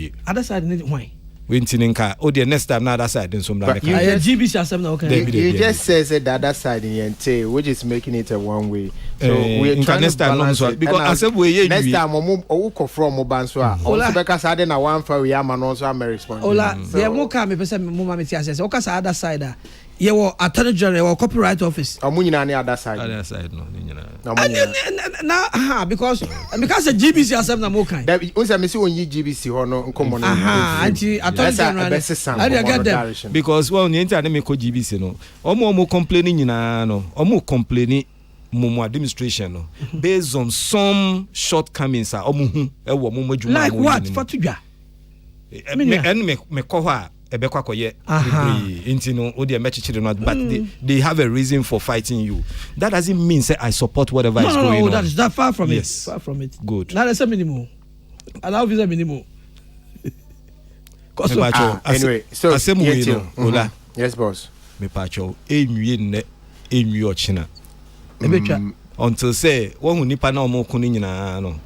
wie other side need why we ntinka o the next time na other side nso mra make GBC asem na okay you just says the other side in ente which is making it a one way so we trying next to balance time because asem we ye next time o ko from ban so a o se be ka sa de na one for we am no so am respond ola the mo ka me pese mo ma me ti asese o ka sa other side ye wo attorney general or copyright office amunyina na other side no nyina na because the GBC asem na mo kan that o say me see on GBC ho no nkomo no anti attorney general I get them because well ni enta na me ko GBC no omo complaining nyina no omo complaining momo administration no based on some shortcomings omo hu e wo momo adwuma like what fatudwa me ko ho a ebekwa koye into no odi emechichire no but they have a reason for fighting you. That doesn't mean say I support whatever is going on. That is that far from yes. Far from it. Good. Now there's a minimum. Allow visa minimum. Anyway, so ola. Yes, boss. Me pacho enwie ne enwie ochina. Ebetwa Until say one hu nipa na omo kunu nyina no.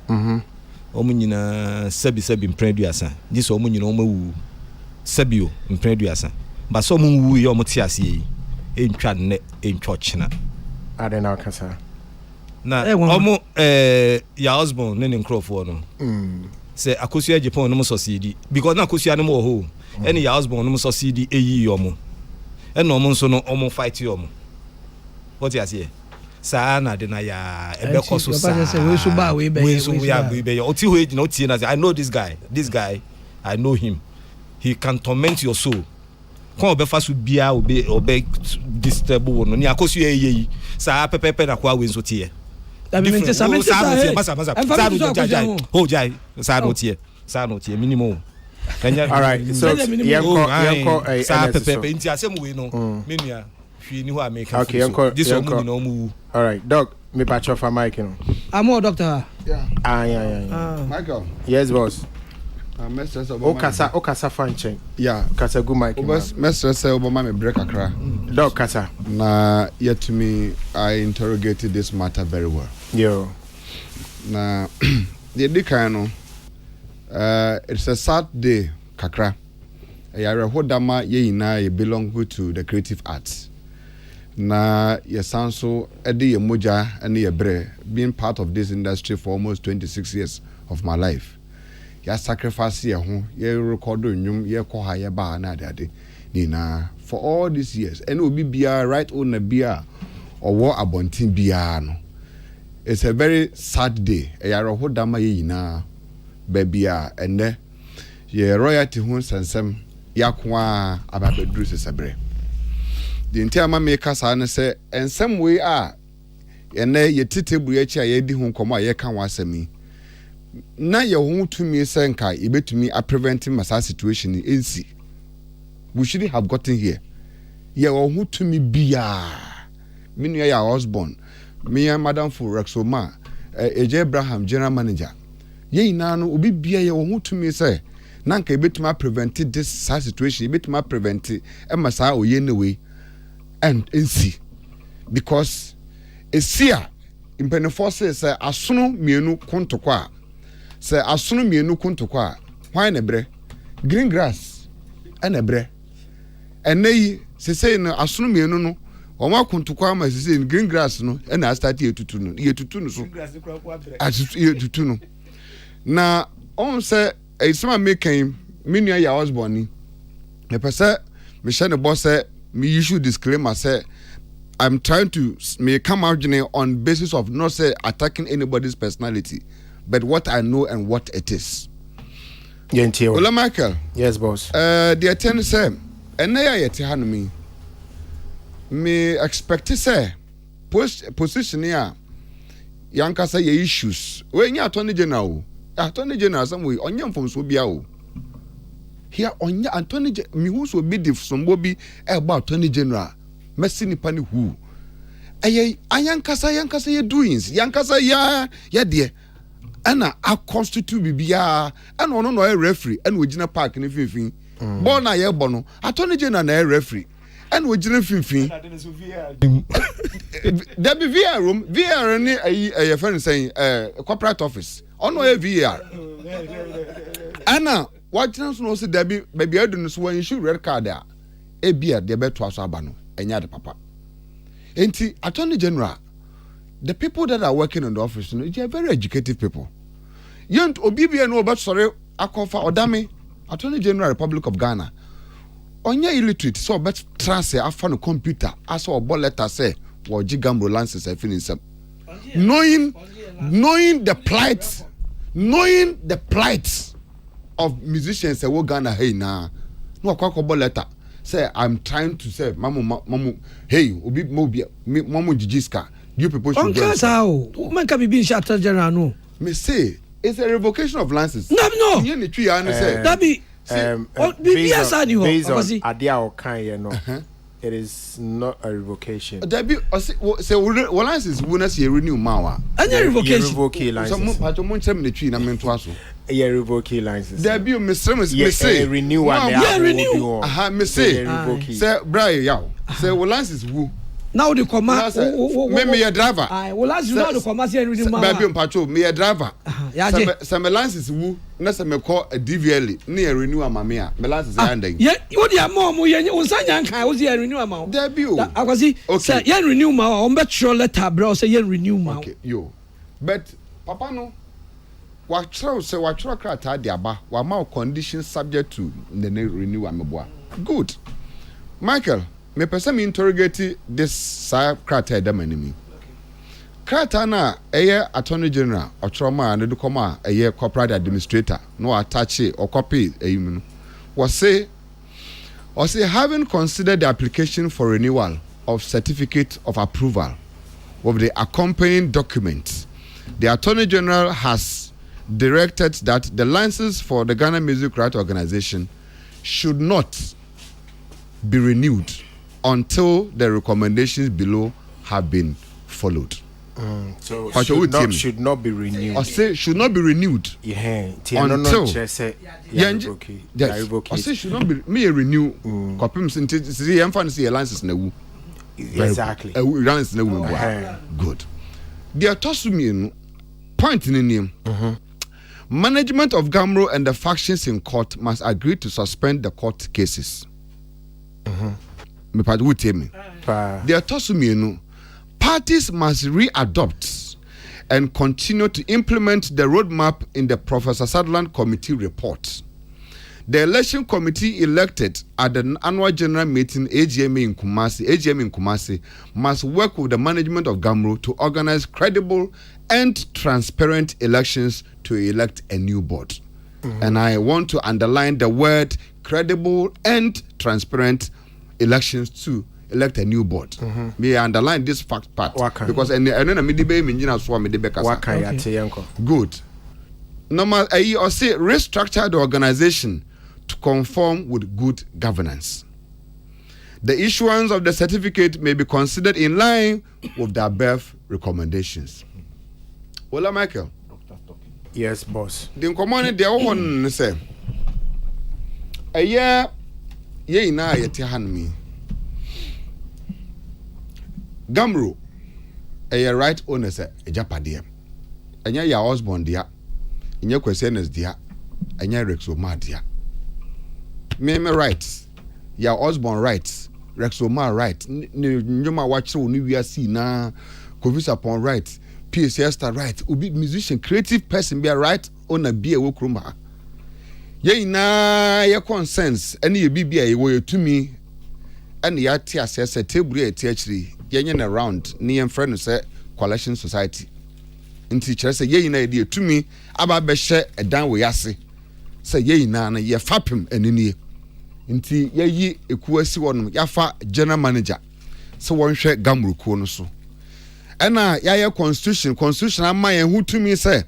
Omo nyina sebi mpreduasa. This omo nyina omo wu. Sabio mpreduasa ba so mun wu ye omote ase entwa ne entwa china ade na kasa na omo ya husband ne nkrofo no say akosua Japan no succeed because na akosua no mo ho ene ya husband no succeed eyi yomo ene omo nso no omo fight yomo what you say sa na de na ya ebe koso sa we so ba we be oti ho ejina oti na say I know this guy I know him. He can torment your soul. Kon obefa su bia obe disturb no ni akosu ye sa pepepe na kwa we nso tie. Masa oh jai sa no tie minimum. All right, so yanko sa pepepe nti asem we no menua hwi ni ho America. Okay, yanko this one ni no mu. All right, doc, me patch off a mic no. I'm a doctor. Yeah. Yeah. Michael. Yes, boss. Okasa fanchen. Yeah, kasa gu mic. Mestre say Obama me break akra. Doc kasa. Na yet to me I interrogated this matter very well. Yo. Na the dikano it's a sad day kakra. Yare hodama ye ina ye belong to the creative arts. Na ye sanso edi ye moja ene ye bre being part of this industry for almost 26 years of my life. Ya sacrifice ye ho ye record nyum ye ko ha ye ba na ade ni na for all these years and obi bia right on na bia owo abontin bia no it's a very sad day e ya ro dama ye yina ba bia enne ye royalty ho sensem yakwa ababedru sesebre the entire ma me kasa na say ensem we a enne ye titebu ye chi a ye di ho komo a ye kan wasami na ye ho tumi senka ibetumi a preventing masa situation ensi we shouldn't have gotten here ye ho tumi bia minu ya husband me and madam for Rexoma AJ Abraham general manager ye ina no obi bia ye ho tumi say nanka ibetumi prevent this situation ibetumi prevent e masa oye ne we and ensi because esia impenefo say asono mienu kontokwa say asono mienu kontokwa hwan na bre green grass na bre enei say no asono mienu no oma kontokwa ma say green grass no na start yetutu no so yetutu no na on say esema making menu ya husband ni me pese me share the boss say me issue disclaimer say I'm trying to come out on basis of not say attacking anybody's personality, but what I know and what it is. Ola Michael. Yes, boss. The attorney say, and now I tell me expect to say position here. Yanka say your issues. When you attorney general some way on your from Sobiao. Here on your attorney me who so be the somebody about attorney general. Messi ni pani who ayankasa ye doings yankasa ya de ana a constitute bibia ana ono no referee ana ogina park ni finfin ball na ye bono attorney general na referee ana ogina finfin there be VR ni ayi friend saying corporate office ono e VR ana what chance no say Debbie baby I don't so when issue red card there e bia de beto aso aba no enya de papa enti attorney general the people that are working in the office no they are very educated people yent obibia no oba sore akofa odame attorney general Republic of Ghana onye illiterate so bet trust afa no computer aso obo letter say wo Gambro lances e finish knowing the plight of musicians in Ghana. Hey, nah, no, I letter. Say, I'm trying to say, Mamu, hey, Obi Mobia, Mamu Jijiska, you people should go. How? Man can be being shot general, no. Me say, it's a revocation of license. No. You need to say, that be, based on Adia or Kanye, no. It is not a revocation. There be say license we not see renew mawa. Any revocation. Revoke license. So pato mon chem ne twi na mento aso. Yeah, revoke license. There be me say renew one. Yeah, renew. Aha, me say. Say Brian yaw. Say we license wu. Now the command me a driver. I will ask you now the command here renew mawa. Baby pato me a driver. Say me license wu na say me call a DVL na renew ama me a me license handing. Yeah, you dey mom ye unsanya nkan wo say renew ama. There be o. Akwasi say ye renew mawa on bet sure letter bro say ye renew mawa. Okay, yo. But papa no watchro krata de aba wa ma conditions subject to the renew ameboa. Good. Michael, me person me interrogate this krata dem enemy. Krata na eye attorney general otroma na de koma eye corporate administrator no attach or copy eyim was say having considered the application for renewal of certificate of approval of the accompanying document, the attorney general has directed that the license for the Ghana Music Rights Organization should not be renewed until the recommendations below have been followed. So should not be renewed. I say should not be renewed. Yeah. Until I say should not be me renew. Kopim see emfa say license na wu. Exactly. License na wu. Good. The atosumi point in name. Management of Gambro and the factions in court must agree to suspend the court cases. Me pad wo tell me. The atosumi parties must re-adopt and continue to implement the roadmap in the Professor Sutherland Committee report. The election committee elected at the annual general meeting AGM in Kumasi must work with the management of Gambro to organize credible and transparent elections to elect a new board. And I want to underline the word credible and transparent elections to elect a new board. Me underline this fact part because and then me debate me njina so me debate kasa. Good. Normal or say restructure the organization to conform with good governance. The issuance of the certificate may be considered in line with the above recommendations. Well, Michael. Yes, boss. The command the one say a year ye na yete han me. Gambro, a right owner say a Japadia. And ya husband dia, in your questioners dia, and ya Rexoma dia. Me rights, ya husband rights, Rexoma right, Numa watch new we see na, Covis upon right, PSS right, ubi musician, creative person be a right owner be a wokruma. Ye na ya consensus, any BBA way to me, and the RTS says a table actually. Yenyen around near friend say coalition society. Inti chere say ye na idea to me aba be share a dan we ase. Say ye na ye fapem enini. Inti ye yi ekuasi wonum ya fa general manager. So won hwe Gambro ko no so. Ena ya constitution ama ye hu to me say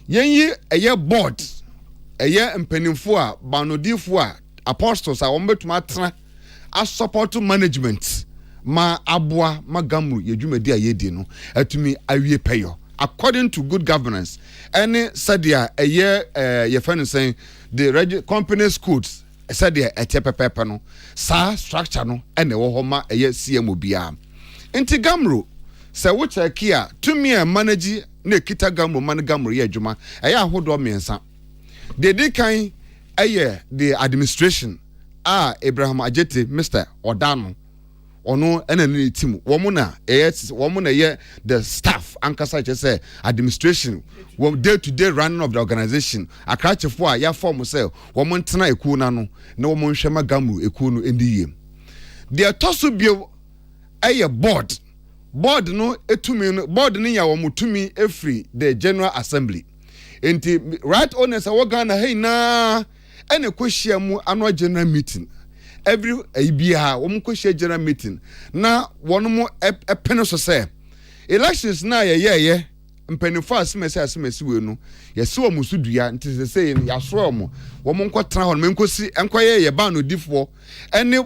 yen yi eye board eye mpanimfo a banodifo a apostles a wombetuma atena a support management. Ma abua ma Gambro yedwumadi ayedi no atumi awie payo according to good governance any sadia ye friend saying the company schools sadia etepepepe no sa structure no ene wo ho ma CM bia enti Gambro se wo check here to me manage na kita Gambro man Gambro ye adwuma ahodo mensa de kan the administration Abraham Ajete Mr. Odano ono enani team womuna the staff ankasa say administration day to day running of the organization akrachefo ya form say womun tena eku na no na womun hwema gamu eku no endiye the toso bio board no etumi no board no ya womutumi every the general assembly enti right owners awogana hey na ene kwehia mu annual general meeting every ibia wom kwehia general meeting na wono epene so say elections na ye mpanifo asemesi we no yesi wo musudua nti say yasoro mo wom nkotena ho menkosi enkoye ye ban odifo ene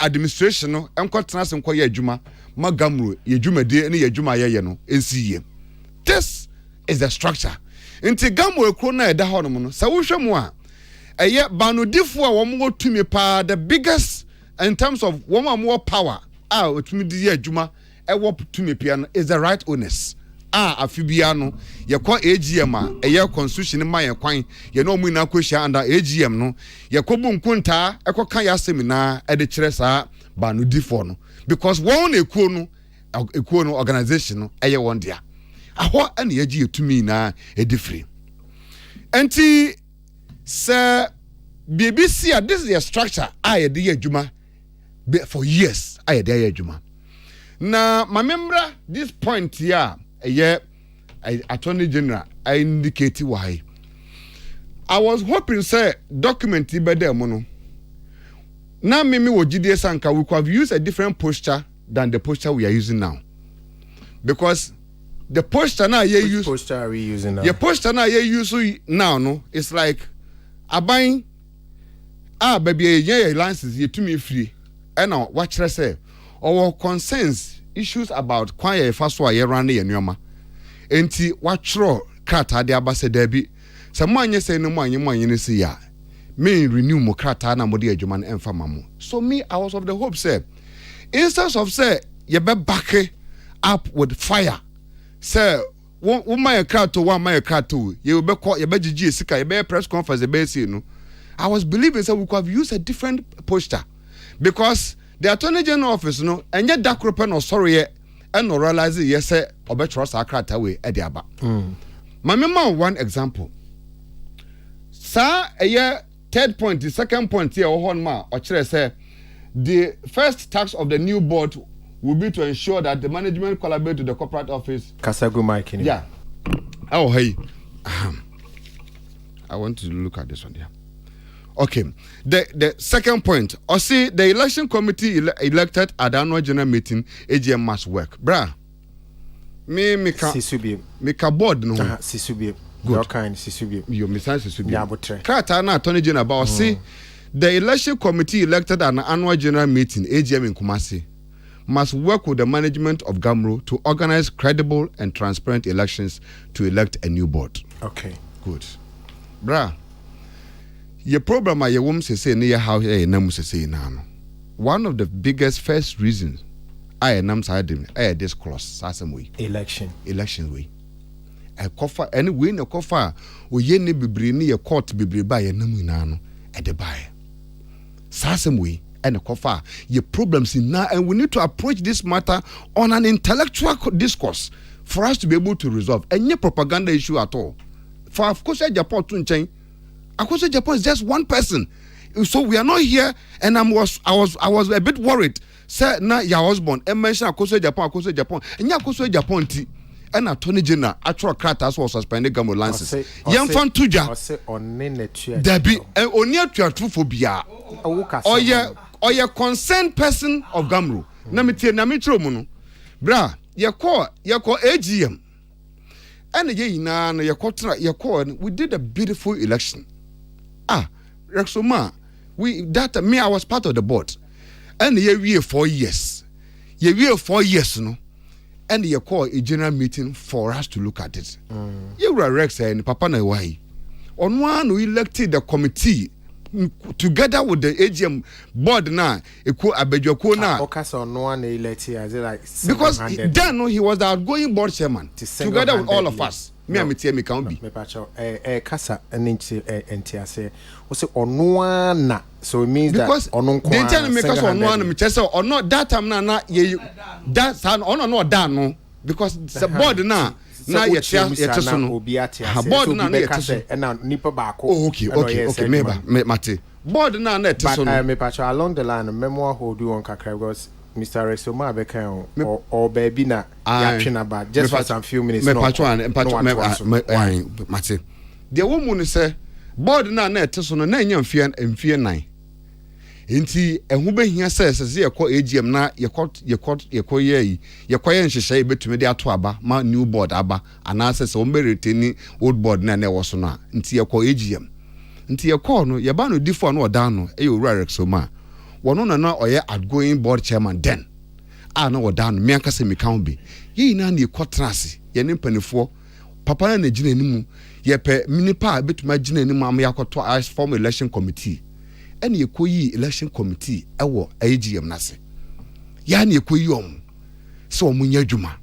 administration no enkotena se enkoye adwuma magamro ye dwumade ne ye dwuma ye no ensiye. This is the structure. Nti gamro ekro na eda ho no no sa wo hwemu a eye banodifo a wom go tumi pa the biggest in terms of wom more power otumi di ye adwuma ewo tumi pia no is the right owners afibia no ye kwa AGM eye constitution ma ye kwan ye no mu na kwehia under AGM no ye kobu nkunta ekoka ya seminar e de kire sa banodifo no because one ekuo no organization no eye won dia aho ane ye gi etumi na e different enti say BBC this is a structure ye dey adwuma for years ye dey adwuma na mamembra this point here attorney general I indicate why I was hoping say document be there no na me wo gidie sanka we could have used a different posture than the posture we are using now because the posture now you use posture are we using now? The posture now you use now no it's like aban baby ye license you to me free and now what should I say our concerns issues about kwanye faso ye ran ye nyoma enti watchro krata de abase dabi se manye say no manye ne say ya me renew mo krata na mo de adwuma na emfa mamo so me I was of the hope say instead of say ye be back up with fire say one my krato one my krato ye be call ye be gigi sika ye be press conference be say no I was believing say we could have used a different posture because the attorney general office no enye dakrope no sorry ye and no realize yes say obetro sa krata we e de aba mamema one example sa third point the second point here on ma o kire say the first task of the new board will be to ensure that the management collaborate with the corporate office. Kasago Mike. Yeah. Oh, hey. I want to look at this one here. Okay. The second point. I see the election committee elected at the annual general meeting, AGM must work. Bruh. Me ka board no. Sisubi. Good kind Sisubi. You miss Sisubi. Yeah, but Krata na attorney general about see the election committee elected at an annual general meeting, AGM in Kumasi, must work with the management of Gamro to organize credible and transparent elections to elect a new board. Okay. Good. Bra, your problem are your woman say near how I am say now. One of the biggest first reasons I am saying this clause some way. Election way. A coffer any win a coffer or ye ne be near court be by a namu nano at the buy. Sasam way. And a coffer, your problems in now, and we need to approach this matter on an intellectual discourse for us to be able to resolve any propaganda issue at all. For of course, Japan to change. Of course, Japan is just one person, so we are not here. And I was a bit worried. Say na your husband and mention of course Japan, and ya course Japan tea. And attorney general actual kratas was suspended Gamro license. Young fan tuja. Debbie, only to true phobia. Or your concerned person of Gamro. Namiti Namitro Mono. Bra, your call AGM. And ye na your call, we did a beautiful election. Rexoma, I was part of the board. And we 4 years. We 4 years, no. And you call a general meeting for us to look at it. You were Rex and Papa Nawai. On one, we elected the committee together with the AGM board now. Abedjoko now. Like because then he was the outgoing board chairman together with all of us. me ametie me kan bi me pa cho kasa enti ase wo say ono na so it means because that ono the ten me kasa ono na me chese ono that time na ye that san ono no da no because the board na ye so no board na ye so na nipa ba ko okay me mate board na so no me pa cho along the line memo hold you on kakra because Mr. Rexoma bekan or baby na ya twena ba just for some few minutes me patcho mate the woman ni say board na so no na nya mfie nan enti ehu behia say yakọ AGM na yakọ ye nhyehyɛ betumi de ato aba ma new board aba ana say so mbe retain old board na wo so no enti yakọ AGM enti yakọ no ye ba no difo no odan no e owura Rexoma wono na oye outgoing board chairman then na odan me anka se me kan bi yi na na ekotrase ye ne mpanifo papa na gina nimu ye pe minipa betuma gina nimu am yakoto as form election committee ene yekoyi election committee ewo AGM nase ya na yekoyi so omunya adwuma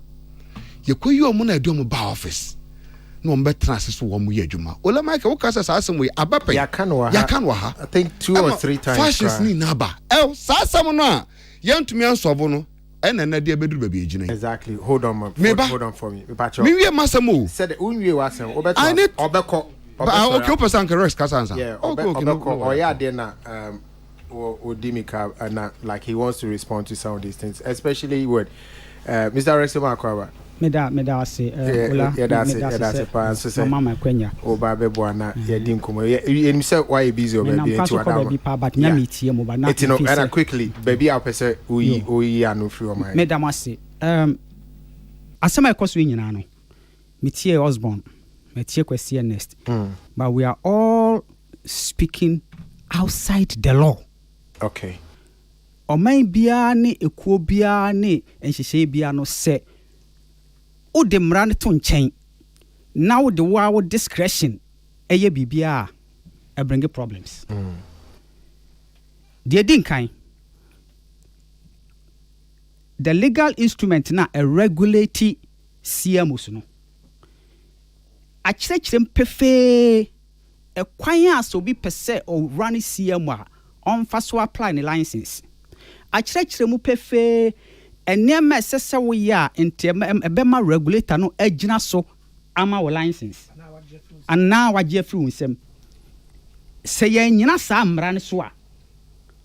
yekoyi na edom ba office no mbetrase so omunya adwuma ola mike wo kasa sa asem we abape ya kanwa ha I think 2 or 3 times fashions ni na ba sa asem no a yentumi ansovo no ene na de beduru ba bi egina exactly hold on for me me wie masemo said unwie wasem obeko okay opesan correct kasa ansa okay yeah there na Odimika and like he wants to respond to some of these things especially with Mr. Rexoma Akwaba meda ase ola that's pa so say mama kwenya oba bebo na ye din komo ye say why busy oba bi enti wada bi pa but nya metie mo ba na it no and quickly baby I person oyi anu free o my meda ase asema ekoso nyina no metie Osborn metie Kwesi Ernest but we are all speaking outside the law okay oman bia ne ekuo bia ne enhyehye bia no se o de mran to nchen now the wow discretion eye bibia e bring problems the dinkan the legal instrument na a regulate CMOs no a chirechirem pefe e kwan aso bi pese o run CMO a on fa so apply ni license a chirechirem pefe enema sese wo ya ntem ebema regulator no agina so ama wo license and now waje free unsem say nyina sa mra ne so a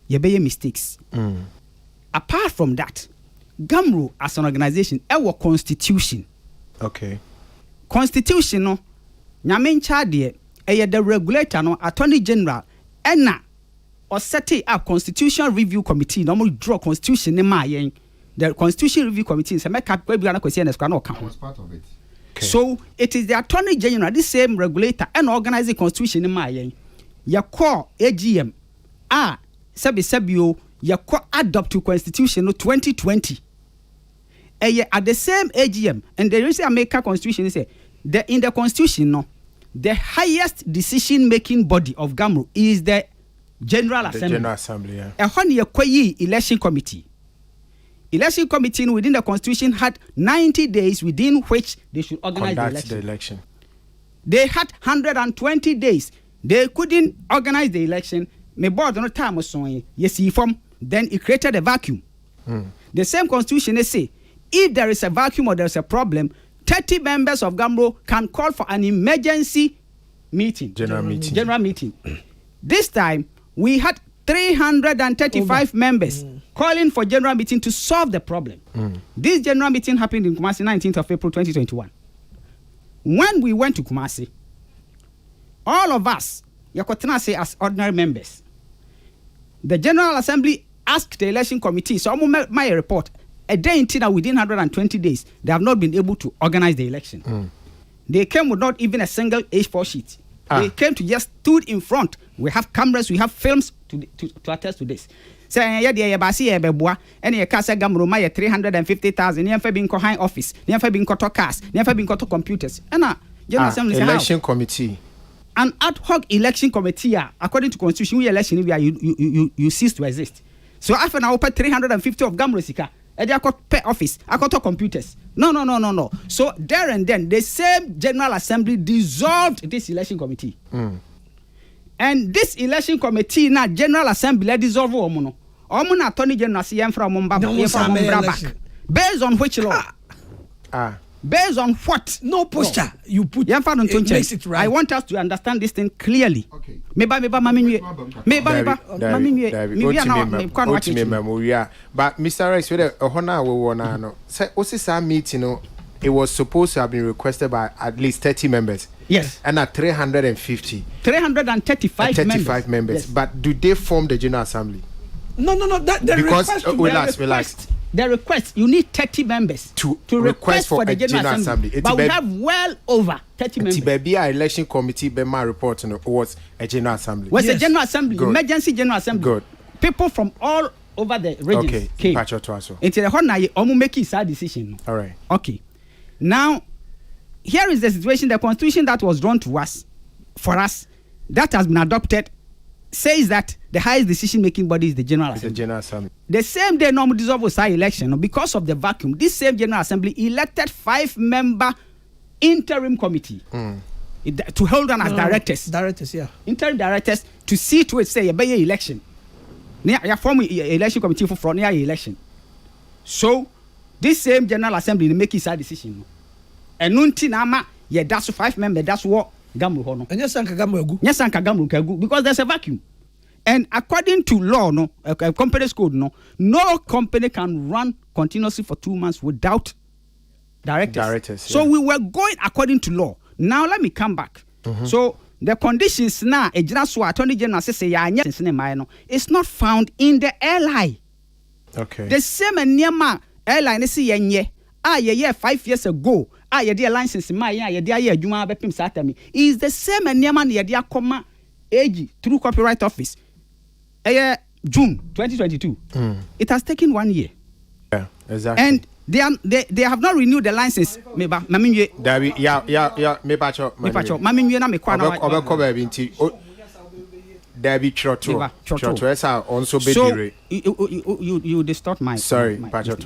ye be mistakes apart from that Gamro as an organization our constitution okay constitution no nyame ncha de the regulator no attorney general ena or set up constitution review committee no mo draw constitution ne ma yen the constitution review committee say make up na question na no kan was part of it okay. So it is the attorney general this same regulator and organizing constitution ne ma yen ya call AGM sabio ya call adopt to constitution no 2020 at the same AGM and the reason America constitution say in the constitution no the highest decision making body of Gamro is the General Assembly. The General Assembly, yeah. Election committee within the constitution had 90 days within which they should organize the election. They had 120 days. They couldn't organize the election. Me board no time was on yes form. Then it created a vacuum. The same constitution they say if there is a vacuum or there is a problem, 30 members of Gamro can call for an emergency meeting. General meeting. This time we had 335 members calling for general meeting to solve the problem. This general meeting happened in Kumasi 19th of April 2021. When we went to Kumasi, all of us, say as ordinary members, the General Assembly asked the election committee, so my report, a day until within 120 days, they have not been able to organize the election. They came with not even a single A4 sheet. They came to just stood in front. We have cameras, we have films to attest to this. Say ya dia ba si e beboa ene ye ka se Gamro ma ye 350,000 ye fa bi nko high office ye fa bi nko to cars ye fa bi nko to computers ena General Assembly election committee, an ad hoc election committee according to constitution we election you cease to exist. So after now 350 of Gamro sika office, computers. No. So there and then, the same General Assembly dissolved this election committee. And this election committee now General Assembly dissolve omuno. Omuna Attorney General CM from Mumbaba. Based on which law? Based on what? No posture. No. You put it makes it right. I want us to understand this thing clearly. Okay. But Mr. Rex, meeting, it was supposed to have been requested by at least 30 members. Yes. And at 335 members. Yes. But do they form the General Assembly? No. The request, you need 30 members to request for the General Assembly. But we have well over 30 members. The election committee, my report was a General Assembly. Was a General Assembly, good. Emergency General Assembly. Good. People from all over the regions came. Into the whole night, make a decision. All right. Okay. Now, here is the situation. The constitution that was drawn to us, for us, that has been adopted, says that the highest decision-making body is the General Assembly. The General Assembly. The same day normal dissolve was election, because of the vacuum, this same General Assembly elected 5-member interim committee to hold on as directors. Directors, yeah. Interim directors to see to it, say, a election. You form election committee for front election. So, this same General Assembly make its decision. And nunti nama, that's 5 members, that's what Gamru hono. And yes, Gamru Gamru because there's a vacuum. And according to law, a company's code, no company can run continuously for 2 months without directors. So we were going according to law. Now let me come back. So the conditions now, Attorney General says, it's not found in the LI. Okay. The same Nyama airline is 5 years ago. Your license is the same Nyama age through Copyright Office. June 2022. It has taken 1 year. Yeah, exactly. And they have not renewed the license. So you distort my. Sorry,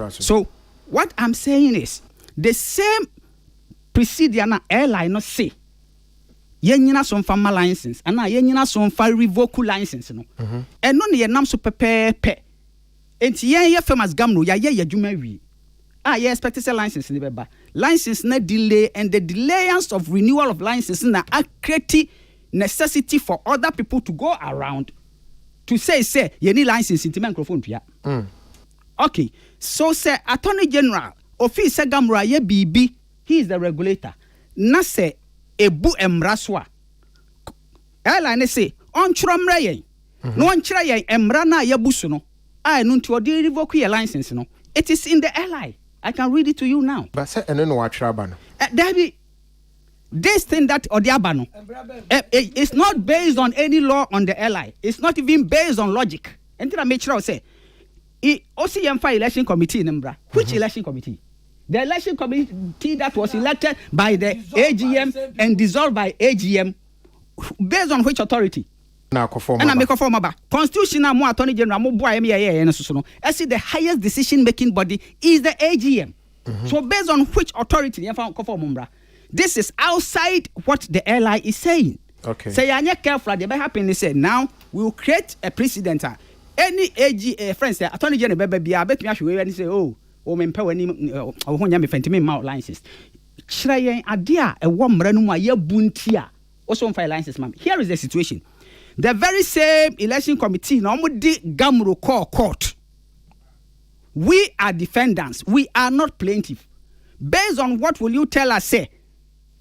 so what I'm saying is the same procedure na airline no say. Yenyina some farmer license and yenyina some far revoke license no and no ye nam so pepepe enti ye famous Gamru ya adwuma wi ye expect say license ni beba license na delay, and the delayance of renewal of license na create necessity for other people to go around to say ye need license inti microphone to ya. Okay, so say Attorney General office say Gamru ye bibi, he is the regulator na say ebu emraswa airline say on chiromra yen no on chira yen emra na yabusu no no nti odi revoke your license no. It is in the LI. I can read it to you now. But say eno no achira ba no this thing that odi aba no it's not based on any law on the LI. It's not even based on logic. Enti na make sure say OCM election committee number. Which election committee? The election committee that was elected by the AGM and dissolved by AGM, based on which authority? And I make a form of constitutional more Attorney General more boy I see the highest decision making body is the AGM. So based on which authority? This is outside what the LI is saying. Okay. Say you're careful. The happen. They say now we will create a precedent. Any AG friends, Attorney General baby, I bet me actually and say mempa wani ahonya me fantime ma license kira yen ade a ewo mra no mu a yabunti a also file license mam. Here is the situation. The very same election committee na omudi Gamru court. We are defendants, we are not plaintiff. Based on what will you tell us say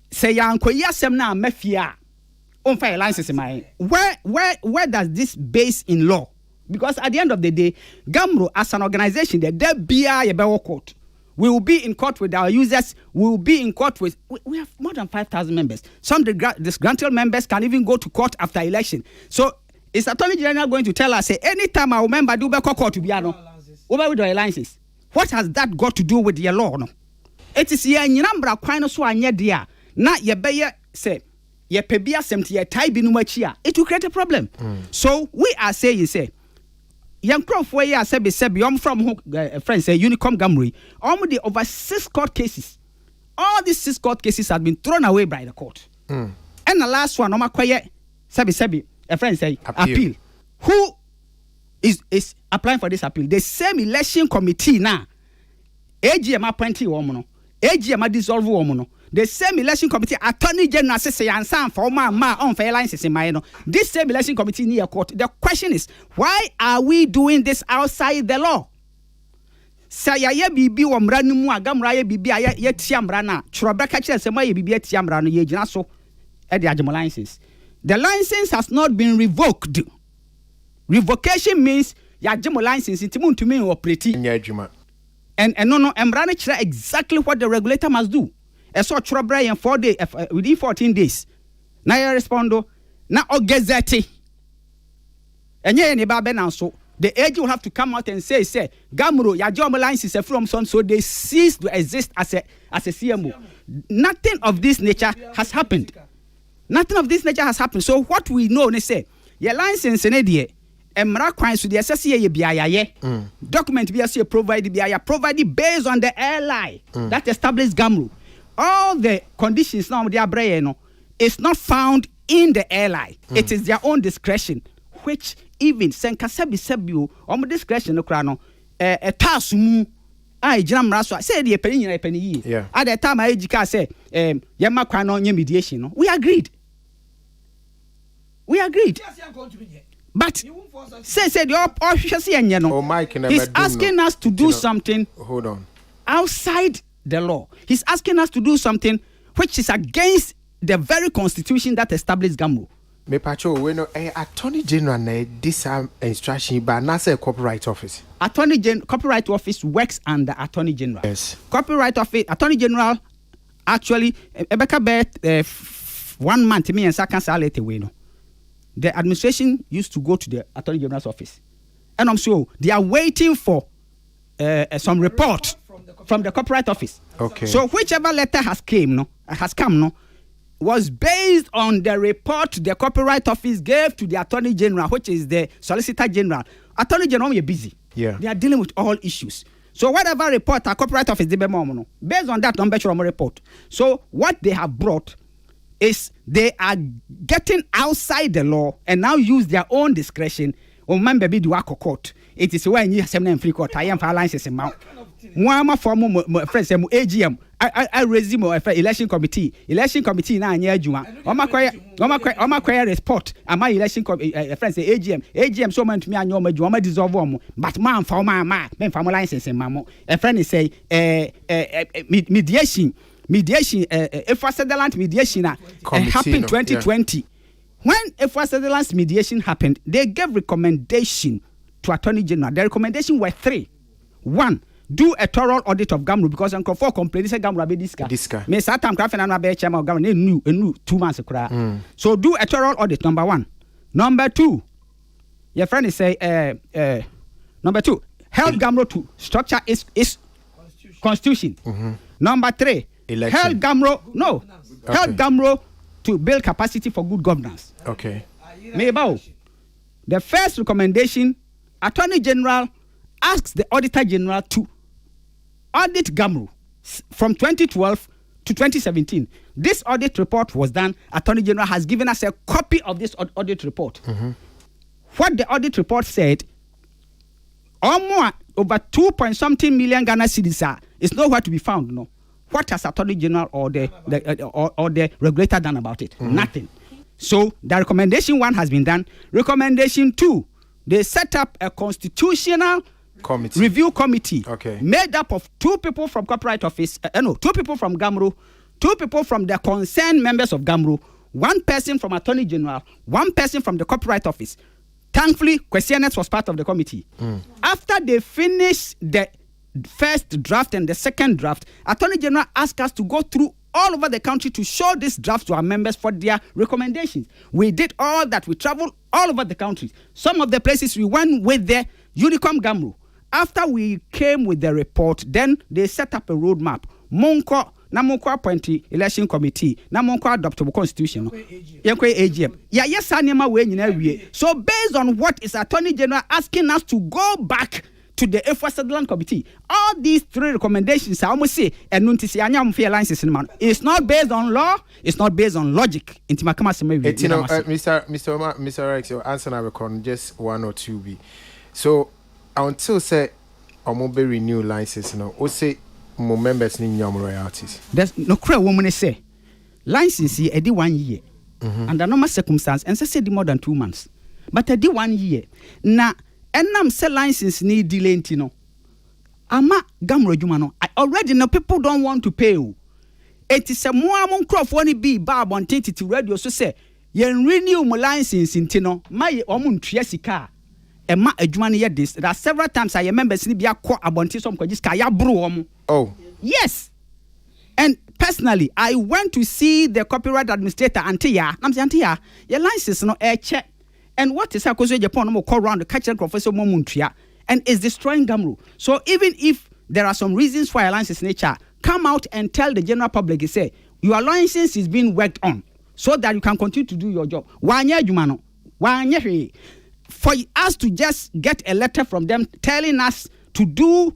yankoyi asem na mafia on file license my where does this base in law? Because at the end of the day, Gamru as an organization, the BI court. We will be in court with our users. We will be in court with. We have more than 5,000 members. Some disgruntled members can even go to court after election. So is Attorney General going to tell us, say, anytime our member do court to be over with the alliances? What has that got to do with your law? No, it is here in Nambra Quino so anya dear. Na ye beye say ye pebia semti ye tie binuachia. It will create a problem. So we are saying say. young crop for ya sebi from friends say Unicom Gamri. The over 6 court cases. All these 6 court cases have been thrown away by the court. And the last one, quiet sebi a friend say appeal. Who is applying for this appeal? The same election committee now. AGM appointee woman. AGM dissolve woman. The same election committee attorney general say and some for unfair licenses in my this same election committee near court. The question is, why are we doing this outside the law? Say ya bibi wo mra no mu agamra ya bibi ya tiamra na chroba ka kire se ma ya bibi ya tiamra no ye gina so e de agemo license. The license has not been revoked. Revocation means ya agemo license intimu ntumi operate and no emra na kire exactly what the regulator must do. So chroba in 4 days within 14 days. Na ya respondo na ogezeti. Enye ne ba be na so the AG will have to come out and say, Gamro, your job license is from son, so they cease to exist as a CMO. Nothing of this nature has happened. Nothing of this nature has happened. So what we know, they say, your license in India, Emra Quines to the SSCA BIA, document BSC provided based on the airline that established Gamro. All the conditions now they are brain is not found in the airline. It is their own discretion, which even senkasebi discretion no krano tasum I jam raso say the penny at the time I ejika say yema kwan no mediation no we agreed but say the no he's asking us to do something hold on outside the law. He's asking us to do something which is against the very constitution that established Gamro. Me pacho we no attorney general na this instruction but na say copyright office. Copyright office works under attorney general. Yes. Copyright office attorney general actually Ebeka bet 1 month me and second salary we no. The administration used to go to the attorney general's office. And I'm sure they are waiting for some report from the copyright office. Okay. So whichever letter has come was based on the report the Copyright Office gave to the Attorney General, which is the Solicitor General. Attorney General, you're busy. Yeah. They are dealing with all issues. So whatever report our Copyright Office did, based on that number report. So what they have brought is they are getting outside the law and now use their own discretion. Remember, be do court. It is when you have free court. I am for alliances in Mount. One form friends AGM. I resume election committee na anya adwuma omakwa report ama election friends AGM so man to me anya adwuma dissolve them but man for ma license mamo a friend say mediation if for Sutherland mediation happened 2020 when if for Sutherland's mediation happened they gave recommendation to Attorney General. The recommendation were 3. 1, do a thorough audit of Gamro because Uncle 4 complained say Gamro be diska. Me satam craft and be chairman of Gamro new 2 months kura. So do a thorough audit, number 1. Number 2, your friend is say number 2, help Gamro to structure its constitution. Number 3, election. Help Gamro to build capacity for good governance. Okay. Maybe the first recommendation, Attorney General asks the Auditor General to audit Gamro from 2012 to 2017. This audit report was done. Attorney General has given us a copy of this audit report. What the audit report said, over 2-point-something million Ghana cedis is nowhere to be found. No, what has Attorney General or the regulator done about it? Nothing. So the recommendation 1 has been done. Recommendation 2, they set up a constitutional review committee made up of 2 people from Copyright Office, 2 people from Gamro, 2 people from the concerned members of Gamro, 1 person from Attorney General, 1 person from the Copyright Office. Thankfully, Questionnaires was part of the committee. After they finished the first draft and the second draft, Attorney General asked us to go through all over the country to show this draft to our members for their recommendations. We did all that. We traveled all over the country. Some of the places we went with the Unicom Gamro. After we came with the report, then they set up a roadmap. Monko na mo ko appoint election committee na mo ko adopt constitution no yenkwe AGM ya yes anema we nyina wie so based on what is Attorney General asking us to go back to the Efwa Sutherland Committee. All these 3 recommendations, I almost say, and it's not based on law, it's not based on logic. Mr. Rex, your answer I record just 1 or 2 be. So until say be renew license, or say more members need your royalties. There's no cry woman say license here every 1 year. Under normal circumstance, and say more than 2 months. But every 1 year. Now enam say license need delay ntino ama gamro adwuma no already no people don't want to pay o enti se mo amon crofo ni bi ba abonten titi radio so say yen renew mo license ntino ma ye omo ntua sika e ma adwuma no ye this there are several times I members ni bi akọ abonten so mko jiska ya bro omo. Oh yes, and personally I went to see the copyright administrator Antia nam say Antia your license no e check. And what is Akoso Japan no call around the catcher professor Momuntia and is destroying Gamro. So even if there are some reasons for alliances nature, come out and tell the general public, say your license is being worked on so that you can continue to do your job. For us to just get a letter from them telling us to do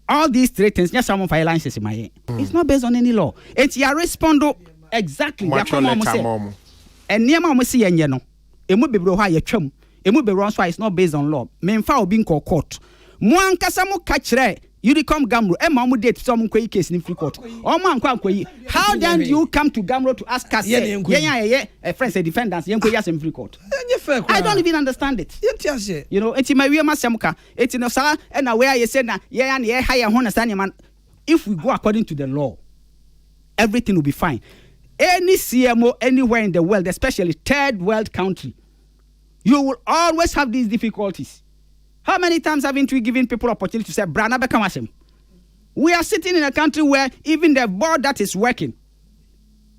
all these 3 things, just some of our alliances in my head. It's not based on any law. It's your respondo exactly. And near Mamma see no. Emu bebro ha ye twam emu bebro so is not based on law memfa obi nko court mo ankasa mo ka kire Unicom Gamro e ma mo date so mo nkoyi case in free court o ma nko ankoyi how then do you come to Gamro to ask us a friends a defendants yen koyi in free court I don't even understand it you know enti ma wi ma semka enti no sa e na where you say na ye ya na ye ha ye ho na sa man if we go according to the law everything will be fine. Any CMO anywhere in the world, especially third world country, you will always have these difficulties. How many times haven't we given people opportunity to say, Brana Bekamasem? We are sitting in a country where even the board that is working,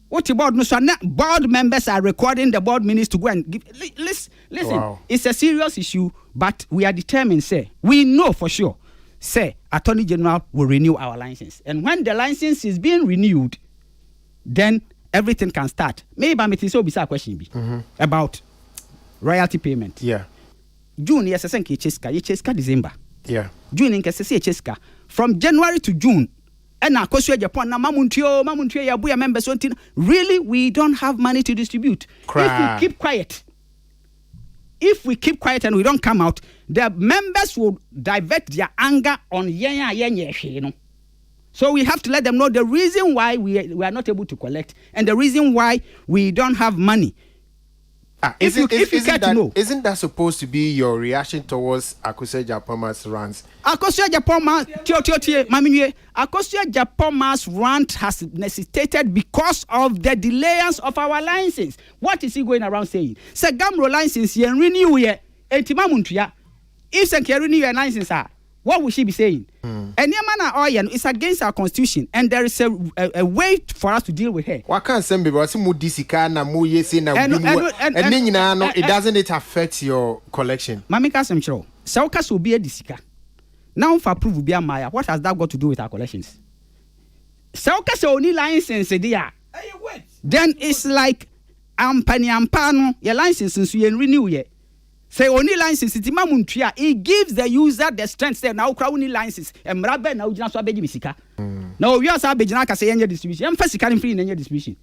what board members are recording the board minutes to go and give. Listen, wow. It's a serious issue, but we are determined, say, we know for sure, say, Attorney General will renew our license. And when the license is being renewed, then everything can start. Maybe I'm so bizarre question about royalty payment. Yeah. June yes cheska December. Yeah. June in kese cheska from January to June. And na kosu Japan na mamuntio ya buya members wanting really we don't have money to distribute. If we keep quiet and we don't come out, the members will divert their anger on yenye. So we have to let them know the reason why we are not able to collect and the reason why we don't have money. Isn't that supposed to be your reaction towards Akosua Japoma's rants? Akosua Japoma's rant has necessitated because of the delays of our license. What is he going around saying? Say Gamro license yen renew ye entimamuntuya. If sen renew your license what would she be saying? And it's against our constitution, and there is a way for us to deal with her. Why can't some people say it doesn't affect your collection? Mamika Semchro, Saukas will be a disika. Now for proof be a Maya, what has that got to do with our collections? Saukas only license there. Then it's like Ampano, your license since you renew ye. Say only license it mamuntria it gives the user the strength say now crowd license emrabe na ujina so abeji bisika now we also abejina ka say any distribution em first carry free in any distribution.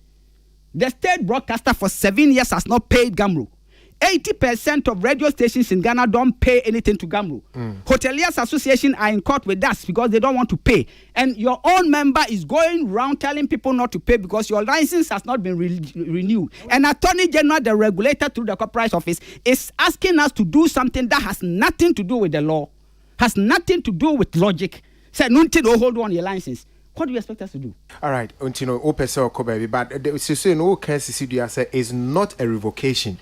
The state broadcaster for 7 years has not paid Gamro. 80% of radio stations in Ghana don't pay anything to Gamro. Hoteliers Association are in court with us because they don't want to pay. And your own member is going around telling people not to pay because your license has not been renewed. And Attorney General, the regulator through the Copyright Office, is asking us to do something that has nothing to do with the law, has nothing to do with logic. Say, no, hold on your license. What do you expect us to do? All right, Untino, but the no case is not a revocation.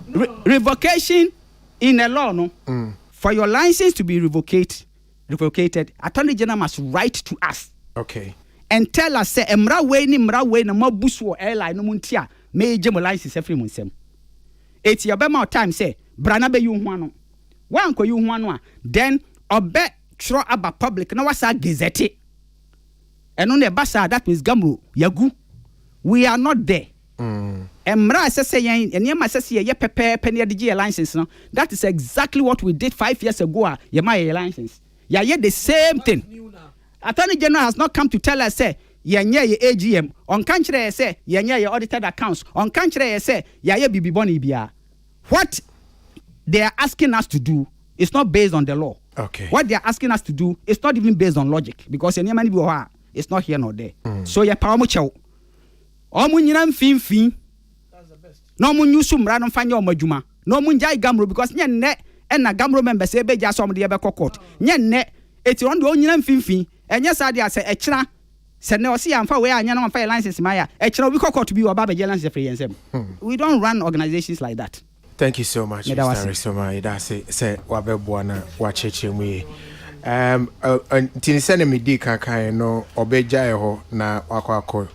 Revocation in a law, no. For your license to be revocated, Attorney General must write to us. Okay. And tell us, say, Emra way na mabusu airline no muntia may jemo license every munsem. It's your bema time say, Brana be you one. One ko you one, then obe tro aba public na wasa gazette. And on the basa, that means Gamro, Yagu. We are not there. And Mra says, and Yama says, yeah, pepe, penny DG license. No? That is exactly what we did 5 years ago. Yama license. Yeah, the same thing. Attorney General has not come to tell us, say, yeah, AGM. On country, say, yeah, audited accounts. On country, say, yeah, BB Bonnie Bia. What they are asking us to do is not based on the law. Okay. What they are asking us to do is not even based on logic because it's not here nor there. So yeah, power much. Omunyina mfimfin. That's the best. No mun yusu mra no fanya omajuma. No mun jai gamro because nye ne na gamro members e be ja som de be court. Nye ne eti on do onyina mfimfin. Enye sade ase ekira se ne osi amfa we anya no amfa license maya. Ekira we court bi oba be license free ensem. We don't run organizations like that. Thank you so much, Mr. Risoma. That's say wabeboa na wacheche mu. Tini sene mi di kankan no obeja ho na wakọ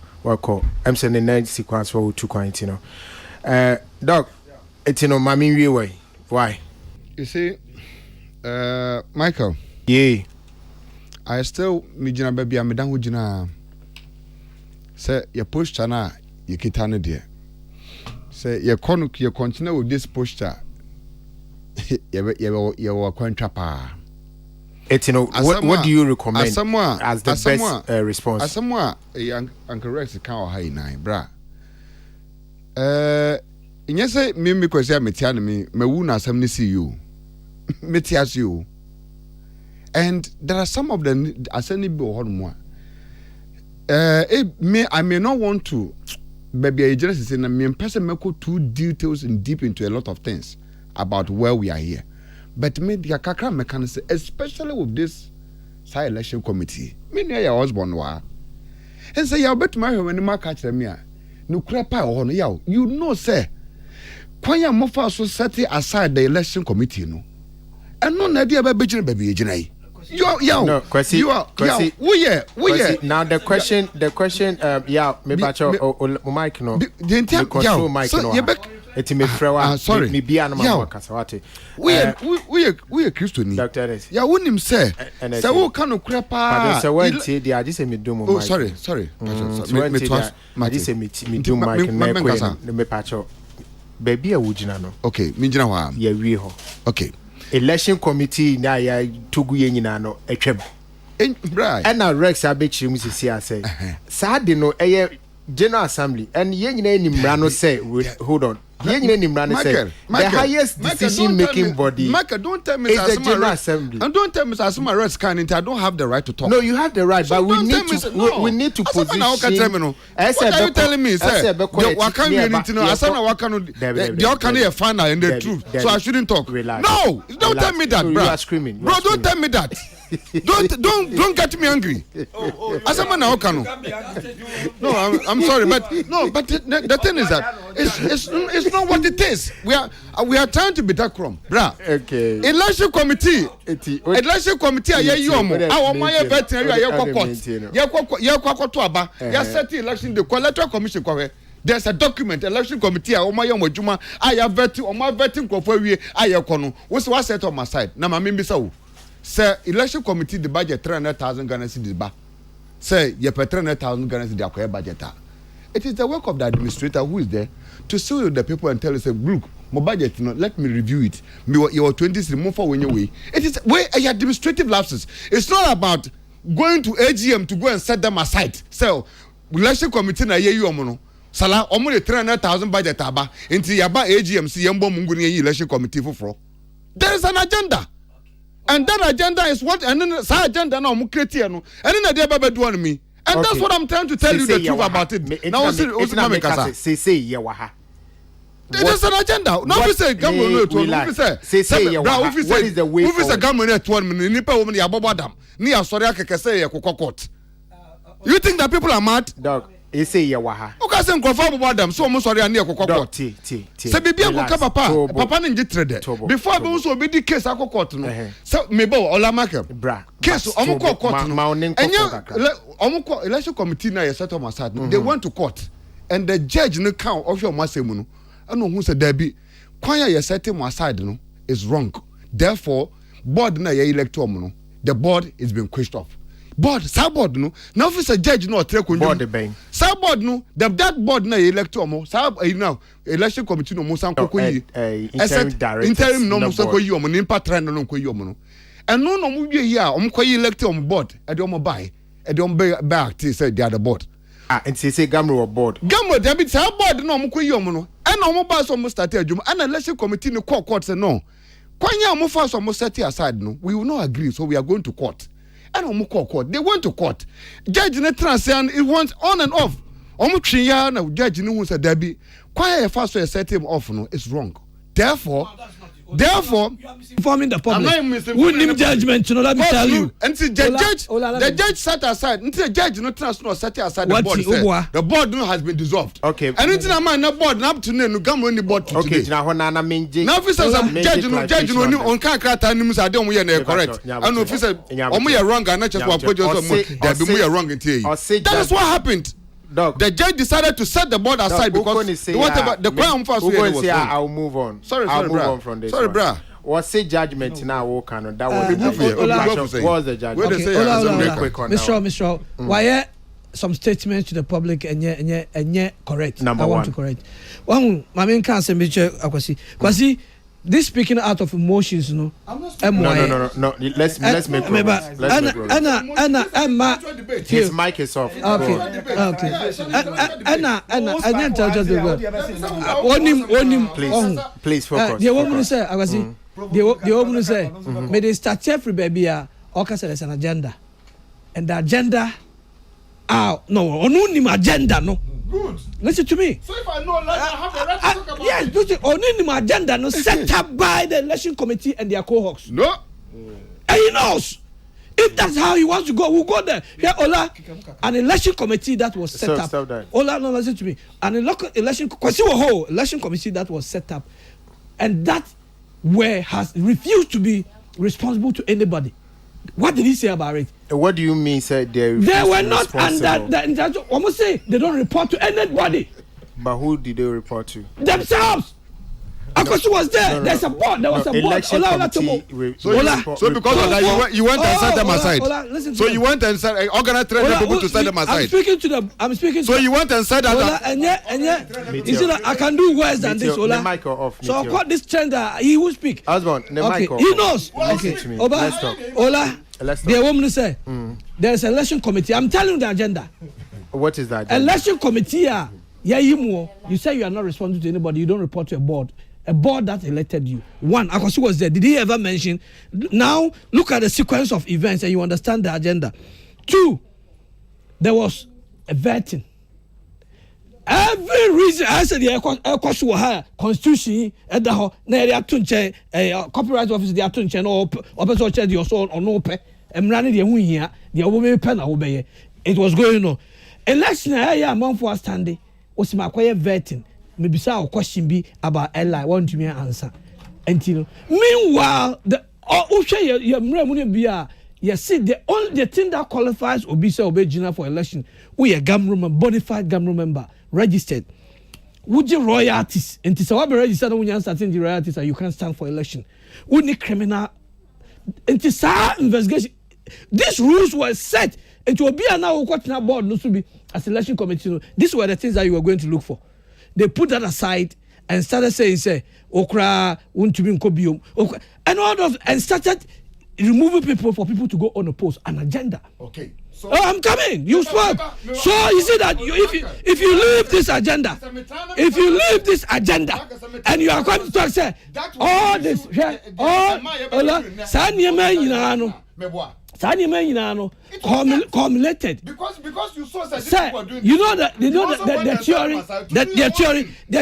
I'm saying the next sequence for 2 coins, you know. Doc, it's no mammy way. Why? You see, Michael. Yeah. I still mijina baby I'm done with you. Say your posture na you kitane dear. Say you continue with this posture. You contrapa. It's you know what do you recommend as the best response? As someone Uncle Rex can high nine, bra. Yes, me because I met me wuna some see you. Metias you. And there are some of them as any bo on moi. I may not want to maybe I just say me person make too details and deep into a lot of things about where we are here. But me the kakra mechanism, especially with this side election committee. Me near your husband wa. And say you bet my when the catch them here. No crap on you know say. Kwanya mofa so set aside the election committee no. And no idea about baby ejinai. No, question. You are. We now the question. Yeah, me bacho Mike no. The control Mike no. Eti me frewa. Sorry. Me bia na ma kasawate. We are Christian. Doctor. Yeah, wouldn't say. Say wo kan okra pa. But say when say they are just me do Mike. Oh, sorry. Me trust. I just say me do Mike na ko me pacho. Baby a wujina no. Okay, me jina wa. Yeah, we ho. Okay. Election committee na ya togu ye nyina no etwem. Right. And now Rex abechiri mu sisi ase. Saade no eye General Assembly and ye nyina nimra no say hold on. Ye nyina nimra no say the highest decision making body. Michael, don't tell me is the General Assembly. And don't tell me Asuma Rex can I don't have the right to talk. No, you have the right, so but we need to position. What are you telling me, sir? What can you need to know? Asana what can the can you find out in the truth? So I shouldn't talk. No, don't tell me that, bro. You are screaming. Bro, don't tell me that. Don't get me angry. Asama na okano. No, I'm sorry, but the thing is that it's not what it is. We are trying to be that crumb, bruh. Okay. Election committee aye yomo. Our my veterinary ye court. Ye set election the electoral commission kwa. There's a document election committee my juma I have vetting kwa we aye kono. What set on my side. Na mama mbisa wo. Say election committee the budget 300,000 Ghana cedis ba. Say you pay 300,000 Ghana cedis acquire budget. It is the work of the administrator who is there to sit with the people and tell us, look, my budget, let me review it. Your 20s remove for when you way. It is where administrative lapses. It's not about going to AGM to go and set them aside. So election committee na ye you omono. Sala omo the 300,000 budget aba into yaba AGM si yembo mungu ni election committee for. There is an agenda. And that agenda is what, and then that agenda now I'm creating, and then they baba do on me, and that's what I'm trying to tell you the truth about it. Now, say yawaha. There's an agenda. Now we say government to say yawaha. What is the way? Who is a government to one minute? Nipa woman yabobadam. Ni asori akeke say yakokokot. You think that people are mad? Dog. You say yawaha. Okay, say nkofo abobadam. So almost sorry ani yakokokot. Say bibi akoka papa ni njitrede. Before be so be the case akokot no. So mebo olamake. Bra. Case omukọ court no. Omukọ election committee na ye set up aside. They went to court and the judge no count of your masemu no. Ano hu say there be kwanya ye set him aside no is wrong. Therefore board na ye elect no. The board is being quashed off. board board no na officer judge no otre ko board ben board no that board na elect omo now election committee no mo san kokoyi interim no mo san koyi omo ni patran no koyi omo no eno no mo wie here omo koyi elect omo board e de omo buy e de omo back to say the other board and say gamro board there be board no omo koyi omo no e na omo ba so omo start adwuma and election committee no court say no kwanya omo fa so omo set aside no we will not agree so we are going to court. And omo court they went to court judge ne transition it went on and off omo twiya na judge ne hu say dabi kwaya first so set him off no is wrong therefore informing the public who need judgment you know let me tell you and the judge sat aside until the judge no trans no set aside the board the board no has been dissolved okay and until man na board na up to no gam any board to okay na ho na menje na officer judge no on kan krata nim say dem we na correct and officer omo you wrong and just one put just there be we wrong until that is what happened. Dog. The judge decided to set the board aside because whatever the crime first was wrong. I'll move on. I'll move on from this. Sorry, bro. What say judgment now? What kind that was the judgment? Mr. Why some statements to the public and yet correct. Number I want to correct. One, my main counsel, Kwasi. This speaking out of emotions, no. No. Let's make progress. Emma, his mic is off. Okay. Anna, tell just the word. Please focus. The woman say, I was the woman say, may they start every baby. Okay, there's an agenda, and the agenda. No, agenda, no. Good. Listen to me. So if I know, I have the right to talk about yes, it. Yes, only my agenda no set up by the election committee and their cohorts. No. And he knows. If that's how he wants to go, we'll go there. Yeah, Ola, an election committee that was set up. Stop that. Ola, no, listen to me. An election committee that was set up, and that has refused to be responsible to anybody. What did he say about it? What do you mean, sir? They were not under. Almost say they don't report to anybody. But who did they report to? Themselves. Akosu was there. No. There's a board. There was a board. So because of that, you went and set them aside. So you went and said, organized 300 people to set them aside. I'm speaking. So you went and said that. And yet, you see that I can do worse than this. Ola. So I caught this trend. He will speak. Husband, okay. He knows. Okay. Let's talk. Ola. The woman say there's an election committee. I'm telling you the agenda. What is that? Election committee. You say you are not responsible to anybody. You don't report to a board. A board that elected you. One, Akosu was there. Did he ever mention? Now, look at the sequence of events and you understand the agenda. Two, there was a vetting. Every reason, I said, the Akosu constitution, copyright office, the attention, or person check your soul or no pay, and running the here, the woman pen obey. It was going on. Election, a month for standing, was my quiet vetting. Maybe some question be about Ella. Want to me answer? And meanwhile, the you see the thing that qualifies Obisa Obejina for election. We a government bonafide government member registered. Would you royalties? And it's a registered when you start the royalties and you can't stand for election. Would the criminal? And it's our investigation. These rules were set. And to be an now question board no to be as election committee. These were the things that you were going to look for. They put that aside and started saying, Okra, want to be in Kobium, and all of, and started removing people for people to go on a post, an agenda. Okay. So, I'm coming. You spoke. So you see that if you leave this agenda, and you are coming to talk, say all this, cumulated. Because you saw that sir, you know that the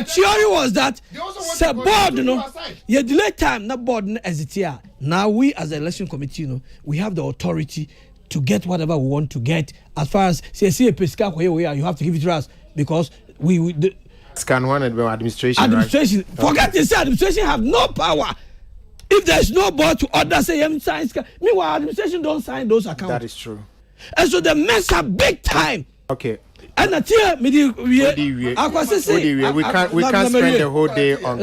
theory was that sir board you delay time not board as it here. Now we as the election committee we have the authority to get whatever we want to get as far as see a pesca where we are, you have to give it to us because we scan one administration right? Forget this, administration have no power. If there's no board to order, say, sign. Meanwhile, administration don't sign those accounts. That is true. And so they mess up big time. Okay. And we can't spend the whole day on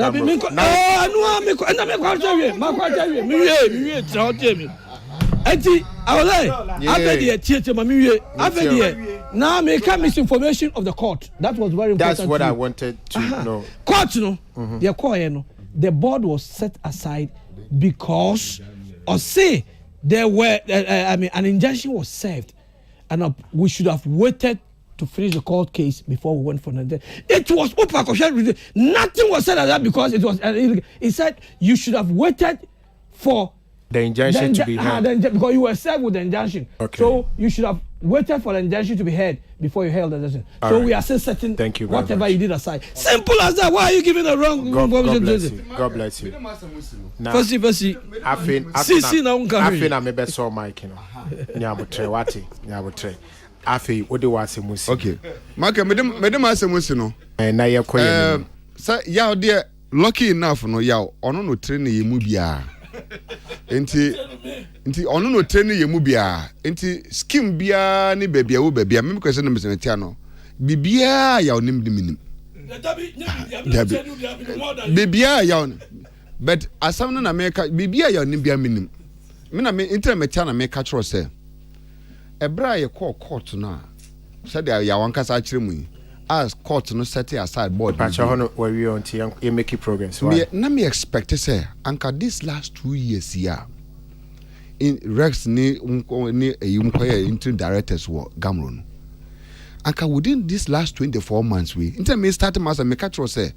eti awole afedi tie mami afedi now make misinformation of the court. That was very important. That's what I wanted to know. Court no the court no the board was set aside because or say there were an injunction was served and we should have waited to finish the court case before we went for the it was open. Nothing was said like that because it was he said you should have waited for the injunction to be heard. Because you were served with the injunction. Okay. So you should have waited for the injunction to be heard before you held the injunction. All so right. we are still setting Thank you whatever you did aside. Simple as that. Why are you giving a wrong information? God bless you. First. See now Afi na mebe so mic no. Nyabotre wati. Nyabotre. Afi odi wase musi. Okay. Maka medem asemusi no. Na ye koye. Sa ya de lucky enough no ya ono no train ye mu bia. Nti ono no train ye mu bia. Nti scheme bia ni bebia wo bebia. Me kwese no mesenetia no. Bibia ya onim de minim. Bibia ya on. But asam no na meka bibia ya onim bia minim. Me na me intermetia na meka chro say. Ebra ye call court na. Said ya wankasa akire mu. As court no set aside board. But where we on you make progress. Me expect say anka this last 2 years here in Rex ni interim directors were Gamron. Anka within this last 24 months we me start master me catch say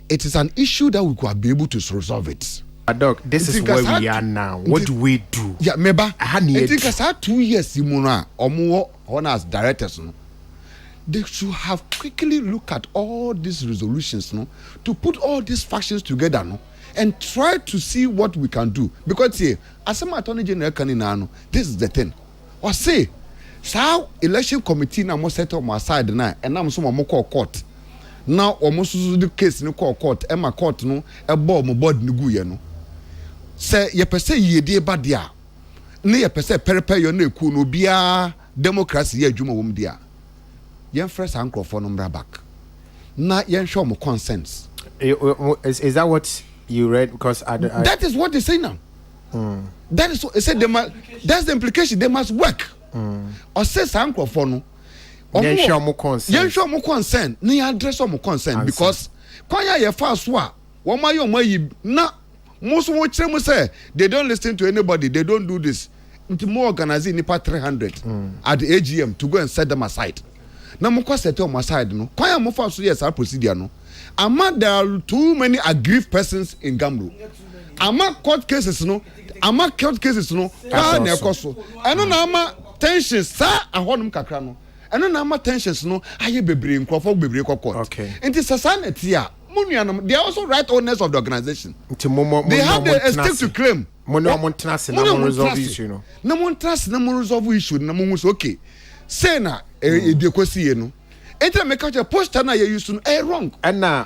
it is an issue that we could be able to resolve it. Doc, this is where we are now. What do we do? Yeah, meba. I think as 2 years imuna omo on as directors no. They should have quickly look at all these resolutions, no, to put all these factions together, no, and try to see what we can do. Because here, as a Attorney General Kanina, this is the thing. Or say, so election committee na mo set up my side na, and now so mo call court. Now almost the case no call court, and my court no, a board mo board nugu ye no. Say ye per se ye de badia. Ne ye per se perepe yo ne ku no bia democracy ye adwuma wom dia. Yen first anchor for number back. Na yen show mo consent. Is that what you read? Because that is what they say now. That is what they said. That's the implication. They must work. Or say anchor for no. Yen show mo consent. Yen show mo consent. Ni address mo consent because kwanya ye fast wa. Woma yo mo yi na most wo chere mo say they don't listen to anybody. They don't do this. Into more organizing nipa 300 at the AGM to go and set them aside. Na mo kwa set on my side no kwanya mo fa so yes our procedure no ama there are too many aggrieved persons in Gamro ama court cases no kwa na ekoso eno na ama tensions sa ahonum kakra no eno na ama tensions no aye bebre nkrofo bebre court okay enti society a munuanum they are also right owners of the organization they have the stake to claim money trust na mo resolve issue no na mo trust na mo resolve issue na mo so okay say na ediekosi ye no enter make a poster na you use no wrong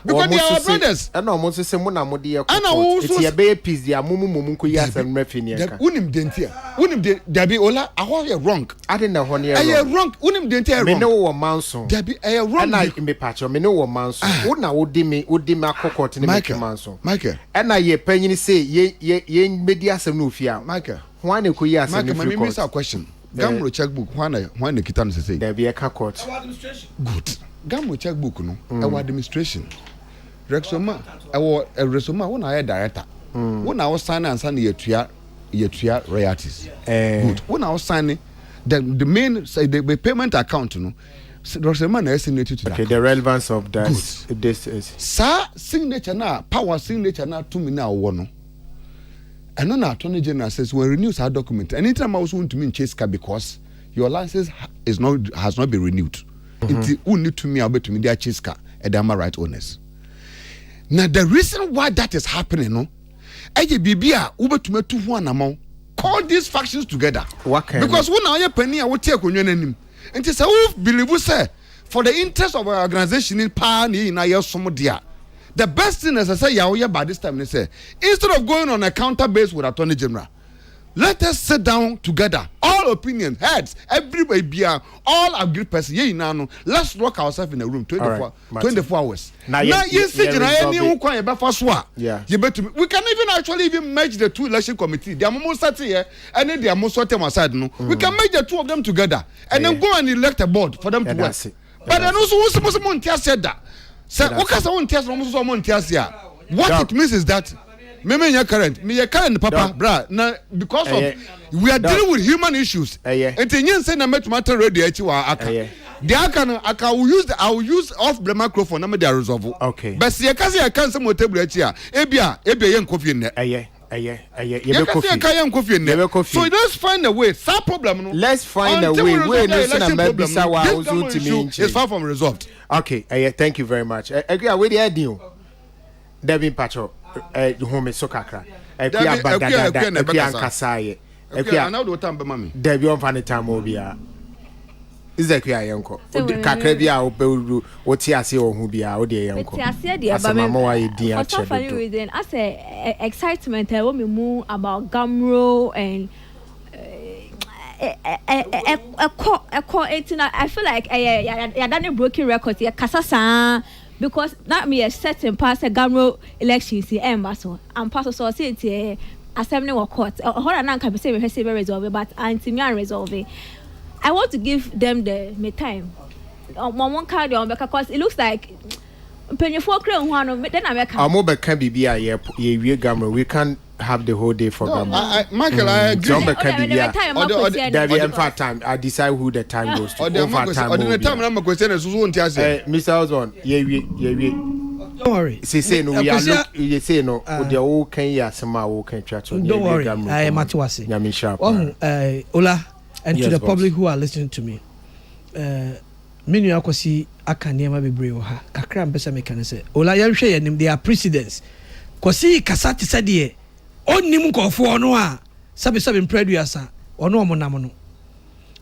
because they are brothers and almost say mo na mo de it's your be peace dia mumu ko ya sem refi ne ka unim dentia unim de dabi ola aho ye wrong ade na ho ne wrong unim dentia wrong me no wo manso dabi wrong na me patch me no wo manso wo na wo di me akokot ne me manso Michael na ye panyin say ye media asem no ofia Michael ho ane ko ya asem no ofia Michael question Gamro checkbook when kita no say there be a court good Gamro checkbook no our administration Rexoma Resoma won na director won na sign and sign yetua royalties good won na sign the main say the payment account no Rexoma na signature to okay the relevance of that this is sa signature na power signature na to me na wo no. And then Attorney General says when renews our document, anytime I was want to mean chase car because your license has not been renewed. It will need to me about to me their chase car and they are right owners. Now the reason why that is happening, no, Bibia Uber to me 2 amount. Call these factions together. Because when I penny I will take on your name. And it's a believe we say for the interest of our organization in Pani in a some dear. The best thing, as I say, by this time, they say, instead of going on a counter base with Attorney General, let us sit down together, all all opinion, heads, everybody be all agree person. Yeah, no. Let's lock ourselves in a room 24 hours. Now you see, yeah. We can even merge the two election committee. They are most here, and then they are most aside. No, we can merge the two of them together, and then go and elect a board for them to work. But then also, what's supposed to said that? So, what it means is that. Me current papa bra na because of we are dealing with human issues and you say na met matter radio echi wa aka the aka will use off the microphone na me dey resolve okay but see you can say mo table echi a ebia yen kofi ne so let's find a way that problem no let's find a way we no say na maybe sawa ozu to me it's far from resolved okay thank you very much agree we dey deal Devin Pacho home so kakra ekia badada ekia ankasaye ekia na do tamba mami Debi on fane time obia izekia yenko kakra bia opeuru oti ase ohun bia o de yenko oti ase de aba me for some funny reason as a excitement I want me move about Gamro and I feel like I done a broken record ya kasasa because not me a certain past a Gamro elections the embassy and pastor so say assembly or court or an can say we resolve but anti-me resolve I want to give them the me time one card on because it looks like pennyfo crown one then America amoba can be ye Gamro we can have the whole day for Gamro. Michael, I agree. In fact, time I decide who the time goes to. The time I'm question is Mr. Osborne, don't worry. Say no, we are look. You say no. The whole Kenya Sama who can chat. Don't worry. I am Matiwasi. Yami Sharp. Ola, and to the public who are listening to me, many akwasi akaniema bebree ha. Kakra mpesa me kan say. Ola yahwe yanim they are precedents. Kwasi kasati sadie. Onim nkofo no a sabe mpreduasa ono omonam no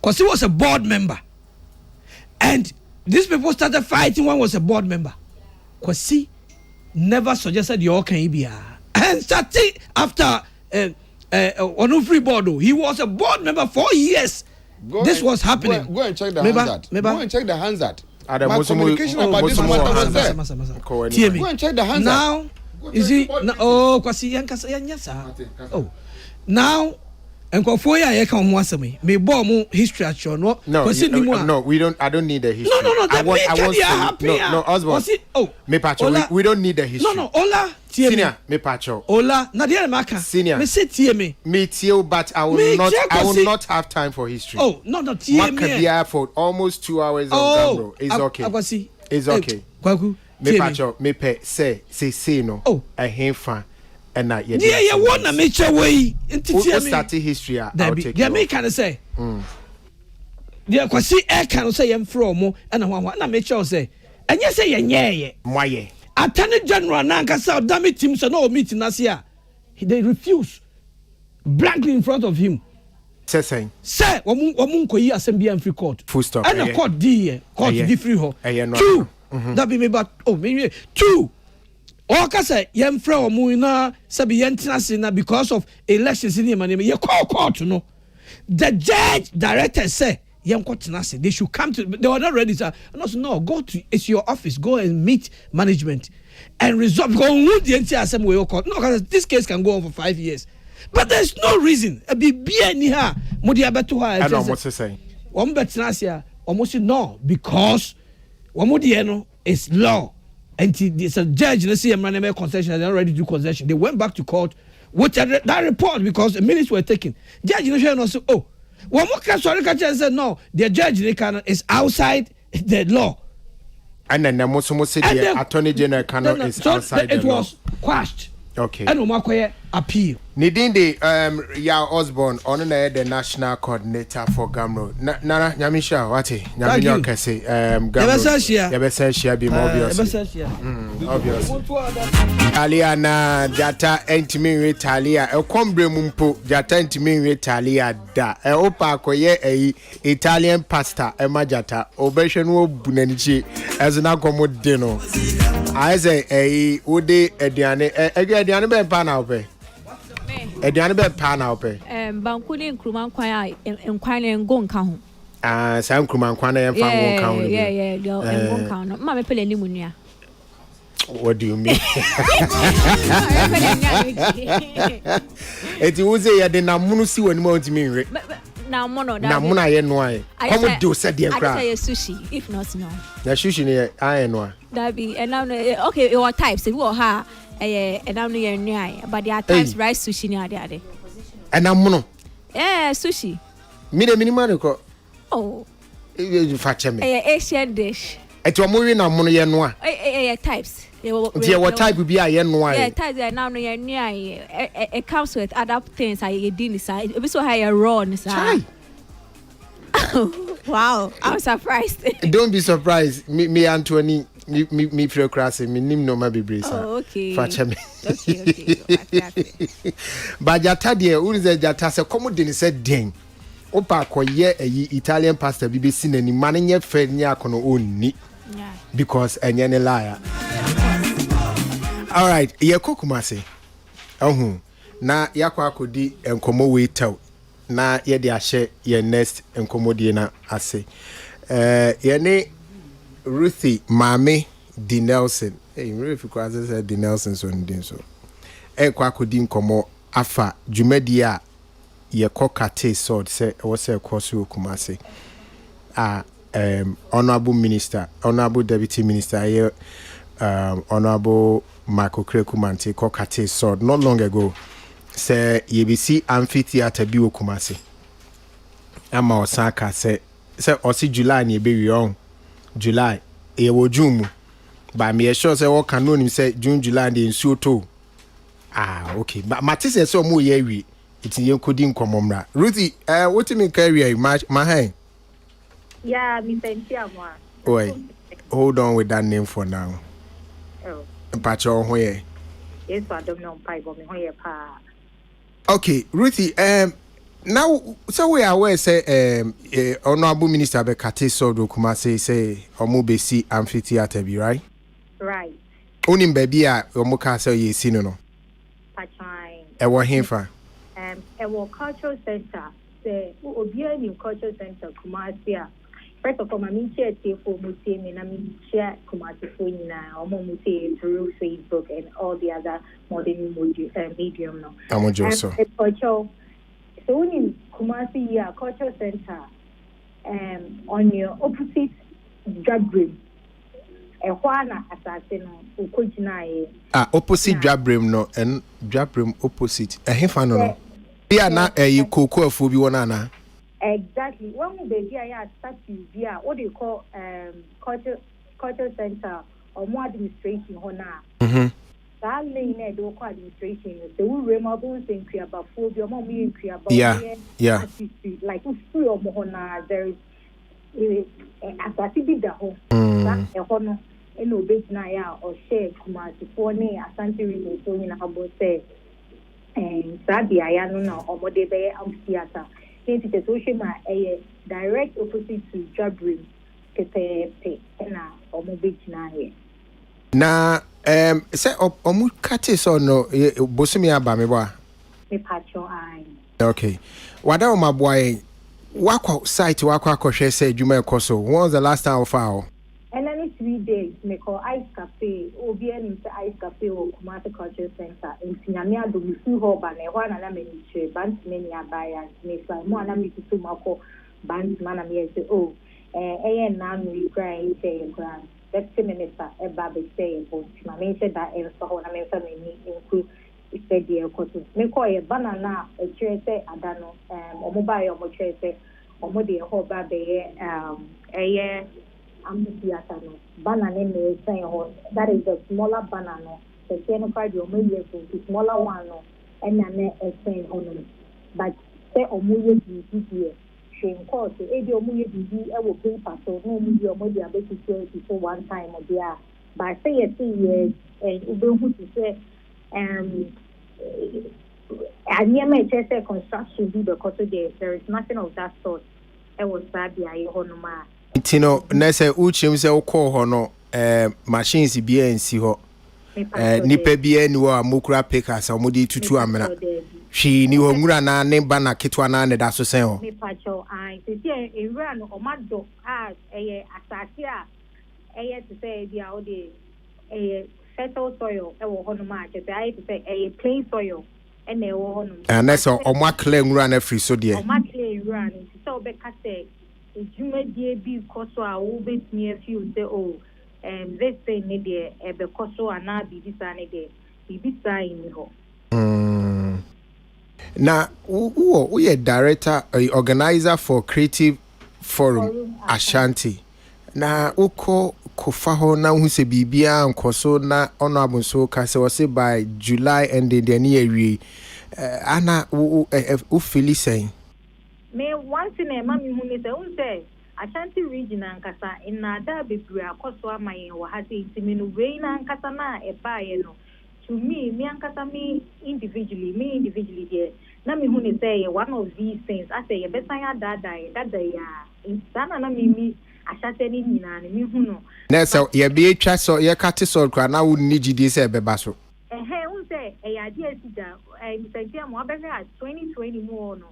cause he was a board member and these people started fighting when was a board member cause he never suggested you can be and starting after on free board he was a board member for years. This was happening. Go and check the Hansard. Go and check the Hansard. My communication about this matter was there. Go and check the Hansard. Now is it oh kwasi yankasa yanyasa oh now enkofo ya yeka omo asemi me bo mo history actual no kwasi ni mo no we don't I don't need the history no I want no Osborne oh me pacho we don't need the history no Ola tie senior me pacho Ola na dey maka senior me say tie me tie but I will not have time for history oh no tie me for almost 2 hours on Gamro is okay it's okay kwaku me pacho me pe say no a henfa and na ye yeah one na me che way enti start history I'll take yeah me can say yeah kwasi e can say yem from and na me che say enye say ye nyeye moye attorney general na nkasa damn team so no meet na sia they refuse blankly in front of him say womun koyi assembly and free court full stop and the court di free ho two that be me but me two o ka say yem frɛ omu na sabi yentina se na because of elections in him ye call court no the judge director say yem kotena se they should come to they were not ready sir no go to it's your office go and meet management and resolve because who the entire assembly court no because this case can go on for 5 years but there's no reason e be bia ni ha mo dia beto ha I know what to say one betena se almost no because one dia no is law and it's a judge let's say a concession they already do concession they went back to court with that report because the minutes were taken judge no say oh one more sorry said no the judge is outside the law and then the most say the attorney general cannot is outside it the law. Was quashed okay and we appeal Nidinde ya Osborne on the national coordinator for Gamro nana nyamisha wate nyaminyo kese Gamro yebesashia be obvious obvious Aliana jata entimi Italia ekombre mumpo jata entimi Italia da opa akoye Italian pasta emajata obehwe no bunanichi ezna komode no I say ode aduane be pa na ope Ediane be pa na ope banku ni nkruma nkwan a nkwan ne ngo nka ho saa nkruma nkwan na yɛmfa ngo nka ho yeah ngo nka ho no ma me pele ni munua. What do you mean? Eti wo say ya de na munu si woni ma ntimi nwe. Na mono ye no ai. Come do say de kra. I say sushi if not no. Na sushi ne ai no. That be and now okay your types we ha and now no ye nai but there are types rice sushi ni ade. And na mono. Sushi. Me de minimum ko. Oh. You fache me. Asian dish. Eti o mo wi na mono ye no a. Types. What type will be a yen no. Yeah, types are now near it comes with other things I did inside. It so high a raw inside. Wow, I'm surprised. Don't be surprised. Me Anthony me procrastinate me nim no ma be brace. Oh, okay. Fache me. Okay. But jata de uri ze jata se komo de ni se den. Opa koye Italian pasta bi be sinani mane nye fe nya kono onni. Yeah. Because enye ne liar. All right, ye kokumase. Na yakwa akodi enkomo we tell. Na ye de ahye ye next enkomo die na ase. Ye ne Ruthie Mame Di Nelson. Hey, Ruthie kwa say Di Nelson so ndin so. Kwa akodi enkomo afa dwumadi a ye kokate sword say wo say koso kumase. Honorable Minister, Honorable Deputy Minister here, Honorable Michael Krekumanti Kokate sword not long ago say YBC amphitheater bi Kumasi. Ama Osaka say osi July ni be on July e wo June but me sure say what can know him say June July dey nsuo to okay but matise say omo ye wi itinye kodi nkomomra Ruthie what me carry my hand. Yeah, Mr. Ntiamwa. Oi, hold on with that name for now. Oh. Pacho hoye. Yes, I don't know pai but me hoye pa. Okay, Ruthie, now so we are aware say Honorable Minister Bekate Sodo Kumase say Omobesi amphitheater be right? Right. Onim baby a omoka say ye sino no. Pachai. Ewo henfa. Ewo cultural center. Say obia in cultural center Kumasi a. First of all, my share for Muti, and I share Kumasi for now, or Muti through Facebook and all the other modern medium. No, I'm so. So in Kumasi, cultural center, on your opposite Jabrim, a Juana assassin, Ukujina. Opposite Jabrim, no, and Jabrim opposite. A hefano. They are not a cocoa for Biwana. Exactly. One baby I statue via what they call culture center or more administration hona. That lane do call administration. The remember saying about phobia, more me about yeah. Like free or mohona there is as I see the home. That a honor and no big na or share Kumasi for ne Asante region so in about say and Sabi I know or more they amphitheater. The social a direct opposite to Jabrim, Pepe, na Omobich na here. Na say omu kate so no bosumi aba me ba. Me patcho ai. Okay. Wada o maboy wakwa site wakwa kohwe say adwuma ekoso. When was the last time of our? And then 3 days me call Ice Cafe, obi anim say Ice Cafe or Kumasi Culture Center. In Nyame ado mi fu ho ba na ho na na me ni che band many abaya me so mo na me tutu mako band man na me say oh na no cry say cry. That's minister e ba be say but na me say that e so ho na me say me inku said the ekoto. Me call e banana e chere say adano omo ba ye omo chere say omo de ho ba be amphitheater no banana me say ho that is the smaller banana the same part you may use the smaller one no and na e say ho no but say omuye bibi shin course e de omuye bibi e wo paper so no omuye omodi abeti so one time o dia but say e see e ubehu to say anyama e say construction be because there is nothing of that sort e was bad dia ho no ma Tino, na say uchim say ukọ ho no machines bi ensi ho nipa bia ni wa mokura pickers omudi tutu amena hwi ni nwura na ne ba na ketwa na ne da so sen ho me pacho ai se tie ewura no omado eye asase eye to say bia o de fertile soil ewo hono ma che say to say plain soil ene ewo hono na so omakle nwura na free so de omakle nwura no so be ka say ejuma die bi koso a wo betimi afi say this thing ne de ebe koso ana bibisa ne de bibisa ni ho na who ye director organizer for Creative Forum Ashanti na uko kofa ho na hu se bibia nkoso na ono abunso ka se wose by July ending the year ana u feel saying me one thing e ma mi hu ni se Ashanti region ankasa inada bebre akoso amayen wo ha se intimi no we na ankasa na e baaye no to me ankasa me individually there na me hu ni say one of these things I say ye besan ya dada ya insana na me Ashanti ni nyina ne me hu no na so ye be twa so ye kate so kra na wo ni gidi say beba so hu say e idea sida say mo abega 2020 mo no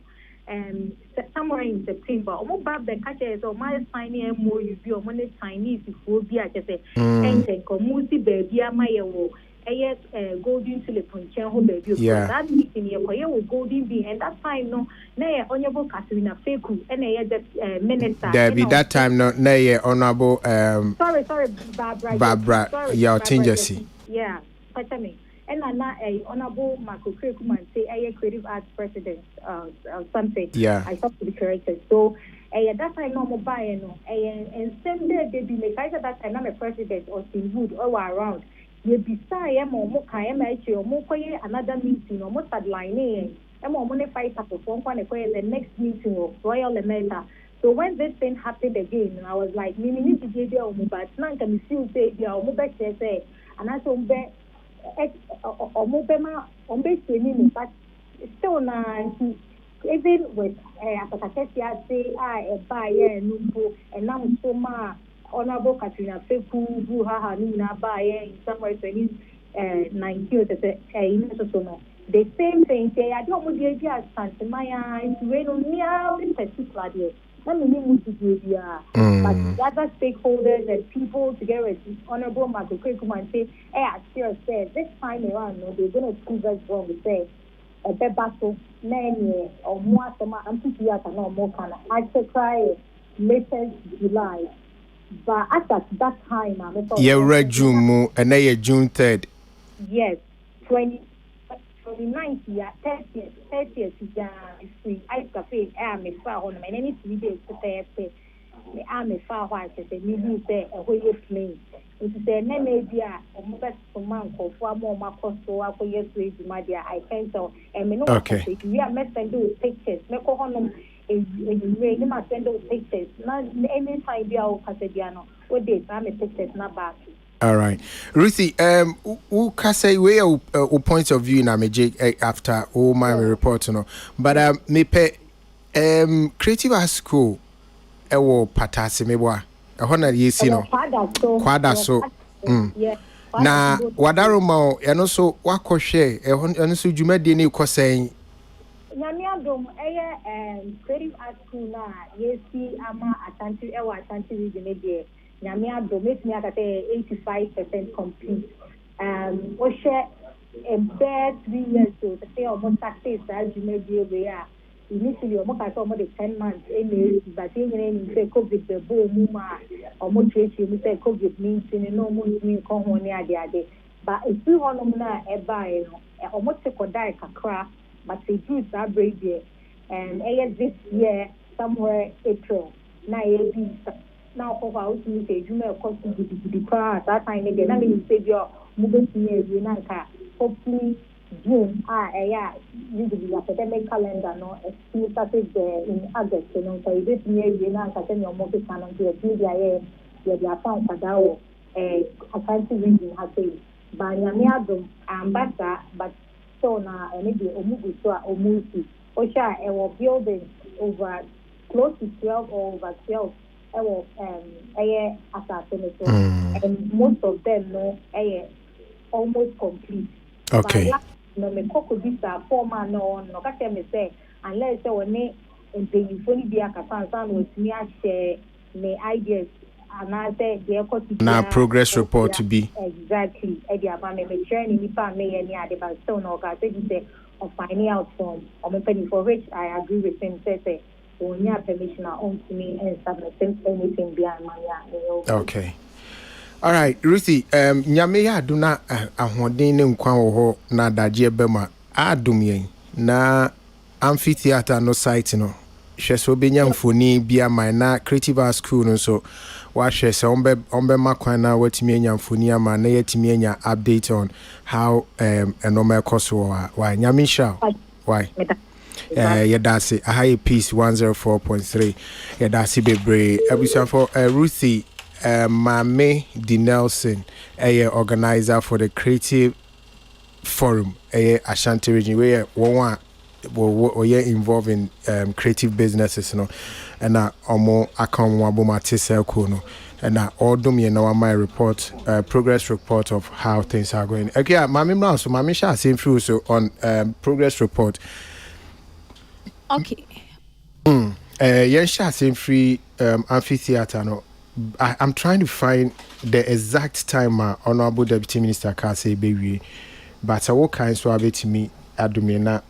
somewhere in September omo bab the catcher so my signing mo you be omo ne Chinese phobia che say enten komuti baby amayewo golden tulip chen ho baby that meeting ye koye wo golden bean and that time no na ye honorable Katrina Feku and ye the minister there be that time no na ye honorable sorry Barbara your tinjesi yeah pata me and na honorable Marco Krekuman say creative arts president something I thought to be corrected so that time no mo buy no and same day they be make I said that time I'm a president or Wood all around ye bisa mo kan ma echi mo koye another meeting mo sideline mo ne fight up for one the next meeting of Royal Emeta. So when this thing happened again I was like me need to give you but now can see say you mo be say and I so be training but still na even with apakakesia say buy numbo and now so ma honorable Katrina Feku who ha ni na buy in somewhere 2019 the same thing say I don't want to get Santa Maya into in particular there but the other stakeholders and people together with honorable Marco Krekuman say I still said this time around no they're going to prove us wrong to say a bebaso nene or more sama ampiti ata no more kana I try latest July but at that time I thought June and June 3rd yes 29th yeah 30th yeah free ice cafe me fa on my any 3 days to pay me me fa what say me who say a way flame it say na media o mo best man ko fo am ma kosto akoye so edumadia I can tell and me no okay we are must send those pictures me ko hono we ni ma send those pictures na any time bia o kasedia no o dey me pictures na back. All right, Ruthie. Who can say we are point of view na meje after all my report no, but me pe creative arts school ewo patase meboa ehona yesi no kwada so na wadaroma eno so wakohwe eno so dwumade ne kosen Nyamiadom creative arts school na yesi ama Ashanti ewa Ashanti region dey Nyamiadom make me say 85% complete o share a bad 3 years so to say almost success as you may be aware initially almost I almost 10 months but in say COVID the boom almost we say COVID means no mean come on ade but if you want na e buy no almost ko die kakra but the juice are brave and this year somewhere April na now for how to say you may cost the car that time again na me say your moving to na ka hopefully June usually the academic calendar no still started in August so this year na ka tell your mobile canon to the dia found kadawo Ashanti region has say ba Nyamiadom ambassador but so na maybe omugu so omusi osha building over close to 12 or over 12 and most of them no almost complete. Okay. No, me could be a 4 man no catch me say unless I will name the funny be a casan with me I share my ideas and I say the now progress report to be exactly Eddie me training me pa me any other but so no can say of finding out from or me for which I agree with him say when you have permission on to me and submit anything behind money. Okay. All right, Ruthie, nyame ya aduna ahoden ne nkwa wo ho na daje bema adum na amphitheater no site no hweso benya mfoni bia man na creative arts school no so wa hwese ombe makwan na watimi enya mfoni ama na yatimi enya update on how a normal course why nyame sha why yedase a piece 104.3 yedase bebre abusa for Ruthie Mame D. Nelson, a organizer for the Creative Forum, a Ashanti region, where we are involved in creative businesses, you know, and omo akon waboma tisel no, and all dum you know my report, progress report of how things are going. Okay, Mame now, so Mame shall same through so on progress report. Okay. Yen shall same free amphitheater no. I'm trying to find the exact time Honorable Deputy Minister can say baby, but what kind so have to me Adumina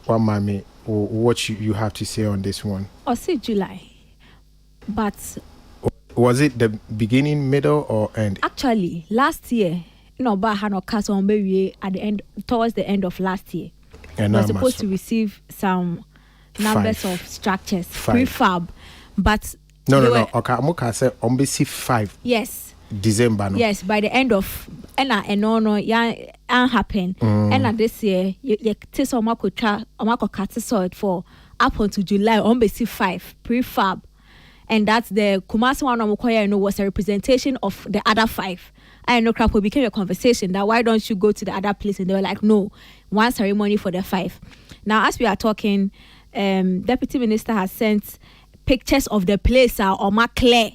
one mommy or what you have to say on this one? Or say July, but was it the beginning, middle, or end? Actually, last year, no, but had no cast on baby at the end towards the end of last year. And we're supposed to receive some numbers of structures prefab, but. No. Okay, I'm going to say on 5. Yes. December. No? Yes, by the end of happen. And this year, you take some cut for up until July on 5 prefab, and that's the Kumasi one was a representation of the other 5. I know crap became a conversation that why don't you go to the other place, and they were like no, one ceremony for the 5. Now as we are talking, Deputy Minister has sent pictures of the place are clear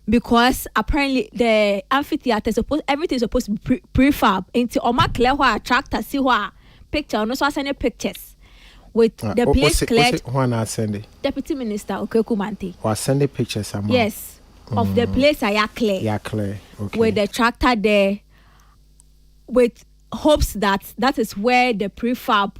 because apparently the amphitheater everything is supposed to be prefab into clear where tractor see where picture and also send pictures with the place cleared. Deputy Minister Okekumanti was sending pictures yes of the place are clear. Yeah, clear. Okay. With the tractor there with hopes that is where the prefab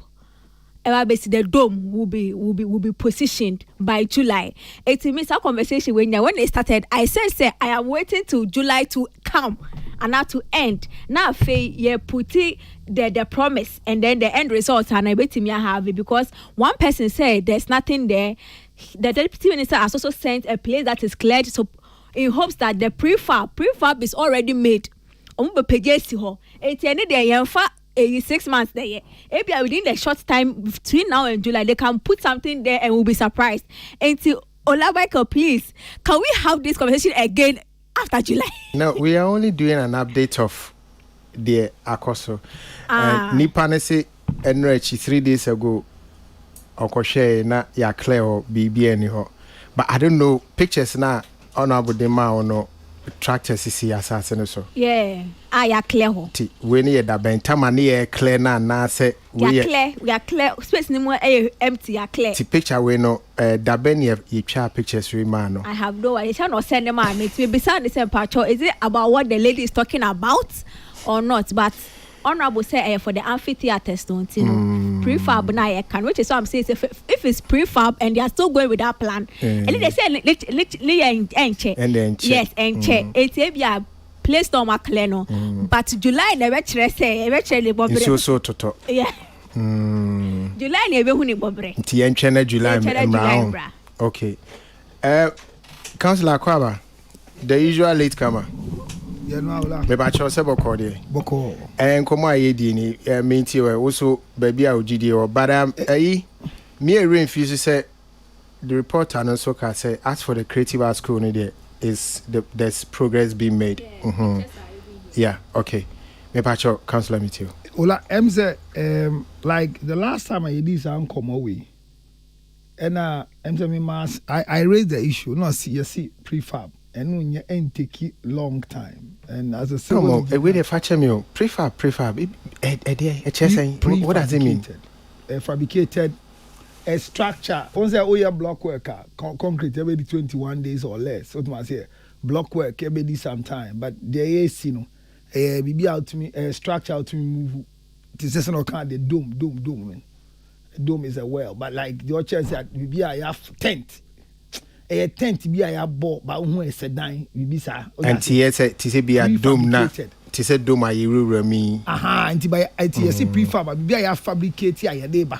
basically the dome will be positioned by July. It means our conversation when they started, I said I am waiting till July to come and not to end. Now put the promise and then the end result and I bet me have it because one person said there's nothing there. The Deputy Minister has also sent a place that is cleared so in hopes that the prefab is already made. 6 months there. Maybe within the short time between now and July, they can put something there and we'll be surprised. Until Olabaka, please, can we have this conversation again after July? No, we are only doing an update of the Akoso. Nipanese Enrich 3 days ago, Okoshe na ya clear or BB. But I don't know pictures now. Honorable Dema or no. Tractors is here assassin so. Yeah. Ya clear ho. When you da bentama na clear na say we are clear space ni more empty ya clear. Ti picture we no da ben you try pictures we man no. I have no idea. Shall not send them on it. Maybe sound the same part. Is it about what the lady is talking about or not? But Honorable say for the amphitheater don't you know prefab na can which is what I'm saying if it's prefab and they are still going with that plan and they say yes and check it's a place no clear no but July never say eventually so toto yeah July never huni bobre nti enche July emra okay Councillor Kwaba the usual late comer. Me ba cho se boko de boko enkomo ayedi ni menti we also baby a ogidi o but me a refuse say the reporter and so can say as for the creative arts school there is there's progress being made. Yeah, okay. Me ba cho Councillor Mitio ola emse like the last time I did some come away and emse me mass I raised the issue no see prefab and you take long time. And as a Come on, engineer, wait there, fetch me. Prefab. What does it mean? Fabricated a structure. Once a block worker, concrete every 21 days or less. So to say block work every some time. But there is, you know, be out to me, structure out to me move. This is not kind of dome. Dome is a well, but like the other said, we be a have tent. A tent be a bought, but who is a dime, we be sa. And to be a dome now. To say dome, I will me. Aha, and by ITS prefab, be a fabricate your neighbor.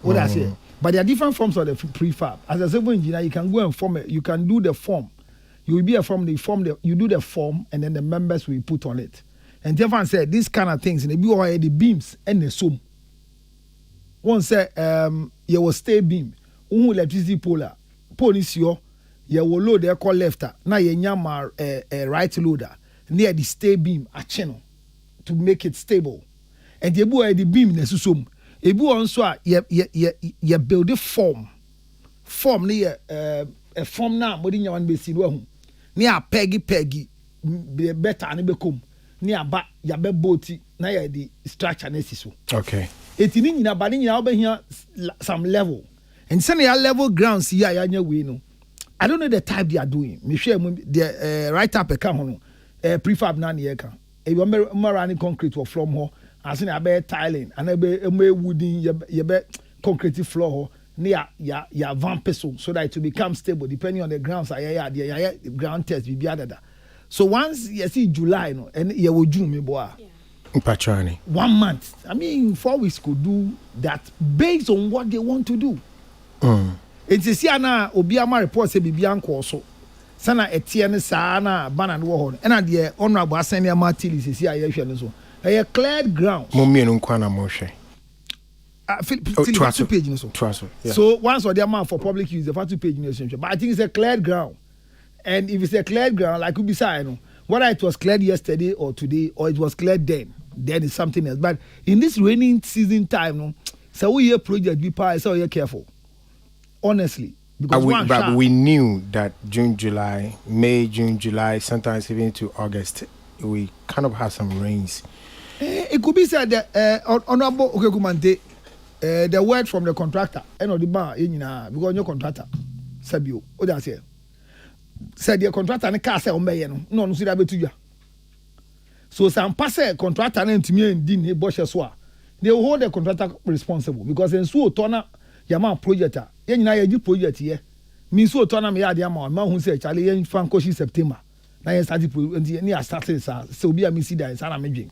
What I say, but there are different forms of the prefab. As a civil engineer, you can go and form it. You can do the form. You will be a form. You do the form, and then the members will put on it. And Stefan said these kind of things, and they be all the beams and the sum. One said, you will stay beam. Electricity pole is your. You will load the call lefter. Now you nyama right loader near the stay beam a channel to make it stable. And you buy the beam in the sum. Ebu also you build a form near a form now. But in your one base near peggy be better and be come near back ya be boati na ya the structure necessary. Okay. It in na bani na over here some level. And some level grounds here ya we no. I don't know the type they are doing. Me share the right up a can prefab na na can. E be running concrete or from ho as in be tiling and be wooden you be concrete floor near ya van peso so that it will become stable depending on the grounds the ground test be other. So once you see July no and you will June me boy. Patrani. 1 month. I mean 4 weeks could do that based on what they want to do. It's a siana obiama report say bibian so. Sana etienne sana banan wo ho. And the honorable Asenia Martili say here so. A cleared ground. Mommy no kwana mo hwe. Two page yeah. So once or the amount for public use the first 2 page but I think it's a cleared ground. And if it's a cleared ground, like we be saying, whether it was cleared yesterday or today, or it was cleared then it's something else. But in this raining season time, no, so we hear project be part, so you're careful. Honestly, because but we knew that May, June, July, sometimes even to August, we kind of have some rains. It could be said that honorable Kumante, the word from the contractor, and the bar because your contractor, Sabio, what does he say? Said the contractor and car say no see that be to you. So some pass contractor and to me and din boss they will hold the contractor responsible because in so turn yama project you project here me so turn me the amount man who say Charlie yen fan coach September na yen start near started so be a me see that is ana me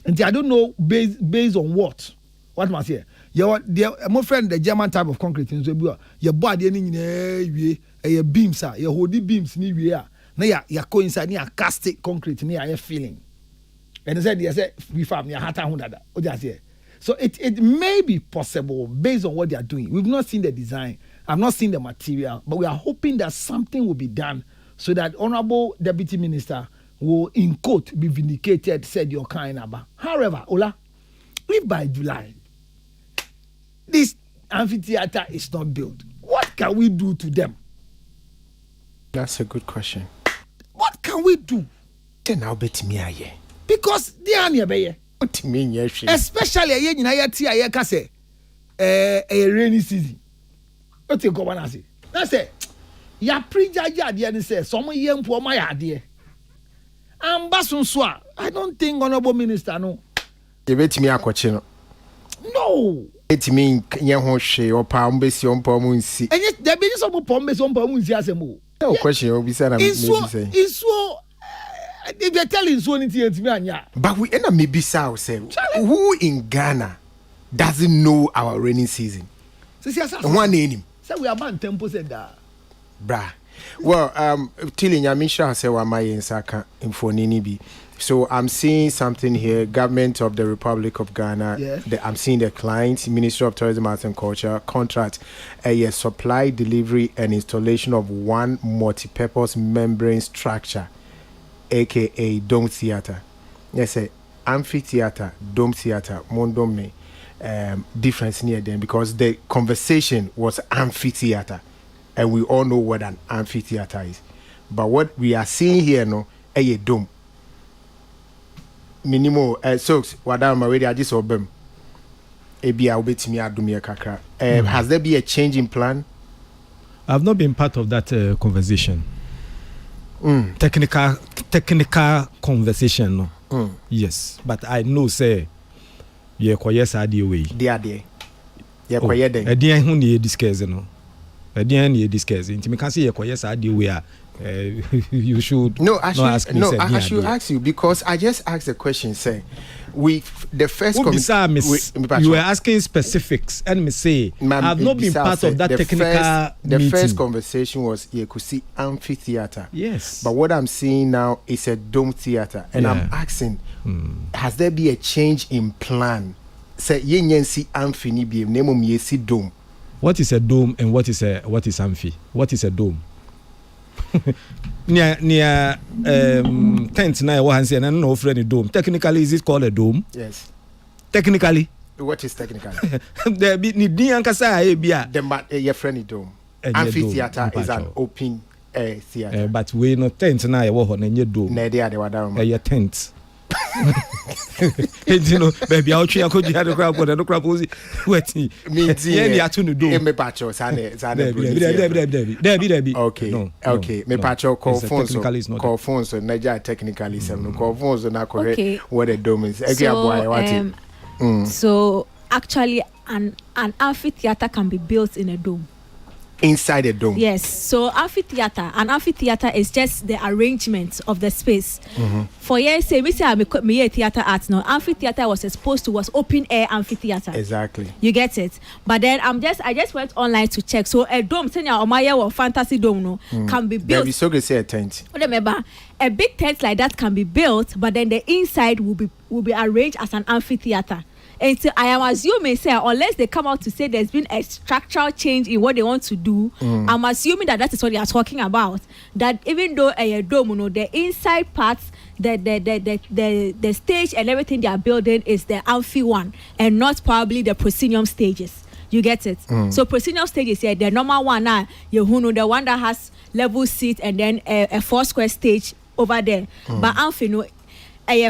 and I don't know based on what must say my friend the German type of concrete so be your body ni a beams your hold beams ni we are na ya coincide near cast concrete near a feeling and they said we farm near hata hundada o just here so it may be possible based on what they are doing. We've not seen the design, I've not seen the material, but we are hoping that something will be done so that honorable deputy minister will in quote be vindicated said your kind about. However, Ola, if by July this amphitheater is not built, what can we do to them? That's a good question. What can we do? Then I'll bet me aye. Because they are near. What you mean, yes? Especially a year ka say a rainy season. What you go on say? That's it. Ya pre-judge and say some year for my idea. Ambasun swa. I don't think honorable minister no. You bet me akwachi no. It mean ye ho hwe o pa mbesi on pa mu nsi. And yet there be some pa mbesi on pa mu nsi asemo. No question you be say na me say. Iso if you're telling so anything me anya. But we end up maybe say who in Ghana doesn't know our rainy season? One name. Say we are man tempo said that. Bra. Well, Tilly Nyamisha say wa my insaka infonini bi. So I'm seeing something here. Government of the Republic of Ghana. Yeah. I'm seeing the client, Ministry of Tourism, Arts and Culture, contract a supply, delivery, and installation of one multi-purpose membrane structure, aka dome theater. Yes, say amphitheater, dome theater, mondome. Difference near them because the conversation was amphitheater, and we all know what an amphitheater is. but what we are seeing here no a dome minimum socks wadam already I just obem ebi a obetimi adumie kakra has there been a change in plan? I've not been part of that conversation. Technical conversation no. Yes, but I know say ye koye sa de way there ye koye den edien hu ne discuss no edien ne discuss nti me can say ye koye sa de way you should I should ask you because I just asked the question say the first you were asking specifics and me say I've not been part of that technical the first conversation was you could see amphitheater. Yes, but what I'm seeing now is a dome theater and I'm asking has there been a change in plan? Say yen see amphi ni bi name me see dome. What is a dome and what is amphi? What is a dome? near tent na wa hanse na no friend dome. Technically is it called a dome? Yes. Technically? What is technically? There be ni din ankasa e bia. Your friend dome. Amphitheater is an open air theater. But we no tent na e wo ho na nye dome. Na dey ade wada ma. Your tent. You know, baby, I'll try to get the crap with the crap. Waiting, me, yeah, to do. Me patcho, Debbie. Okay. Me patcho call phones, so Niger technically, some call phones, so now correct what the dome is. So actually, an amphitheater can be built in a dome. Inside a dome. Yes. So an amphitheater is just the arrangement of the space. For years, say we say me theater arts now. Amphitheater was open air amphitheater. Exactly. You get it. But then I just went online to check. So a dome, senior Omaya or fantasy dome no can be built. Be so good say a tent. Remember, a big tent like that can be built, but then the inside will be arranged as an amphitheater. And so I am assuming, say, unless they come out to say there's been a structural change in what they want to do, I'm assuming that is what they are talking about. That even though a dome, the inside parts, the stage and everything they are building is the amphi one, and not probably the proscenium stages. You get it? So proscenium stages, yeah, the normal one, the one that has level seat and then a 4 square stage over there. But amphi, no.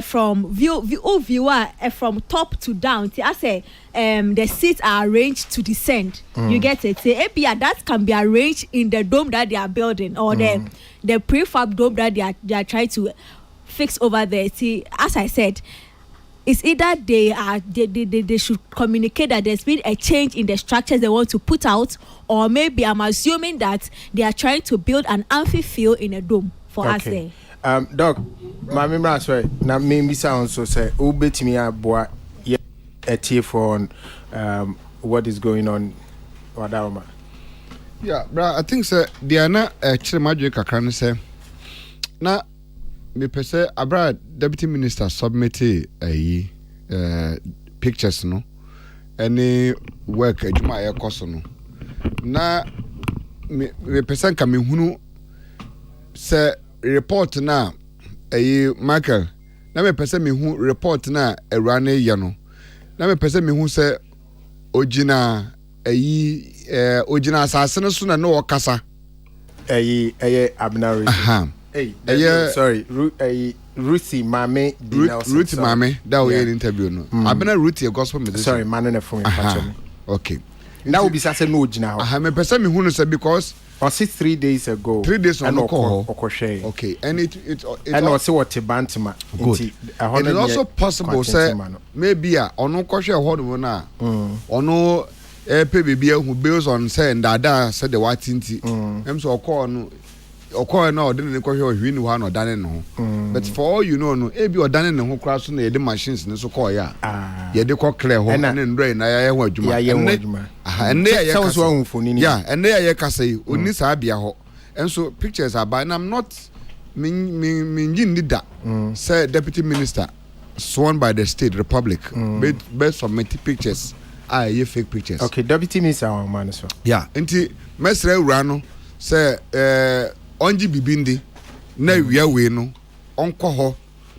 From viewer from top to down. I say the seats are arranged to descend. You get it? Say that can be arranged in the dome that they are building or the prefab dome that they are trying to fix over there. See, as I said, it's either they should communicate that there's been a change in the structures they want to put out, or maybe I'm assuming that they are trying to build an amphifield in a dome for us there. Doc, my memory sorry. Now me sound so say ubetimi aboa a for what is going on Wadawma. Yeah, bro, I think sir they are not actually magic kakran say na me pese abra deputy minister submitted pictures no any work adwuma e koso no na me pese nka me hunu say report na Michael na me pese me hu report na ewra na ye no na me pese me hu se ogina ogina asase no so na no kasa abnari sorry Ruthie Mame Ruthie Mame that we in interview no abna Ruthie a gospel musician sorry man na phone okay now we be say no ogina me pese me hu no say because or 3 days ago 3 days on Okoshe. Okay, and it and also what Bantama. Good. And it's also possible say maybe ono Okoshe ho na ono pay baby who bills on say ndada said the white tinti em so okọ na odene ne Okoshe ohwi ni ho na odane no but for all you know no e bi odane ne ho kra so na ye de machines ne so call ya ye de call clear ho na ndre na ya ho adwuma and they are so yeah and they are kasa oni sa bia ho enso pictures are by and I'm not min leader say deputy minister sworn by the state republic based on pictures ye fake pictures. Okay, deputy minister man so yeah enti mesre ura no say onji bibindi na wia we no onko ho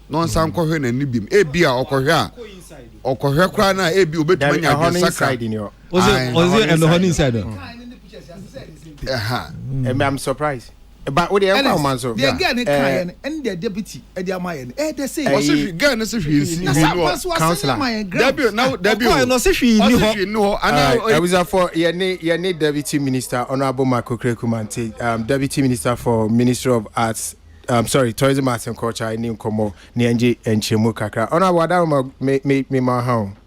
no nsan ko hwe na nibim bia okohwe kra na bi obetuma nya de sakra was it and the honey inside I'm surprised But what the man so? The again client and the deputy at the Mayan. They say, again, as if he's councillor. Now, I was for your deputy minister, Honorable Marco Krekumanti, deputy minister for Ministry of Arts. Tourism, Arts and Culture. I name Komo Nianji and Chemu Kakra. Honorable Adama me my home.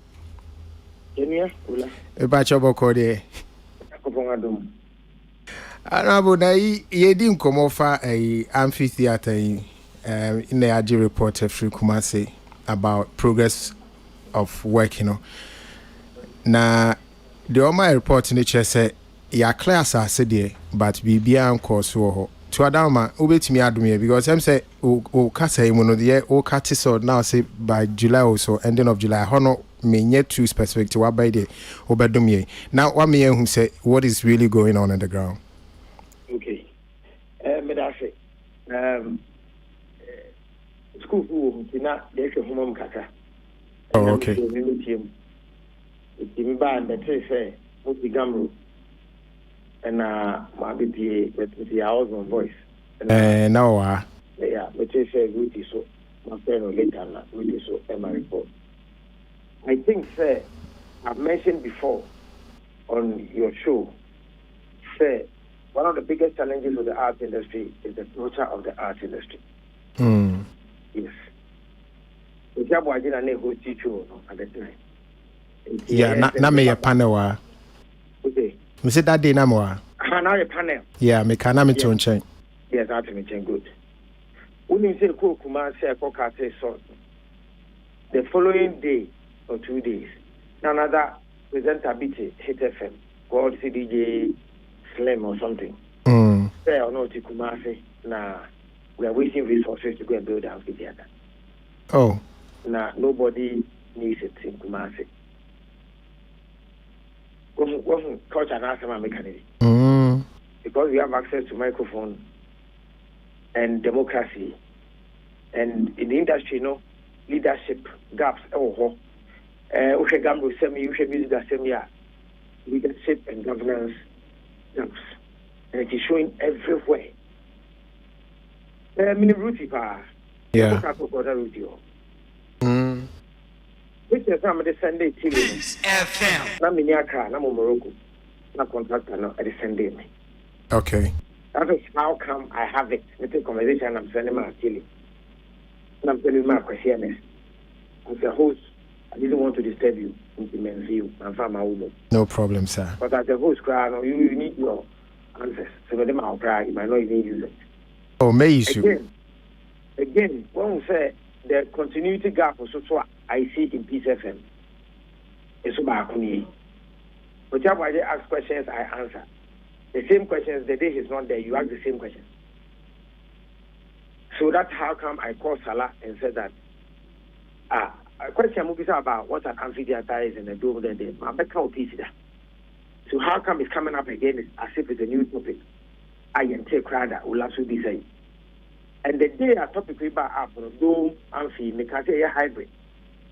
A batch of Okode. Honorable, ye didn't come off a amphitheater in the AG report through Kumasi about progress of work, Now, the Oma report in the chair said, ya class are said, but BBA course so to Adama, obey me admire because I'm say, oh, Cassa, one of the year, oh, Cattis or now say by July or so, ending of July, honor me yet too specific to what by the Obedumie. Now, one me who say, what is really going on the ground? Okay. Medase. School who not there's a home kaka. Oh, okay. It's in band that say multi gamro and my BPA with the hours on voice. No, yeah, but they say good so my friend or later not good so my report. I think sir, I've mentioned before on your show, sir. One of the biggest challenges of the arts industry is the future of the arts industry. Yes. At the time. Yeah, not me a panel. Okay. We said that day, Namoa. Now a panel. Yeah, me can me to change. Yes, that's me good. When you say Kuma say Kokate so the following day or 2 days, another presenter BT hit FM, called CDJ Slim or something. Say or not to Kumasi. Nah, we are wasting resources to go and build a amphitheater. Oh. Nah, nobody needs it in Kumasi. Wasn't culture and asthma mechanism. Because we have access to microphone and democracy, and in the industry, leadership gaps. Leadership and governance gaps. And it is showing everywhere. Mini route pa. Yeah. Which is some of the Sunday TV. FM. Na miniaka, na Morocco. Na contractor na at the Sunday. Okay. That is how come I have it. It's a conversation I'm sending my Chile. And I'm telling my questions. As a host, I didn't want to disturb you in the men's view. I'm from my woman. No problem, sir. But as a host, you need your answers. So let them out cry, you might not even use it. Oh, may issue. Again, when we say the continuity gap also I see in Peace FM. It's about me. Whichever I ask questions, I answer. The same questions, the day he's not there, you ask the same questions. So that's how come I called Salah and said that a question will be about what an amphitheater is in the dome that day. So how come it's coming up again as if it's a new topic? I can take credit will also be saying. And the day a topic we back up on dome amphi, me can say a hybrid.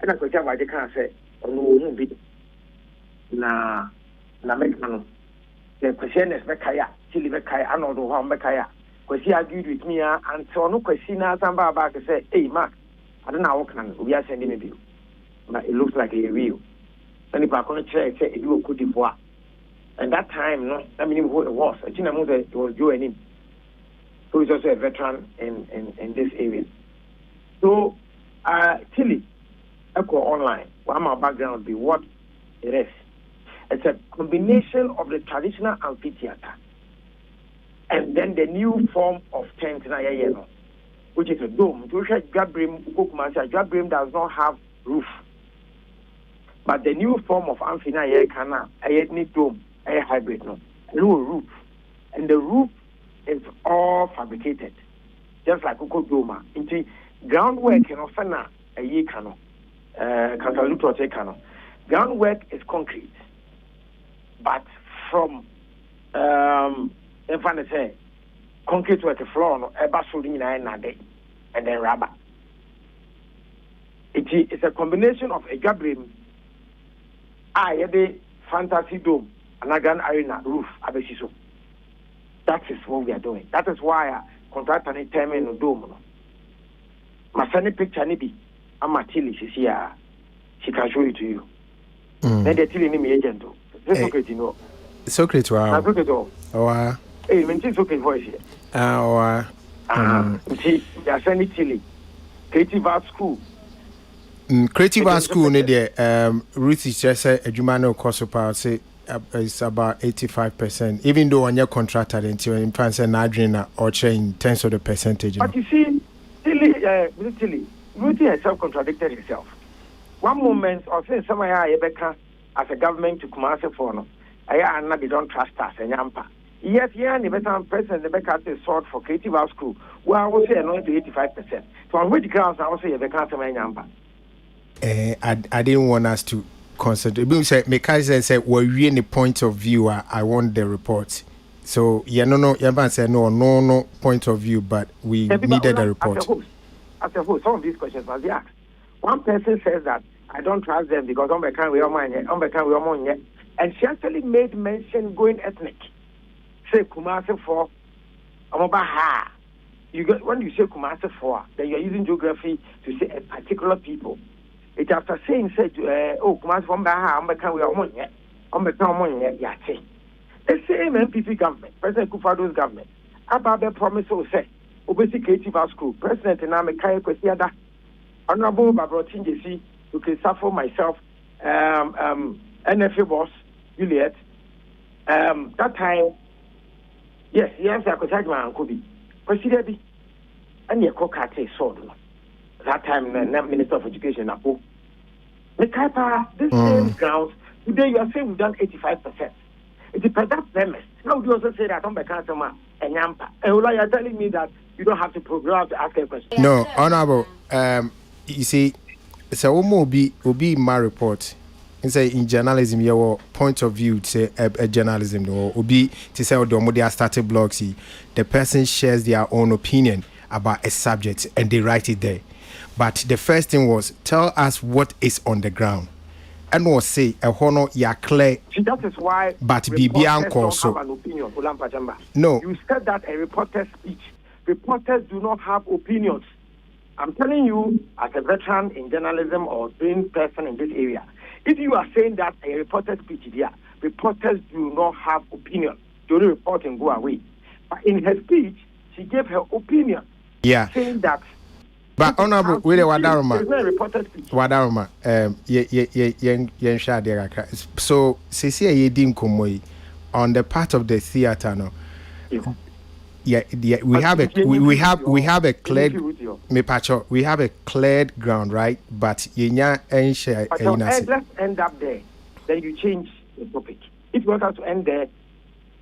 And I could tell why they can't say on no be na mekano. The question is Mekaya, Chili Mekaya, I know how Mekaya. Because he argued with me and so no question as I'm back to say, hey Mark, I don't know what can we are sending a view. But it looks like a review. And if I can check it will could voir. And that time, no, I mean who it was. I think it was Joe and him, who is also a veteran in this area. So Chile, Echo Online, what my background be what it is. It's a combination of the traditional amphitheater and then the new form of tent, which is a dome. Jabrim does not have roof. But the new form of amphitheater need dome, a hybrid, no roof. And the roof is all fabricated, just like Uko Doma. Into groundwork and often a ye cano, Cantaluto cano. Groundwork is concrete. But from concrete work floor no and then rubber. It's a combination of a Jabrim, the fantasy dome, and a grand arena roof. That is what we are doing. That is why contractor need time in dome. My funny picture nibi. I'm a Tilly. She can show it to you. Then they tell me agent. Socrates, you know. Socrates, wow. Oh, hey, mention Socrates voice here. See, they are sending Tilly. Creative Art School. Creative Art School, Ruth is just a Jumano Kosopa, say it's about 85%. Even though on your contractor, until in France and Adriana or change in terms of the percentage. But you see, Tilly, Ruth herself contradicted herself. One moment, or say somewhere Rebecca as a government to Kumasi for no, they don't trust us and Yampa. Yes, and the better president Rebecca has sought for Creative Art School, where I will say no to 85%. So on which grounds I will say Rebecca to my Yampa. I didn't want us to concentrate. Mekaisen said, "We're really the point of view. I want the report." So Yaban said no point of view, but we needed a report. As a host, some of these questions must be asked. One person says that I don't trust them because and she actually made mention going ethnic. Say Kumasi for Omabaha. When you say Kumasi for, then you're using geography to say a particular people. It after saying Kumasi for Omabaha, Yate. The same NPP government, President Kufado's government, Ababe promised to say, Obesi Creative Art School, President Namekai Kwesiada, Honorable Barbara Tinjesi, you can suffer myself, NFA boss, Juliet. That time, yes, I could tag my uncle be. Consider be. And your cockate sword. That time, Minister of Education, Apo. The Kaipa, this same grounds, today you are saying we've done 85%. It's a that premise. Now, would you also say that I'm a customer and Yampa? And you're telling me that you don't have to program to ask a question? No, Honorable, you see, it's a Obi my report. In journalism, your point of view, say a journalism, or Obi to say they are started blogs. The person shares their own opinion about a subject and they write it there. But the first thing was tell us what is on the ground. And was say a honor ya clear. See, that is why. But Bibian also. Have an opinion, no. You said that a reporter's speech. Reporters do not have opinions. I'm telling you, as a veteran in journalism or trained person in this area, if you are saying that a reporter's speech here, reporters do not have opinion. They only report and go away. But in her speech, she gave her opinion. Yeah. Saying that. But Honorable, we Wadaruma. So, Cecilia Yedim Komoi, on the part of the theater, no. Yeah, we have a cleared we have a cleared ground, right? But let's end up there. Then you change the topic. If you want us to end there,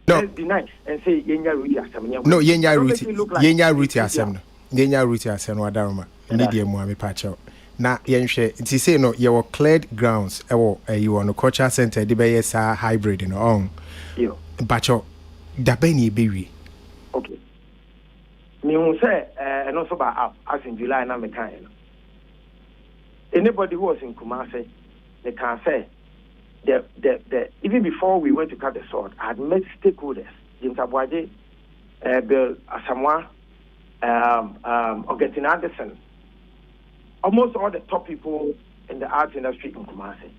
let's be nice and say Yenya Ruti Asem. No, Yenya Ruti Asem. Yenya Ruti Asem Wadaruma. Media Muami Pacho. Na Yenshe, it is say no, you cleared grounds. You on a culture center, the bay is a hybrid in own. Pacho, Dabeni Baby. Okay. Me who say and also by up as in July and I'm a kind. Anybody who was in Kumasi, they can say the even before we went to cut the sword, I had met stakeholders, James Abwaje, Bill Asamoah, Augustine Anderson, almost all the top people in the arts industry in Kumasi.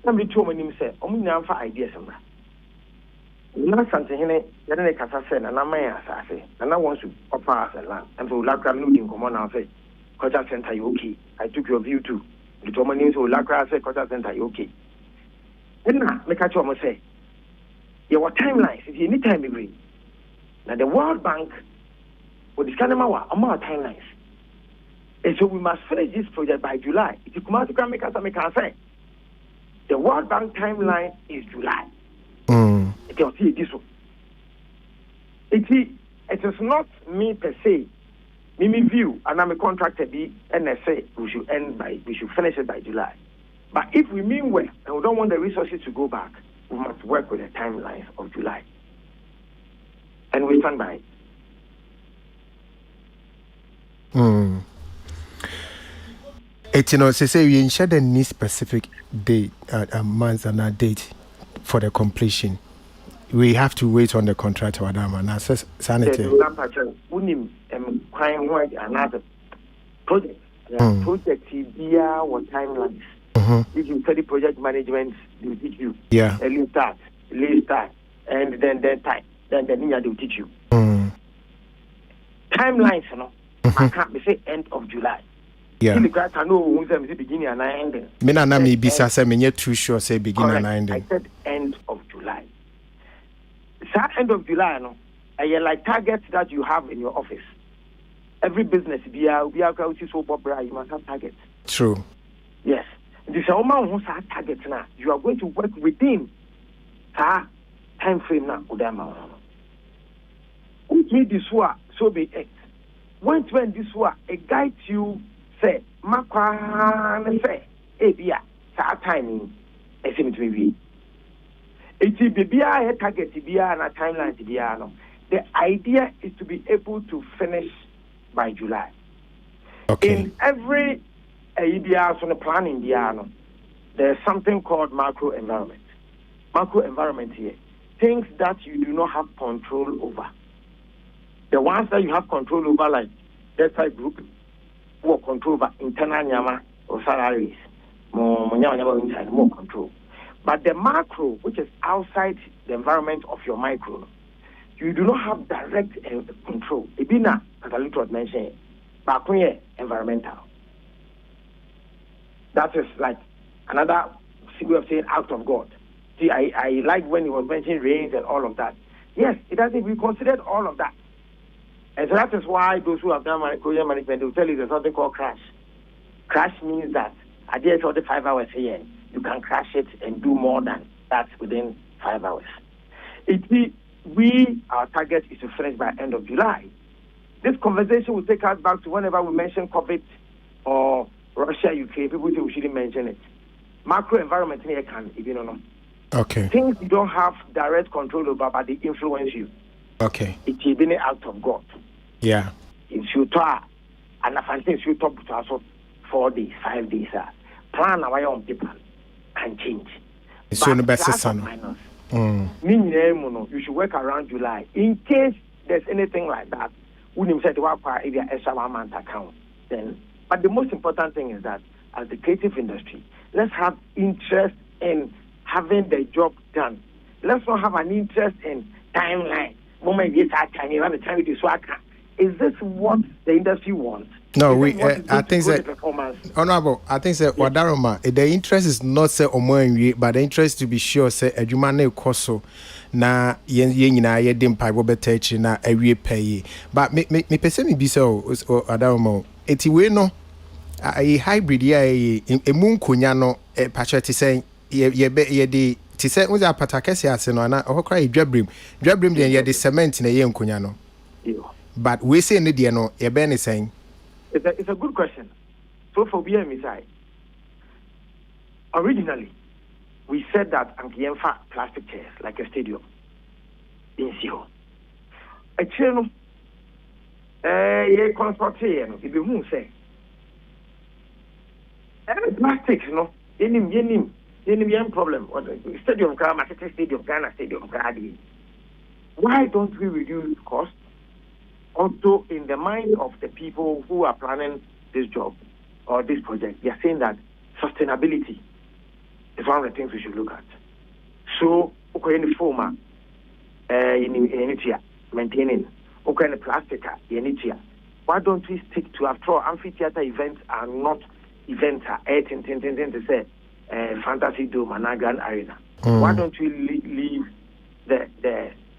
Somebody told me say, for ideas somewhere. Not something in it, then they can say, and I'm and I want to offer us a land. And so, like I'm looking, come on and say, Culture Center, you okay? I took your view too. You told me, so like I said, Culture Center, you okay? And now, make a choice, say, your timelines, if you need time, agree. Now, the World Bank, with this kind of amount of timelines. And so, we must finish this project by July. If you come out to make us say, the World Bank timeline is July. It is not me per se, me view, and I'm a contractor and I say we should finish it by July. But if we mean well and we don't want the resources to go back, we must work with the timelines of July. And we stand by it. It's say you ensure any specific date, a month and a date for the completion. we have to wait on the contractor, Adama. Now, sanity. Unim crime white another project. Project here or timelines. If you study project management, they will teach you. Yeah. Early start, late start, and then time. Then the ninja they will teach you. Timelines, you know. I can't say end of July. Yeah. I know when the beginning and ending. Mina na me bisa say me too sure say beginning and ending. I said end of July. That end of July, no. I like targets that you have in your office. Every business be a so popular, you must have targets. True. Yes. This is who have targets now. You are going to work within that time frame now. This one, so be it. When this one, a guide you say, Makwa say, Ebia, that timing, a symmetry be. It will be a target to be and a timeline to be. The idea is to be able to finish by July. Okay. In every idea on the planning, there's something called macro environment. Macro environment here, things that you do not have control over. The ones that you have control over, like that type group, who have control over internal nyama or salaries, more inside, more control. But the macro, which is outside the environment of your micro, you do not have direct control. Ibina, as I little mentioned, but environmental. That is like another way of saying out of God. See, I like when he was mentioning rains and all of that. Yes, it doesn't. We considered all of that. And so that is why those who have done project management will tell you there's something called crash. Crash means that at the end of the 5 hours here, you can crash it and do more than that within 5 hours. Our target is to finish by end of July. This conversation will take us back to whenever we mention COVID or Russia, Ukraine. People say we shouldn't mention it. Macro environment here can, if you don't know. Okay. Things you don't have direct control over, but they influence you. Okay. It's been out of God. Yeah. If you talk, and I think you talk to us 4 days, 5 days, plan our own people can change. It's the best son. You should work around July. In case there's anything like that, when you said extra 1 month account, then. But the most important thing is that as the creative industry, let's have interest in having the job done. Let's not have an interest in timeline. Is this what the industry wants? No, I think that honorable. I think that Wadaroma, the interest is not say omo, but the interest to be sure say adwuma na ekoso na ye nyina ye dem pa bobeta echi na awie pay. But me pese me bi say Wadaroma, eti we no a hybrid ya emu nkonya no pacho ti say ye de ti say unza patakese ase no na okra dwabrim den ye de cement na ye nkonya no. But we say ne de no ye be ne saying it's a good question. So for BMI, originally we said that Ankiemfa plastic chairs like a stadium in Sio. A channel ye construction if you say plastics no yenim problem or stadium stadium Ghana stadium. Why don't we reduce cost? Also, in the mind of the people who are planning this job or this project, they are saying that sustainability is one of the things we should look at. So, okay, in the former, maintaining, okay, in the plastic, why don't we stick to, after all, amphitheater events are not events, to say, Fantasy Dome and Grand Arena. Why don't we leave the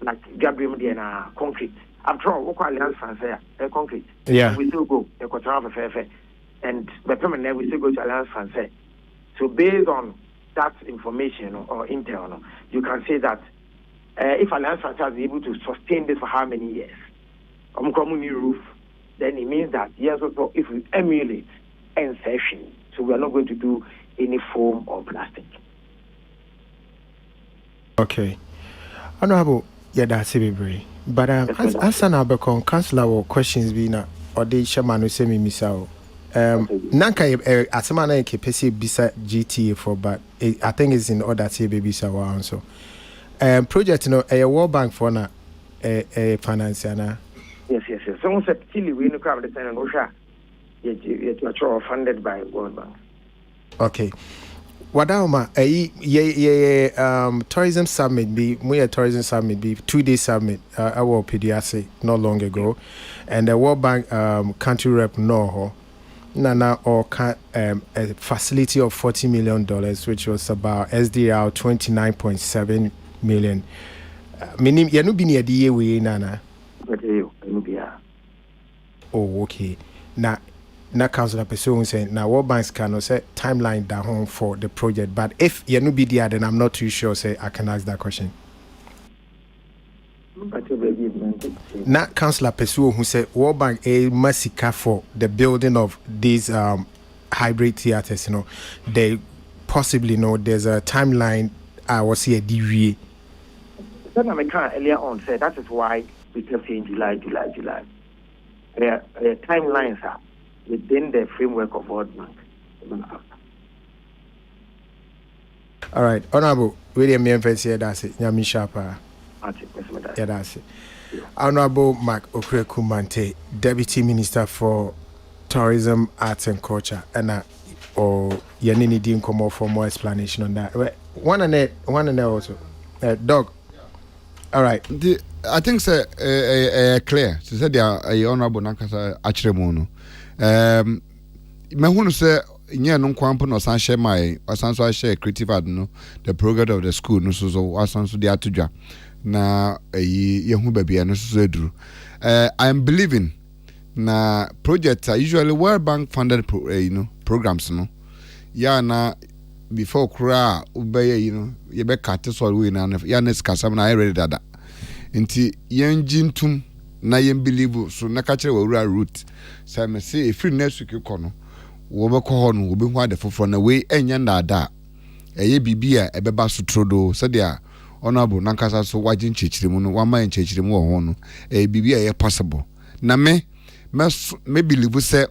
like Gabriel and concrete? After all, Alliance Francaise, concrete. Yeah. We still go, and the permanent, we still go to Alliance Francaise. So, based on that information or intel, you can say that if Alliance Francaise is able to sustain this for how many years, new roof, then it means that, yes, also, if we emulate and session, so we are not going to do any foam or plastic. Okay. Honorable, yeah, that's it, but as an Abacon councillor or questions be na or the shaman who say me misao. Nanka asemana ke pese bisa GTA for, but I think it's in order to baby sawa answer. project no a World Bank for na finance na. Yes. So we said Chile we no come the time no sha. Yet funded by World Bank. Okay. Wadauma tourism summit be tourism summit be 2-day summit our PDRC not long ago, and the World Bank country rep no nana or a facility of $40 million, which was about SDR 29.7 million. Meaning you no be near the year we nana. Oh, okay. Now councillor person saying now World Bank can say timeline down home for the project, but if you no be there, then I'm not too sure. Say I can ask that question. Now councillor person who said World Bank a massacre for the building of these hybrid theaters. You know, they possibly know there's a timeline. I was here DVA. Then I can't earlier on said that is why we kept saying July. Their timelines are within the framework of World Bank. All right, Honorable William Memphis here, that's it. Nyami Sharpa. Yeah, that's it. Honorable Mark Okrekumante, Deputy Minister for Tourism, Arts and Culture, and or Yanini didn't come off for more explanation on that. One and there also. Dog. All right. I think it's clear. She said, Honorable Nankasa Achremono. Mahunu say nye no kwampo no san share my asan so share creative art no the program of the school no so asan so dey atodwa na ye hu babia no so eduru. I am believing na projects are usually World Bank funded programs no ya na before kura ubeye ye be cut so we na ya na skasam na ready dada nti yen jintum na yen believe so na ka kire wa route say me say free next week kono wo be ko ho no wo be hu ade foforo na we enya ndada eye bibia ebeba so trodo so dia honorable nankasa so wagin chechiremu no wama en chechiremu wo ho no bibia ye possible na me believe say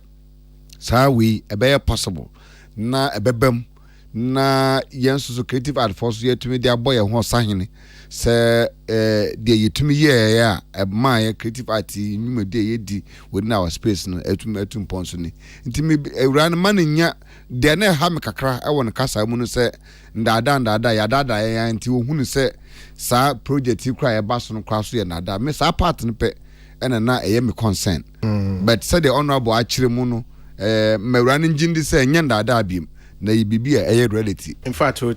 sa we ebe possible na ebebam na yenso creative art force yetumi dia boy ho sahene se de yetumi ye ya my creative art nyume de yedi within our space no etum ponso ni ntimi ewran man nya de na ha me kakra e won kasa mu no se ndada ya dada ya nti ohunu se sa project kra ya baso no kwa so ye nada me sa part no pe ena na eye me concern but say the honorable akire mu no mewran njindi se nya ndada biem na ibibia eye reality. In fact till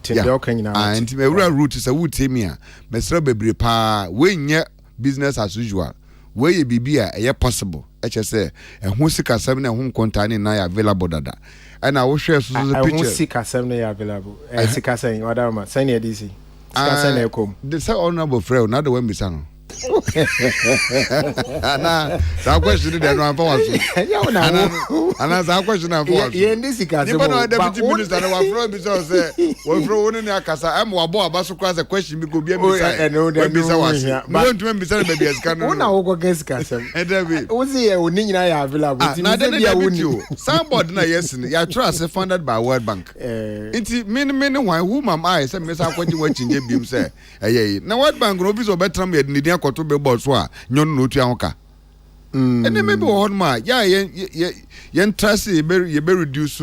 the okan na and me route is a wood temia mesra bebre pa we nya business as usual we bibia eye possible say ehun sika 7 na ehun kontane na available dada and I will share so the picture ehun sika 7 na available sika 7 wada ma send here this sika 7 na kom the say honorable friend na the one bisa no ana sa question dey no am for waso ana sa question am for waso ye ndisi ka se mo no deputy minister na wa from bi say we from woni na akasa am wa bo abaso kwa say question bi go bi bisa we bisa waso no ntuma bisa na be esika no na wo go get sika sem wo see ye oni nyina ya available ti na dey woni somebody na yes ya trust funded by World Bank inti many why who am I say me sa kwaji wa chinje bim say eh na World Bank no bi so betram ye ni koto be boss wa nyon no tua hoka ene maybe one ma ya yen trust ye be reduce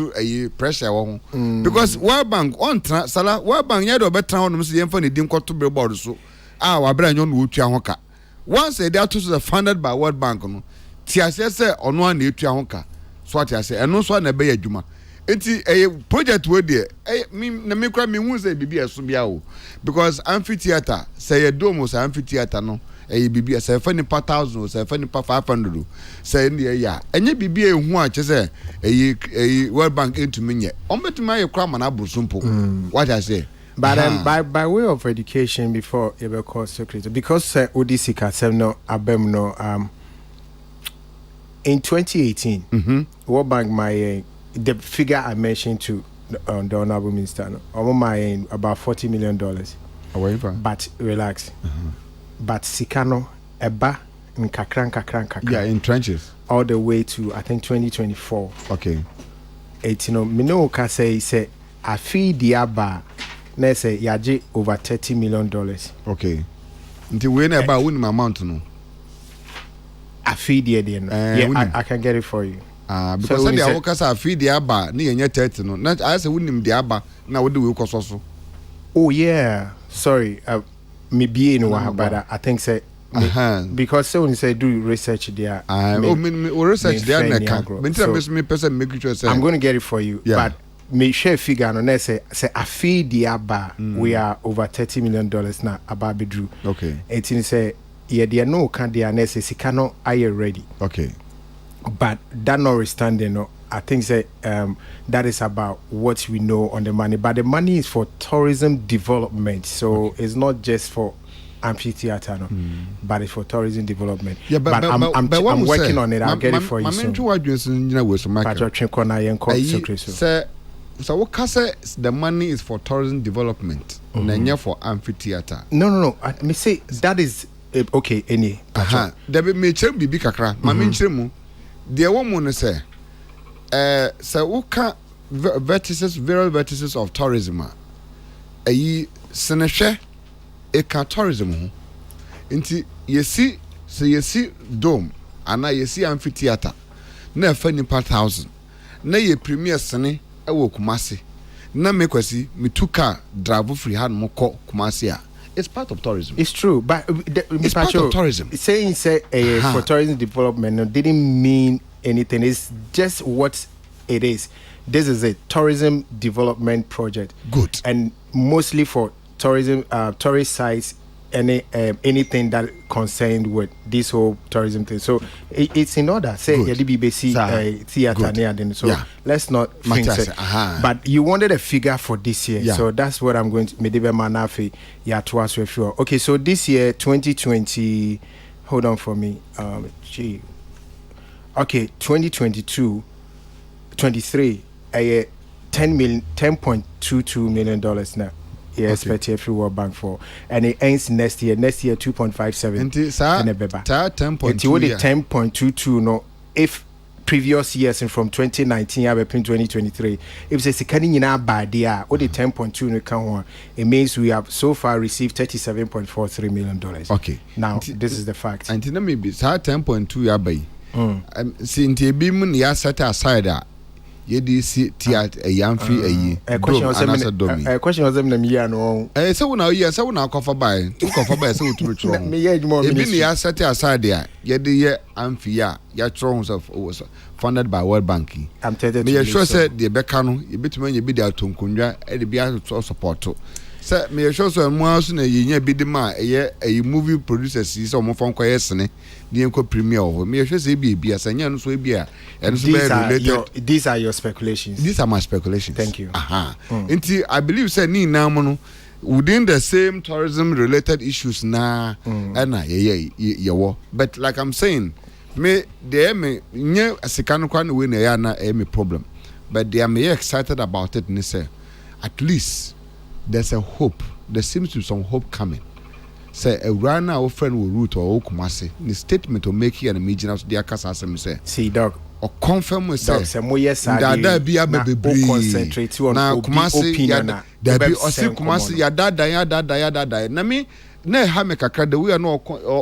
pressure wo because World Bank on sala World Bank ya do betra ho no so yen fa ne din koto be board so wa bra nyon no tua hoka once they are to funded by World Bank no ti ase say ono na etua hoka so ati ase eno so na be adwuma enti project we dey me kra me hu say bibia so bia o because amphitheater say ye dome say amphitheater no bibia say fa ni pa 1000 say fa ni pa 500 say ne ya enye bibia ehu a che say World Bank into menye ombetuma ye kra mana brosumpo what I say but by way of education before ever cause secret because odisika sem no abem no in 2018 World Bank the figure I mentioned to the honorable minister, about $40 million. But relax. But Sikano, Eba, in Kakran. Yeah, in trenches. All the way to, I think, 2024. Okay. Minoka say, I feed the Aba na say yaje over $30 million. Okay. Until we know about winning amount no. I feed the yeah, I can get it for you. Because so the workers are feed the aba ni yenye 30 no. Na I say winning the aba na we do we koso so. Oh yeah. Sorry. Me be in but I think say because so when you say do research there. Research there na can. Me person make sure say I'm going to get it for you. Yeah. But me share figure no say I feed the aba we are over $30 million now about bedru. Okay. It say yeah there no can there na say sikano are you ready? Okay. But that notwithstanding, no, I think say that is about what we know on the money. But the money is for tourism development, so it's not just for amphitheater, no, but it's for tourism development. Yeah, but I'm working on it. I'll get it for you soon. So what can say the money is for tourism development, and for amphitheater? No. Me say that is okay. Any. There be me chem bibi kakra. Mami chemu. The woman say, so what can various vertices of tourism? Seneshe, tourism. Inti yesi dome, and yesi amphitheater. Na fani part 1,000. Na ye premier sene ewo Kumasi. Na mekwasi mituka drive free hand moko Kumasi a. It's part of tourism. It's true, but it's part of tourism. Saying for tourism development didn't mean anything. It's just what it is. This is a tourism development project. Good. And mostly for tourism, tourist sites, anything that concerned with this whole tourism thing. So it's in order. Say DBBC theater near then. So let's not think it. But you wanted a figure for this year. So that's what I'm going to Medibe Manafi to sure. Okay, so this year 2020, hold on for me. Okay, 2022 23 $10.22 million now. Yes, expect every World Bank for, and it ends next year 2.57 and 10.22 no if previous years and from 2019 up to 2023 if say sikani nyina ba dia o the 10.2 no kan ho it means we have so far received $37.43 million. Okay, now this is the fact and then maybe 10.2 ya bai see nti ebi mun ya set aside YDC theater a yamfi a question was a question was them year no so now yes so now cover by so to be wrong me yeah more me ya set aside there yedi amfi ya tron was funded by World Bank. I'm telling you me sure said the beka no e betuma nya bi da tonkonwa e de bia support say me sure so mo aso na yenya bi de ma e movie producers is o mo fon koye sene the enko premier o me sure say bi asanya no so e bia and so these are your speculations. These are my speculations. Thank you. Until I believe say ni na mo no within the same tourism related issues na wo but like I'm saying me they me nye asikano kwa we na ya na me problem but they are me excited about it and say at least there's a hope. There seems to be some hope coming. Say a runner our friend will root or Kumasi. The statement to make here and imagine out the Akasa say. See dog or confirm with say that be a baby concentrate on now Kumasi there be or see Kumasi ya dada na me na ha me kakra the we are no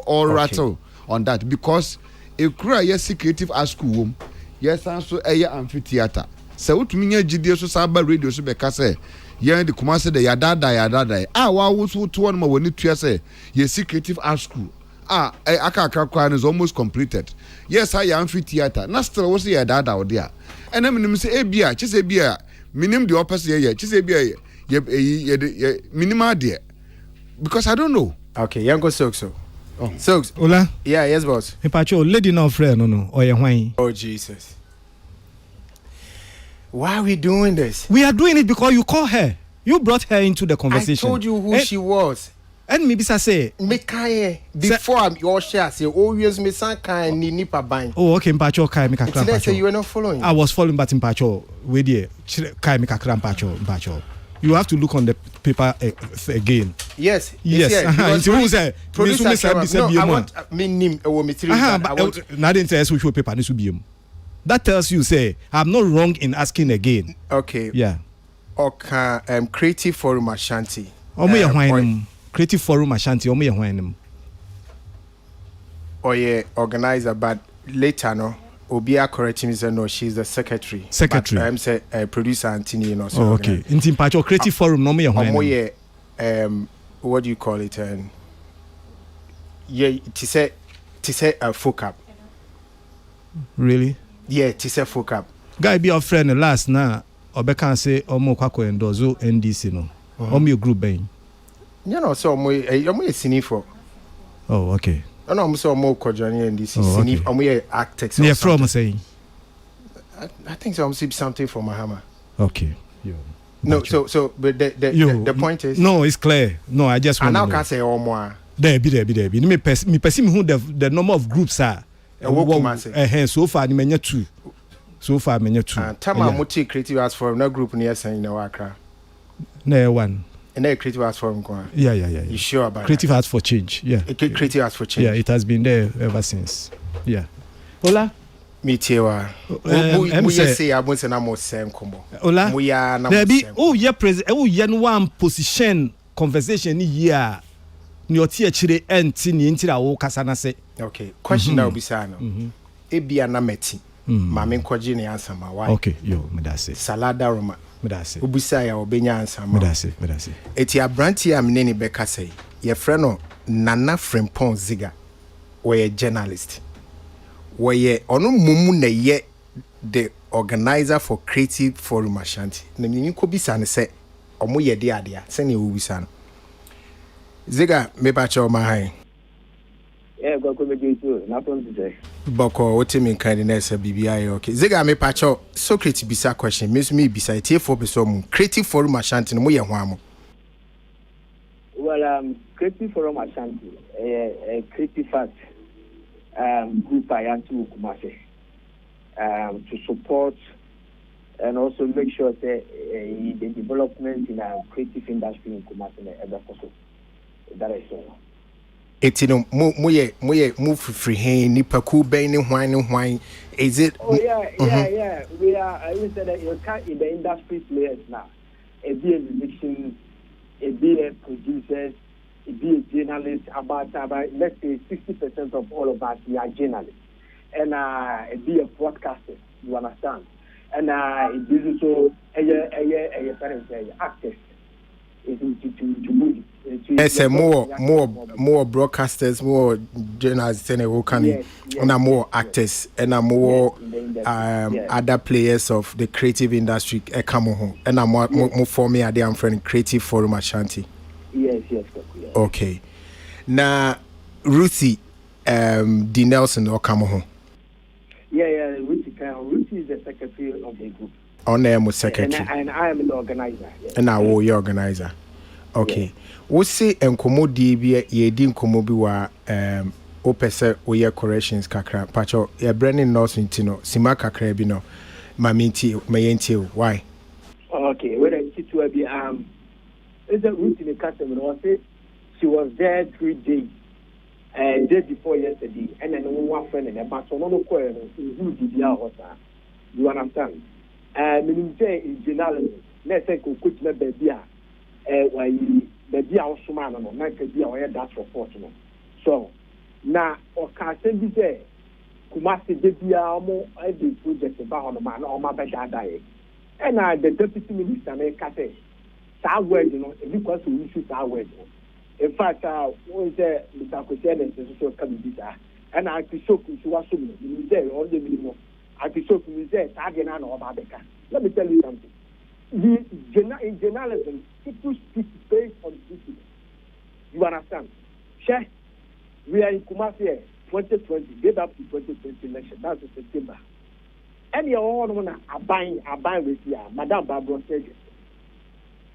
all rattle on that because a cry yes creative art school yes and so a amphitheater. So to me GD so saba radio so be ka say yeah, the Kumasi de yadada. Wa wo to one ma woni tua say ye creative art school. Aka is almost completed. Yes, I am free theater. Na still was ye dada o there. And I'm say bia, chi say bia, minim the opposite ye, chi say bia ye minima there. Because I don't know. Okay, Yango Sokso. Oh. Soks. Ola. Yeah, yes boss. Me pacho lady no friend no or ye hwan. Oh Jesus. Why are we doing this? We are doing it because you call her. You brought her into the conversation. I told you who she was. And maybe say me kai before I'm your share say always me san kai ni nipa ban. Oh okay, mpacho kai me kakra mpacho. Say you were not following. I was following but mpacho we there kai me kakra mpacho. You have to look on the paper again. Yes. It's who say producer I want me name e wo me three. Na didn't say so paper ni so biem. That tells you say I'm not wrong in asking again. Okay. Yeah. Oka Creative Forum Ashanti. Omo ye hwan Creative Forum Ashanti omo ye hwan nim. Oye organizer, but later no Obia correct me say no, she's the secretary. Secretary. But I'm say producer Antini, you know. So oh, okay. In Timpacho Creative Forum no me ye hwan. Omo ye what do you call it? Yeah, to say a fuck up. Really? Yeah, to say fuck up. Guy be your friend last na Obeka say omo kwako endozo NDC no. Omo your group ben. You know, so omo ye sini for. Oh, okay. No, I'm so more Kojani and this is I'm actors. Yeah, from saying. I think so. I'm seeing something from Mahama. Okay. Yo. No, so, but the point is. No, it's clear. No, I just want. I now can't say all more. There be. Me perceive who the number of groups are. So far, ni menya two. So far, menya two. Tama muti creative arts forum no group near saying no Accra. No one. And a creative arts forum. Yeah. You sure about creative arts for change? Yeah. Creative arts for change. Yeah, it has been there ever since. Yeah. Ola. Me tewa. We say I want to na mo same combo. Ola. We are na. There be president. One position conversation ni year. Ni oti achire enti ni ntira wo kasa na se. Okay. Question that will be say no. Ebia na meti. Ma me nkoje ne answer ma why. Okay, yo, me da say. Salada Roma. Medase. Ubisa ya obenya answer ma. Medase. Eti abranti am ne beka say. Ye friend no Nana Frimpong Ziga. We journalist. We ono mumu na ye the organizer for Creative Forum Ashanti. Na ni ko bisa ne say omo ye de ade a se ne ubisa no. Ziga me ba cha o ma han. Go me do na ton today. Boko what mean kind na say bibia okay. Ziga me pa cha Socrates bisa question. Me bisa tie for person mu Creative Forum Ashanti no mo ye ho amo. Well, Creative Forum Ashanti, creative arts group I am to Kumasi to support and also make sure that the development in our creative industry in Kumasi ever possible. That is all. Etino mo free hand nipa ku ben ne hwan is it? Oh yeah. We are I would say that you can't in the industry players now. A be a musician, a be a producers, a be a journalist. About let's say 60% of all of us we are journalists, and a be a broadcaster. You understand? And it is also a parent actors. To move. Yes, more broadcasters, more journalists, and who can, and more actors, and more other players of the creative industry. Come home, and more for me. I am friend Creative Forum Ashanti. Yes. Okay. Now, Ruthie, D. Nelson, or come home. Yeah. Ruthie is the secretary of the group. On air was secretary. And I am the organizer. Yes. And I will your organizer. Okay. We say enkomo di bi ye di nkomo bi wa opese oye corrections kakra. Pacho ye branding nurse ntino sima kakra bi no maminti mayenti why? Okay, when I sit to be is a route in the customer was say she was there 3 days. Day before yesterday, and then one friend and a batch on no coil who did the house. You understand? Meaning say in journalism, let's say coach na baby why baby also man no na ka bi a that report no. So na o ka say bi say Kumasi de bia omo the project ba hono ma na o ma be dadae. And the deputy minister na ka say sa word no because we issue sa word no. In fact, we say Mr. Kwesiane is so come this and I could show you was so many there all the minimum. I could show you there again and all about the car. Let me tell you something. In journalism, people speak based on history. You understand? Share. We are in Kumasi 2020, get up to 2020 election. That's in September. And you all want to buy with you, Madame Barbara said.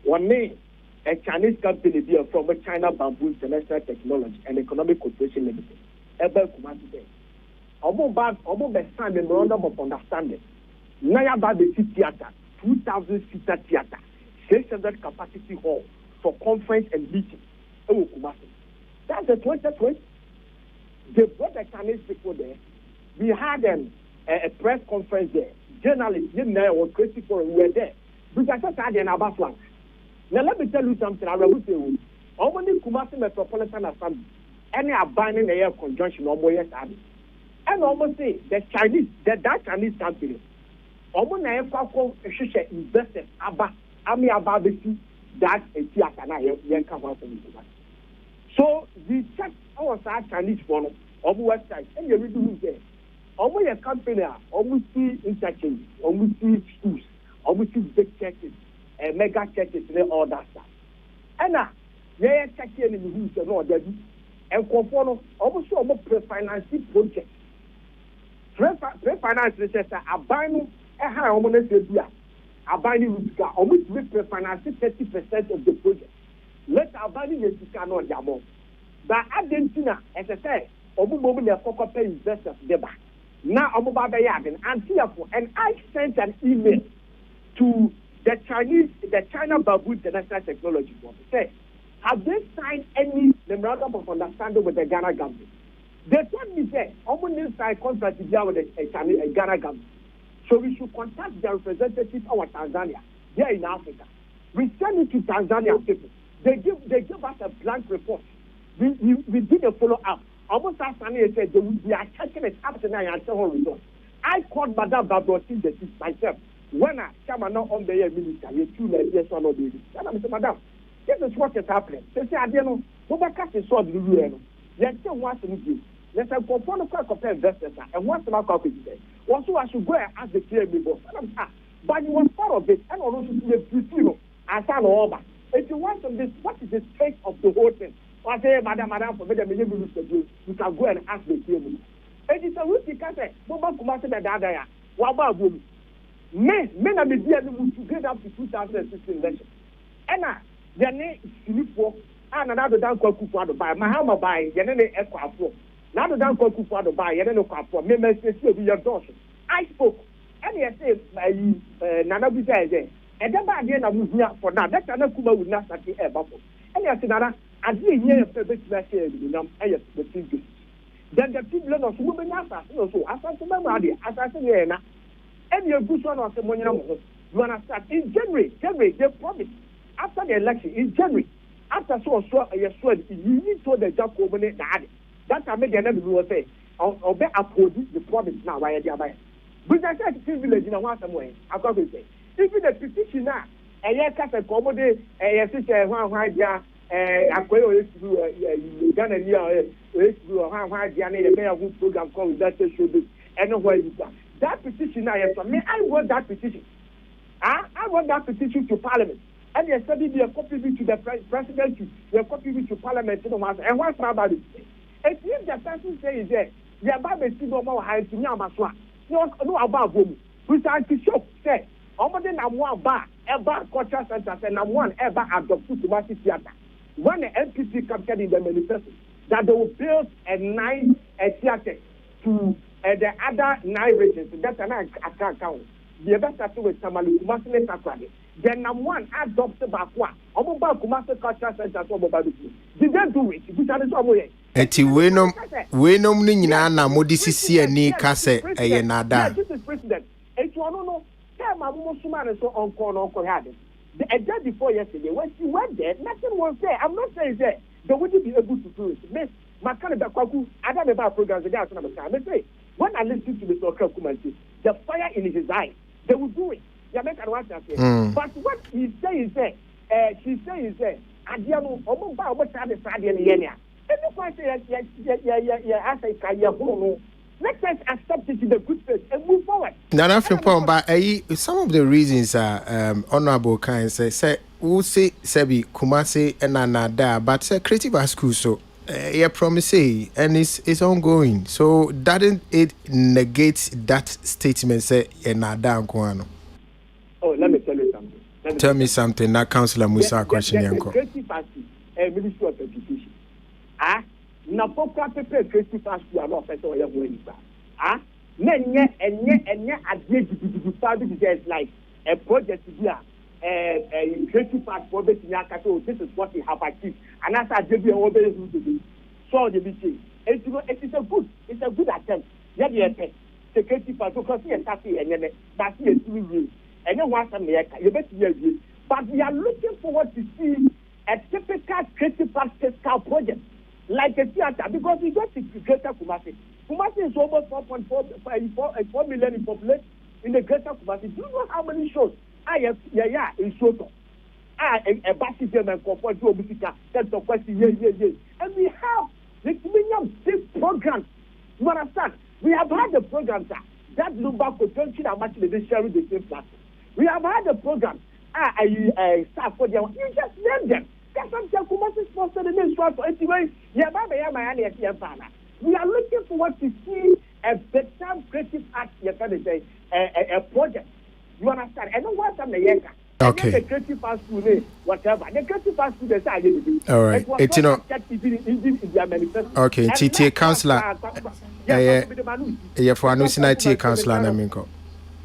One name, a Chinese company from China Bamboo International Technology and Economic Corporation Limited. Ever Kumasi Day. Almost the same memorandum of understanding. Naya Baby Theater, 2,000-seater theater, 600 capacity hall for conference and meeting. Oh, Kumasi. That's the 2020. They brought the Chinese people there. We had a press conference there. Journalists, was Creative Forum, we were there. Because I said in about one. Now let me tell you something. I will say, only Kumasi Metropolitan Assembly, any abandon the air conjunction or more yes, and almost say the Chinese, that Chinese company, almost na call investors, Ami Ababisi, that a theater na yanka house in Kumasi. So we check our Chinese phone on website, and you read there. Almost a company, almost see interchange, almost see schools, almost see big churches, mega churches, and all that stuff. And now, yeah, checking in the news and all that. And conform almost pre-financing project. Pre-finance research, a buying a high homeless area. A buying almost pre-financing 30% of the project. Let our buying is cannot jamo. But Argentina, as I say, Obu the focus pay investors deba. Now Obu and fearful. And I sent an email to the China Babu International Technology Board. Say, have they signed any memorandum of understanding with the Ghana government? They told me that Obu needs sign contract with the Ghana government. So we should contact their representative of Tanzania, here in Africa. We send it to Tanzania people. They give us a blank report. We did a follow-up. Almost as Tanzania said, we are checking it up to now and tell her results. I called Madame Babrotin myself. When I come on the air minister, you 2 years or no baby. And I said, Madam, this is what is happening. They say, I don't know, what is so the real. Yes, still want to do. Let's go for the compare investors and once the market is there. Also, I should go and ask the clear people. But you want part of it and also to the Priscilla and San Oba. If you want to this, what is the state of the whole thing? I say, Madam, for me, you can go and ask the clear people. It is a routine can say, Boba Kumasi and Dada, Waba Boom. Men are the dear to get up to 2016 election. And their name is Philippo, and another down Koku by Mahama by Yanene Equafo. Now the down Koku by Yanene Equafo, members will be your daughter. I spoke, and I said, Nana Bisa there. And then by the end of the for now, that Anakuma would not start the air bubble. And I said, I didn't hear a bit last year, the thing. Then the people of women also, as I said, and your good one of the money, you understand? In January, they promised after the election in January, after you need to the job company that I made the enemy will say, or be uphold the promise now by the other. But I said, privilege in one way. I got to say, even the petition now, a year cut a commodity, a sister, one idea, a quail to Ghana, a mayor who program called that should be anywhere you go. That petition, I want that petition. I want that petition to Parliament. And they said be a copy to the presidency, a copy to Parliament, and what's about it? If the person says that, the Bible is still more high to Yamaswa. No, about whom. We start to show, say, Omoden Namwa Bar, Eba Culture Center, and Namwan Eba adopted to Mati Theatre. When the NPC captured in the manifesto, that they will build a theatre to the other 9 regions. That's an account. The best started with Samalu Kumasi Sakwadi. Then one adopted Bakwa. Omoba Kumasi Culture Center to Omobaduki. Did they do it? Which are the way? Eti wenom ni nyina na modisi si ani ka se eye nada. This is president. Eti ono no. Time amumo suma na so onko had. The day before yesterday when she went there, nothing was there. I'm not saying that they wouldn't be able to do it. Miss Makane Bakwaku, I don't know programs the guys on the time. Say when I listen to the Sokra Kumanti, the fire in his eyes, they will do it. But what he say is that, she say is that, Adiano, Omoba, what time is Friday and Yenia? And the point is, let us accept it in the good faith and move forward. Nana Frimpong, some of the reasons are honorable kind say, who say Sebi Kumasi and Anada, but creative as school so. Yeah, promise and it's ongoing. So doesn't it negate that statement? Say, Nada. Oh, let me tell you something. Tell me something. Now, Councillor Musa, question yanko. Creative Party, Ministry of Education. Na pokra pepe creative party are not person oya go anywhere. Nenye adie digital is like a project here. A creative party for betting akato. This is what we have achieved. And as I did, we are obeying to do. So the meeting. It's a good attempt. Yeah, the creative party because he is happy and that's it. And ɛnyɛ ho asɛm na yɛka yɛbɛtumi awie but we are looking forward to see a typical creative arts fiscal project like a theater because we got to greater Kumasi. Kumasi is almost 4 million in population in the greater Kumasi. Do you know how many shows in Soto? A basketball and comfort to Obisika, that's a question, and we have the big programs. You understand? We have had the programs that Lumba potential and much they sharing the same platform. We have had the programs. Staff for them. You just name them. That's what Kumasi sponsored the next one. Anyway, we are looking forward to see a better creative art. You can say a project. You understand? I don't want some yeka. Okay. The creative art school, whatever. The creative art school, all right. It's you know. Okay. TTA councillor. Yeah, for announcing TTA councillor na minko.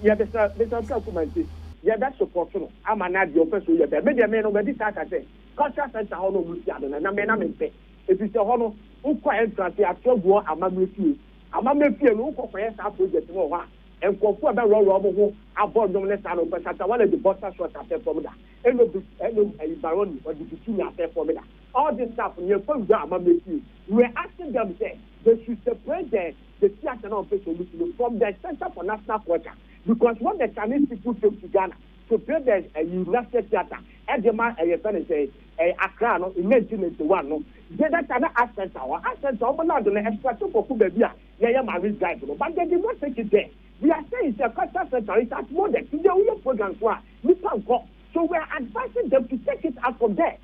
Yeah, Mr. Yeah, that's supporting. I'm an ad your person. Yeah, media men over this I say. Culture center how no Luciano and I'm in pay. If it's a honor, who quite entrance, I told you I'm a few. I'm a few who for yes, I project no one. And for about Robo who are born dominant and open at one of the bosses was after formula. And a baron or the two after formula. All this stuff in your phone, I'm a few. We're asking them, say, they should separate the theater and official from the Center for National Culture. Because when the Chinese people came to Ghana to build a United Theatre, and the man, Accra, no, imagine it one, no, they that an accent our not an extra for Kubia, married guy, but they did not take it there. We are saying it's a culture center, it's at modern, the only programs were, we can't go. So we are advising them to take it out from there.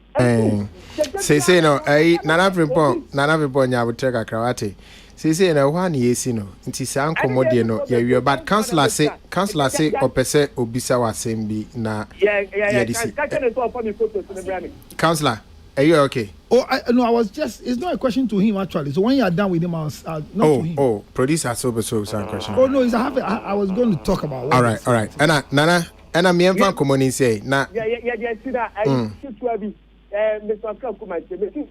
Say no, Nana Frimpong, I would take a krawate. Say no one yes no nti sa nkomode no ya wi but councillor say opese obisa wa sembi na councillor are you okay? No, I was just it's not a question to him actually, so when you are done with him I was not to him. Producer so some question. No, it's I was going to talk about all right and Nana me enfa komoni say na see that I to Mr. Kakuma say to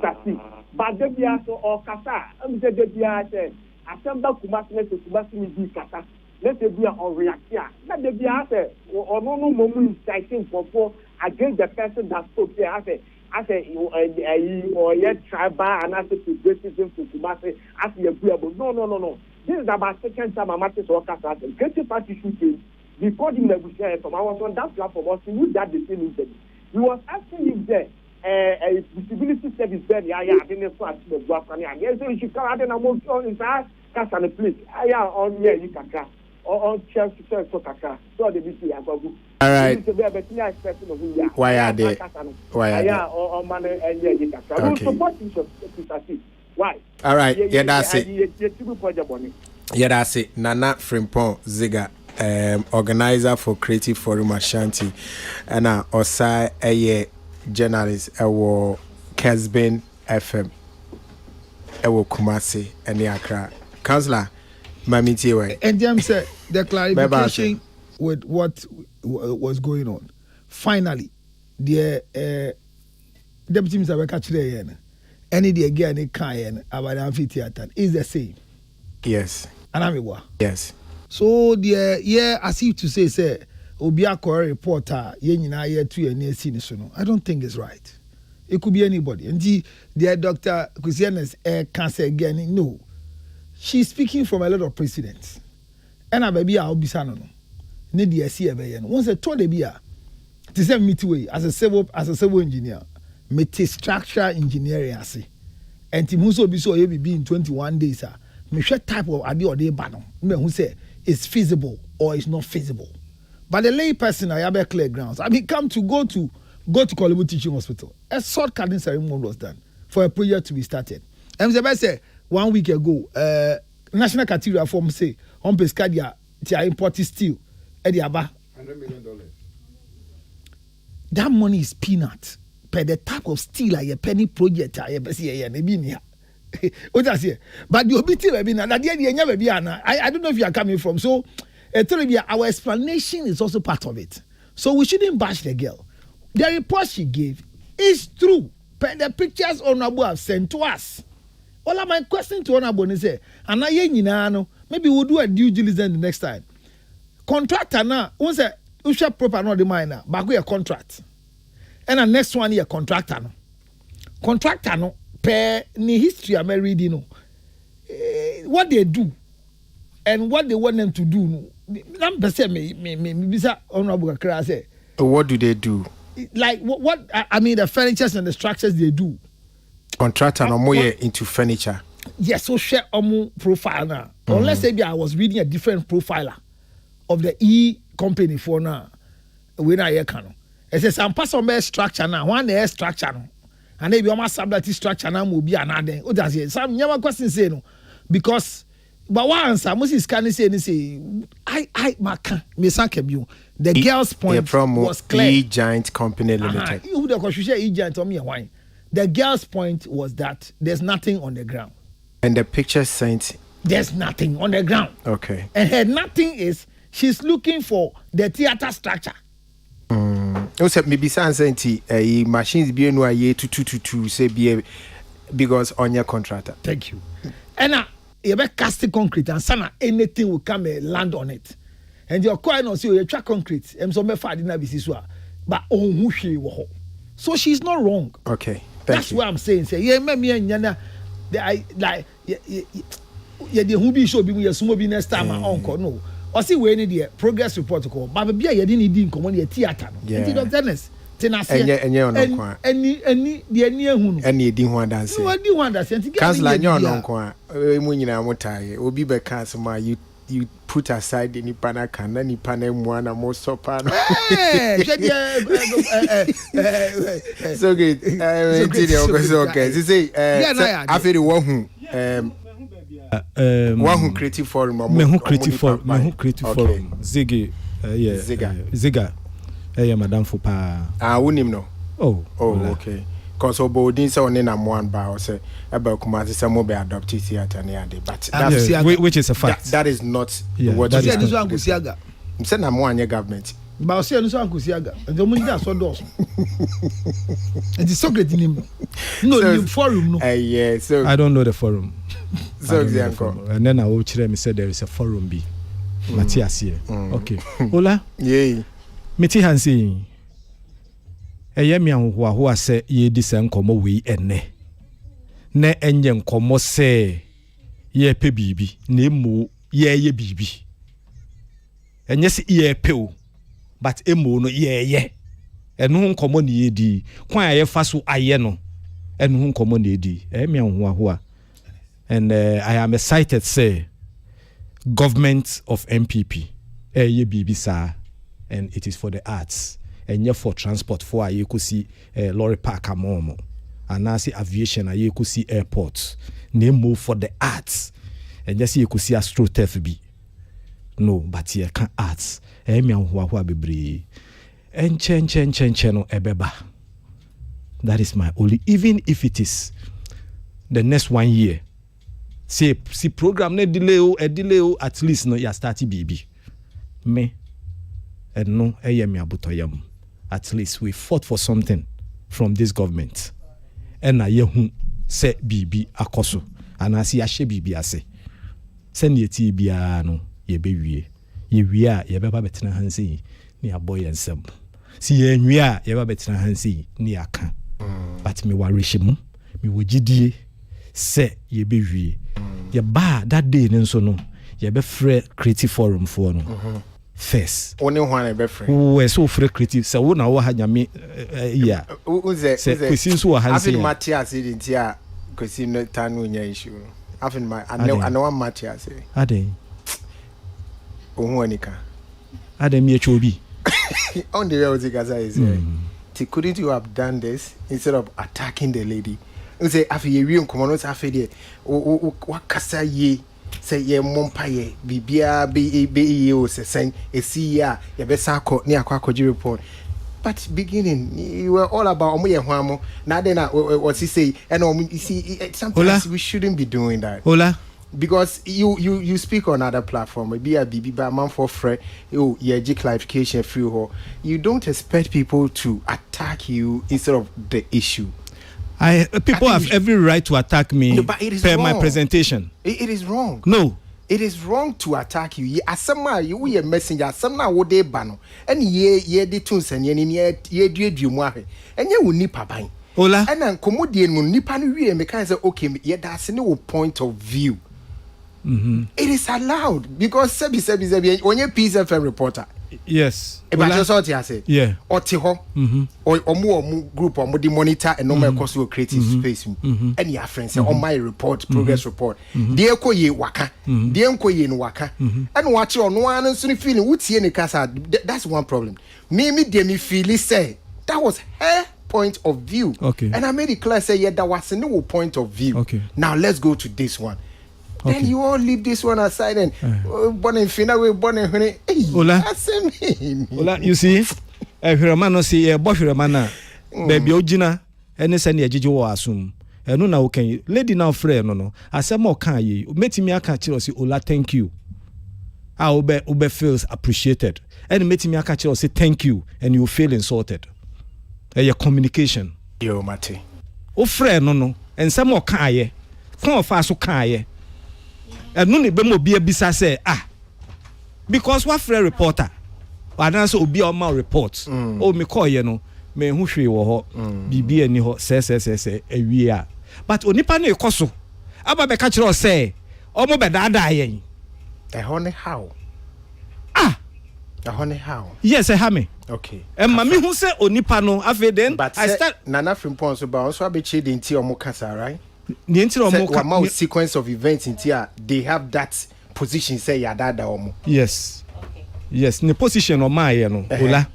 succeed. But the Biaso or Kasa, and the Biase, Assembly Kumasi to Kumasi Kasa, let the Bia or Reakia. Let the Biase or no moment citing for against the person that spoke there. I say, or yet tribal and I say to racism to Kumasi as the agreeable. No. This is about second time I'm at this or Kasa. Creative party shooting before the negotiation from I was on that platform was to that the same interview. He was asking if there. A visibility service there, I didn't start to the block. And yes, you should come out and I'm on that cast and a place. I am on here, you can cast or on chairs to serve for Kaka. So the BC, I go. All right. Why are they? Or money and you can support you. Why? All right. Yeah, that's it. Yeah, that's it. Nana Frimpong Ziga. Organizer for Creative Forum Ashanti and Osai Eye journalist ewo Kesben FM ewo Kumasi and Accra. Councillor Mamiti way. And them said the clarification with what was going on. Finally, the Deputy Mr. Bekachile any the again kind about amphitheater is the same. Yes. Anamiwa. Yes. So the as if to say Obiako reporter yenyina ye to ye near scene so no. I don't think it's right. It could be anybody. And the Dr. Kusianes can say again no. She's speaking from a lot of precedents. And a baby I'll be no. Need the see a once I told the beer to send me to as a civil engineer, mete structural engineering I say. And Timuso be so be in 21 days me share type of idea or day ban me who say it's feasible or it's not feasible. But the lay person I have a clear grounds. I mean, come to go to Kolebu Teaching Hospital. A short cutting ceremony was done for a project to be started. And the say 1 week ago, National Cathedral Form say on Pescadia, they are importing steel. $100 million. That money is peanut. Per the type of steel like a penny project, I what I say? But the obiti baby na I don't know if you are coming from. So our explanation is also part of it. So we shouldn't bash the girl. The report she gave is true. But the pictures Honorable have sent to us. All of my question to Honorable is maybe we'll do a due diligence the next time. contractor na once you share proper no the mine na back we a contract and the next one here contractor no per ni history am reading no what they do and what they want them to do no I'm say me bisa honorable Kakra say what do they do like what I mean the furnitures and the structures they do contractor no more into furniture yes so share profile now unless maybe I was reading a different profiler of the E company for now we na here can it says some person be structure now one the structure no and maybe almost stability structure now will be another o just say some never question say no because but one answer Moses can say I maka me sanke bi the girls point was clear E-Giant Company Limited who the question E-Giant on me why the girls point was that there's nothing on the ground and the picture sent there's nothing on the ground okay and her nothing is she's looking for the theater structure o say maybe santi machines bi enu aye tutututu say be because on your contractor thank you and you be casting concrete and sana anything will come and land on it and your coin no say you try concrete em so me fa na bi so but ohun hwe wo ho so she's not wrong okay that's what I'm saying say yeah me nyana I like yeah the who be show be we sumo bi next time uncle no or see we need the progress report ko but be ya dey need nkomo the theater no the doctorness tenase enye ono kwa any the ani ehunu no any edi ho adanse no edi ho adanse cancel anya ono kwa emu nyina motaye obi be cancel ma you put aside the nipana kana nipana mwana mo sopa no so good okay say after the one who one creative forum creative forum Ziggy Ziga madam for pa wonim no oh okay cause obodin say on na one ba o say eba kuma say mo be adopt theater na ade but that's which is a fact that is not what that is no ankusiaga say na mo anye government ba o say no ankusiaga nzo mo nja so dos it is so great nim no the forum no yeah so I don't know the forum so example and then I will chire me said there is a forum B Matthias here okay hola yeah meti hansi eye mi anhoho ase ye di se nkomo we ene na enye nkomo se ye pe bibi na emu ye bibi enye se ye pe o but emu no ye enu nkomo na ye di kwan aye fa so aye no enu nkomo na ye di mi anhoho and I am excited say government of MPP ye bibi sa and it is for the arts and yet for transport for you could see lorry park amomo and now see aviation you could see airports name move for the arts and just you could see AstroTurf be no but here can arts me anhoa bebre and chen no ebeba that is my only even if it is the next 1 year see program ne delay at least no ya start baby me and no me abutoyam at least we fought for something from this government and na yehu se bibi akoso and asi ahye bibi ase se ne ti bia no ye bewie ye wie a ye beba betena hansi ni aboy ensem si ye nwie a ye beba betena hansi ni aka but me warehim me wogidie se ye bewie ye ba that day nso no ye be free creative forum for no first only one be free we so free creative so wo na wo ha nyame yeah say question so hansi afin Matthias identi a question no tanu nya issue afin my ano Matthias ade ohun anika ade mi echobi on the way Gaza is couldn't you have done this instead of attacking the lady you say afi ye wi nkomo no say afi de wakasa ye say ye mompa ye bibia be o say sen esi ya ye be sako ni akwakoji report but beginning you were all about omo ye hwamo na then what he say and you see sometimes we shouldn't be doing that hola because you speak on other platform be a bibi ba man for free you ye clarification free ho you don't expect people to attack you instead of the issue. People have every right to attack me per my presentation. It is wrong. No, it is wrong to attack you. Asama you a messenger. Asama wo de bano. Any ye de tun senye ni ye du mu ahwe. Enye wo nipa ban. Ola. And comedian mu nipa no wie me kan say okay ye that's no point of view. It is allowed because sebi onye Peace FM reporter. Yes. But just what you say. Yeah. Oti ho. Or group or the monitor and normal cost of creative space. And your friends on my report, progress report. Dear ko ye waka. Dear ko ye no waka. And watch on one and soon feeling would see any casa. That's one problem. Me demi feel say that was her point of view. Okay. And I made it clear say yeah that was a new point of view. Okay. Now let's go to this one. Then you all leave this one aside and born in Finaway, born in Honey. Ola, you see, if you're a man, see a boy, man, baby, Ojina, and send a Gigi assume. And no, now can you, lady now, friend, no, I said more can you, met me a catch you, say, Ola, thank you. I Ube feels appreciated. And met me a catch you, say, thank you, and you feel insulted. Your communication. Yo, Mate. Oh, friend, no, and some more can ye, come fast, so can ye. And no be mo be say because what free reporter and also obi on my report oh me call you no me hu hwe wo ho bibi ani ho say awie a but onipa no ekoso aba be ka kire o say o mo be dada yen honey how honey how yes I have me okay and mami hu say onipa no afi then but I start nana frimpon so ba so abechi de nti omo kasa right the sequence of events in here, they have that position say yadada omo. Yes. Yes, the position of my no. Ola.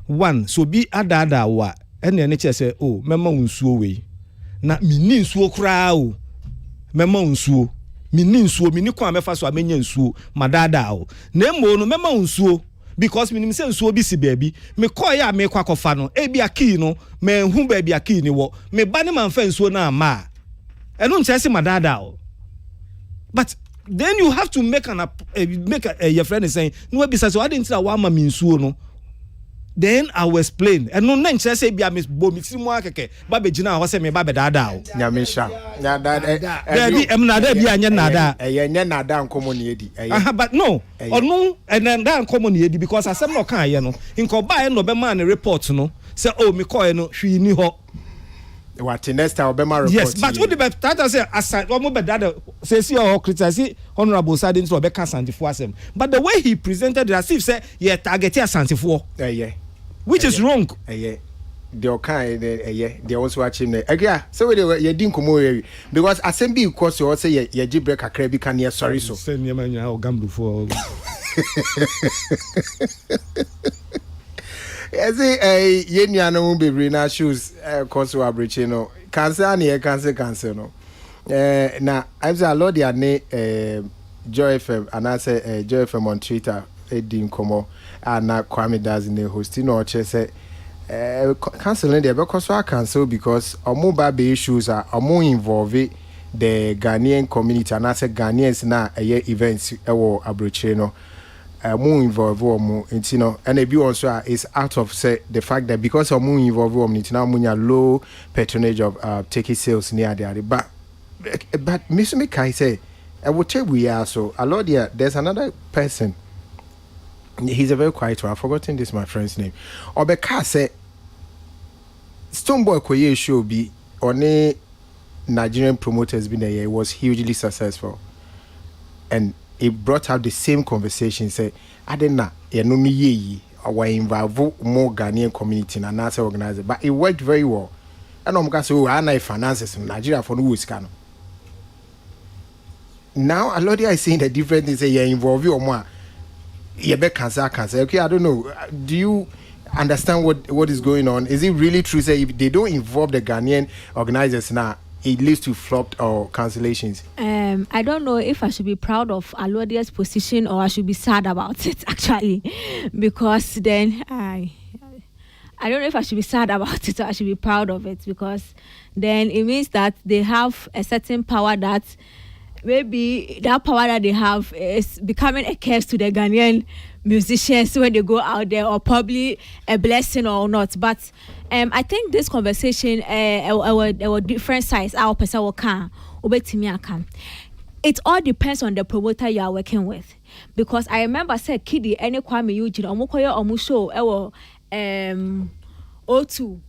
One, so be adada wa. And the nature say, oh, mema unsuo we. Na mi ni nsuo kra o. Mema unsuo. Mi ni nsuo, mi ni kwa mefa so amenye nsuo, madada o. Na mo no mema unsuo. Because me say nsuo bi si baby me call ya me kwa kofa no e bia key no me hu ba bia key ni wo me ba ne man fa nsuo na ma and don't say madada. But then you have to make your friend is saying no be so I didn't say wa ma minsuo no. Then I will explain. And no name say be a miss bomiti mo akeke ba be gina ho say me ba be dada o. Nyamisha. Na dada. There be nada bi anya nada. Enya nada nkomo ne edi. But no. Onu and then that nkomo ne edi because asem no kan ye no. Nko ba ye no be man report no. Say oh me call no hwi ni ho. What next time Obama report? Yes, but what the better say aside one more better say see or criticize honorable side into Obeka Santifo asem. But the way he presented it as if say yeah target Santifo. Yeah. Which is wrong. Yeah. The okay they also watching the again so we you didn't come over because assembly course you say you give break akra bi kan sorry so. Say me man ya gamble for. Yes, ye nuano bebre na shoes course we abreche no cancer no na I say a lot dia ne Joy FM and I say Joy FM on Twitter edin komo na Kwame does ne host no che say canceling there because I cancel because omo ba issues are omo involve the Ghanaian community and I say Ghanaians na events ewo abreche no more involved you know and a view also is out of say the fact that because of more involved now low patronage of taking sales near there but Mr. Mikai say I will tell we are so a lot here there's another person he's a very quiet one I've forgotten this my friend's name Obeka say Stonebwoy Koye show be on a Nigerian promoters been there it was hugely successful and it brought out the same conversation. Say, I didn't know, ye or involve more Ghanaian community and NASA organizer, but it worked very well. And I'm going to say, I know finances in Nigeria for no scandal. Now, a lot of saying the different things say you involve you or more. You bet cancer. Okay, I don't know. Do you understand what is going on? Is it really true? Say if they don't involve the Ghanaian organizers now, it leads to flopped or cancellations? I don't know if I should be proud of Alodia's position or I should be sad about it actually, because then I don't know if I should be sad about it or I should be proud of it, because then it means that they have a certain power that maybe that power that they have is becoming a curse to the Ghanaian musicians when they go out there, or probably a blessing or not. But I think this conversation our different sides our person will can it all depends on the promoter you are working with. Because I remember said Kiddy any Kwame Eugene omo show O2.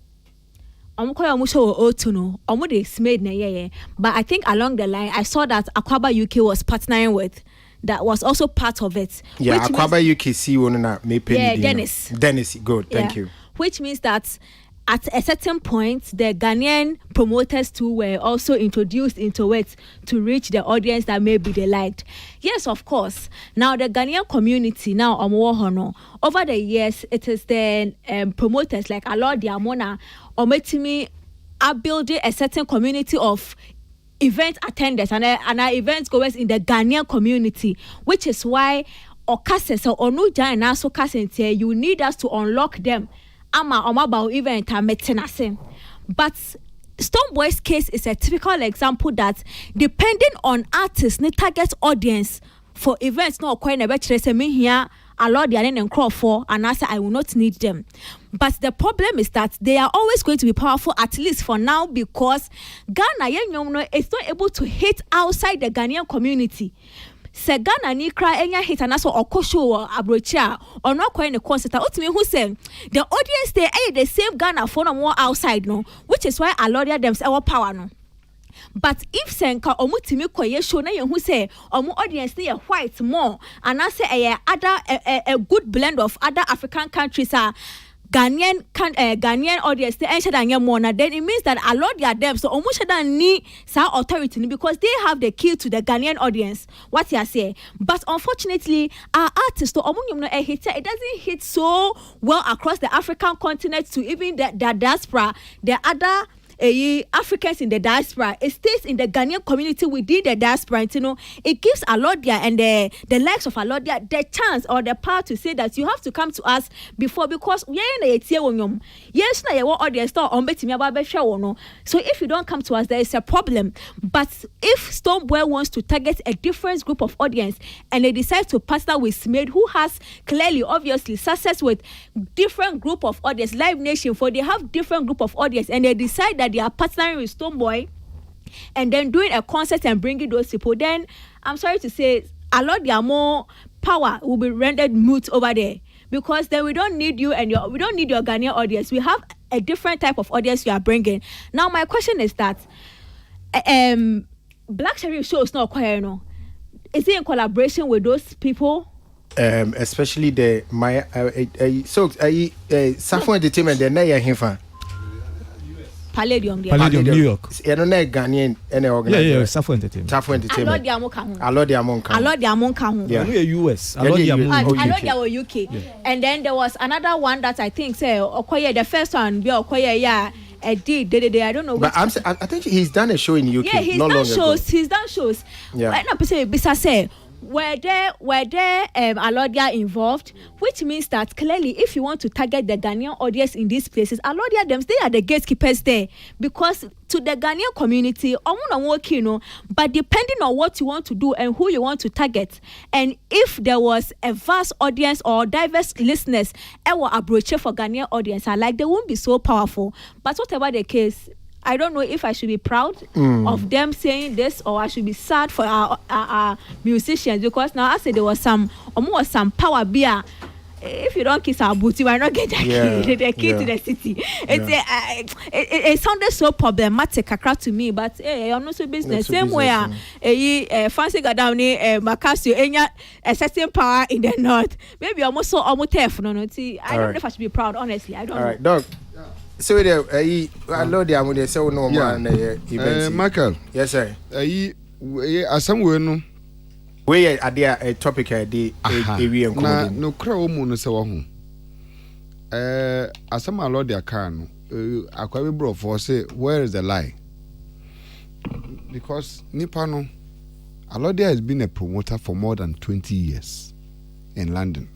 O2 no. They made na but I think along the line I saw that Aquaba UK was partnering with. That was also part of it. Yeah, Aquaba UK CEO na me pay. Yeah, Dennis. Dennis, good. Thank you. Which means that at a certain point, the Ghanaian promoters too were also introduced into it to reach the audience that maybe they liked. Yes, of course. Now the Ghanaian community now over the years, it is the promoters like Alod Diamona or Metimi are building a certain community of event attenders and event goers in the Ghanaian community, which is why you need us to unlock them. About event but Stonebwoy's case is a typical example that depending on artists ne target audience for events no quite never say me here Alod and crowd for and I say I will not need them. But the problem is that they are always going to be powerful, at least for now, because Ghana is not able to hit outside the Ghanaian community. Se Ghana ni cry enya hit and also okosho abrocha or not quite in the concert. Ultimately, who say the audience they are the same Ghana for no more outside, no, which is why Alodia them our power, no. But if Senka omutimi koye show na who say omu audience ni white more and I say a good blend of other African countries are Ghanaian audience they ensure that more then it means that a lot of them so almost need some authority because they have the key to the Ghanaian audience what you say. But unfortunately our artists to it doesn't hit so well across the African continent to even the diaspora, the other Africans in the diaspora. It stays in the Ghanaian community within the diaspora. It gives Alodia and the likes of Alodia the chance or the power to say that you have to come to us before because we are in the yes, na your audience so if you don't come to us, there is a problem. But if Stonebwoy wants to target a different group of audience and they decide to partner with Smith, who has clearly, obviously, success with different group of audience, Live Nation, for they have different group of audience, and they decide that they are partnering with Stonebwoy and then doing a concert and bringing those people, then I'm sorry to say a lot more power will be rendered moot over there because then we don't need you and we don't need your Ghanaian audience. We have a different type of audience you are bringing. Now my question is that Black Sheriff show is not quite, is it in collaboration with those people? Especially the Safo Entertainment, the Naya Hinfa. Palladium, New York. You don't know Ghanaian any organization. Yeah, Safo Entertainment. Safo Entertainment. Alodi Amon. Yeah. US. Alodi UK. Yeah. And then there was another one that I think say Okoye, the first one, I don't know. But I think he's done a show in UK. Yeah, he's done shows. Yeah. I not say were there Alodia involved, which means that clearly if you want to target the Ghanaian audience in these places, Alodia them they are the gatekeepers there because to the Ghanaian community, but depending on what you want to do and who you want to target, and if there was a vast audience or diverse listeners, our approach for Ghanaian audience, they won't be so powerful. But whatever the case, I don't know if I should be proud of them saying this or I should be sad for our musicians because now I said there was some power beer. If you don't kiss our booty, why not get the key to the city? It sounded so problematic to me, but I'm not so business. Same way, fancy got down Macasio, a certain power in the north. Maybe almost so almost tough. No, see, I don't know if I should be proud. Honestly, I don't know. All right, Doc. So I know the amount they say no man event. Michael. Yes, sir. Somewhere no. Where are there a topic the area na no kra omu no se wo ho. Asama Lord ya kan akwa bro for say where is the lie? Because nipa no Alodia has been a promoter for more than 20 years in London.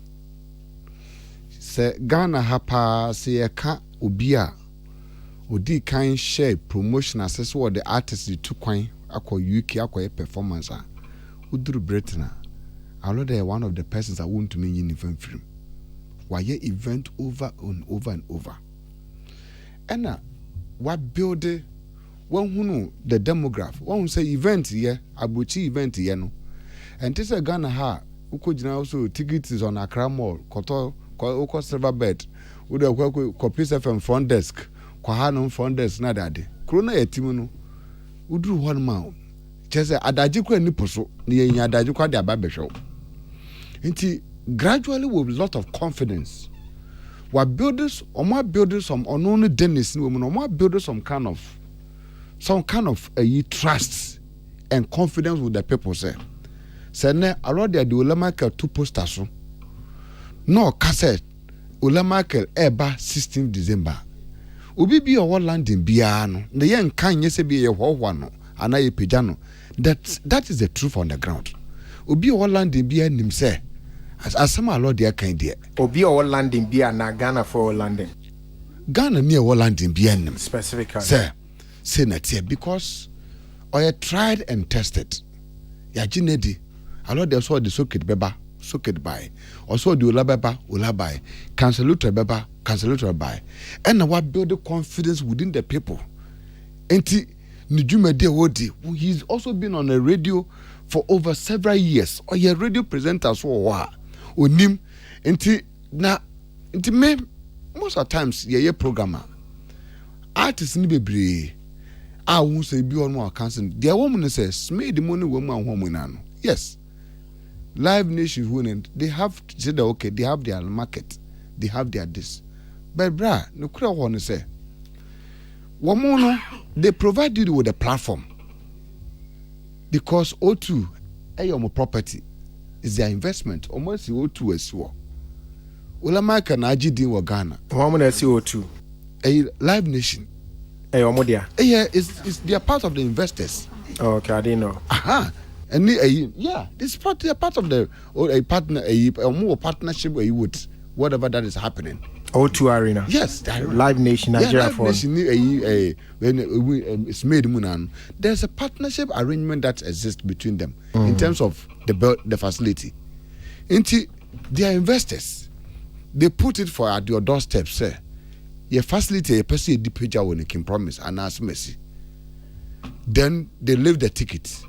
Se Ghana hapa se ka obia odi kan share promotion access what the artists they took kwan akwa UK akwa performance uduru Britain Alodia one of the persons that want to mean uniform film why event over and over and over and what build hunu the demograph one say event here abuchi event here no and this Ghana ha uko jina also tickets on Accra Mall koto silver bed wo de ko Peace FM front desk kwa ha no front desk na dade corona yetimu no uduru hɔ no ma chese adaji kwa ni poso ni yen adaji kwa de ababehwe nti gradually with a lot of confidence we building some unknown dennis we building some kind of trust and confidence with the people say ne already the Olamichael 2 posters so no cassette Olamichael eba 16 December obi bi o landing bia no the yen kan yese bi ye hwa no ana ye pagya no that is the truth on the ground obi o landing bia nim say asama already kan there obi o landing bia na Ghana for landing Ghana near landing bia nim specifically say na tie because I tried and tested ya jinedi already saw the socket by also the ola by cancelator by and what build the confidence within the people enti nijumede wodi he's also been on a radio for over several years or a radio presenter so onim enti me most of the times ye programmer artists ni bebre who say be on more cancel their woman says made the money woman yes Live Nation winning they have to say that okay they have their market they have their this but bra no kura one say woman they provide you with a platform because O2 your property is their investment almost O2 as well Olamichael na agidin wa Ghana woman say O2 a Live Nation omodia is they are part of the investors. Oh, okay, I didn't know. And this part of the a partner a more partnership with whatever that is happening. O2 Arena. Yes, Live Nation Nigeria for when it's made munan. There's a partnership arrangement that exists between them in terms of the facility. Into their investors, they put it for at your doorstep, sir. Your facility a person a deep when you can promise and ask mercy. Then they leave the ticket.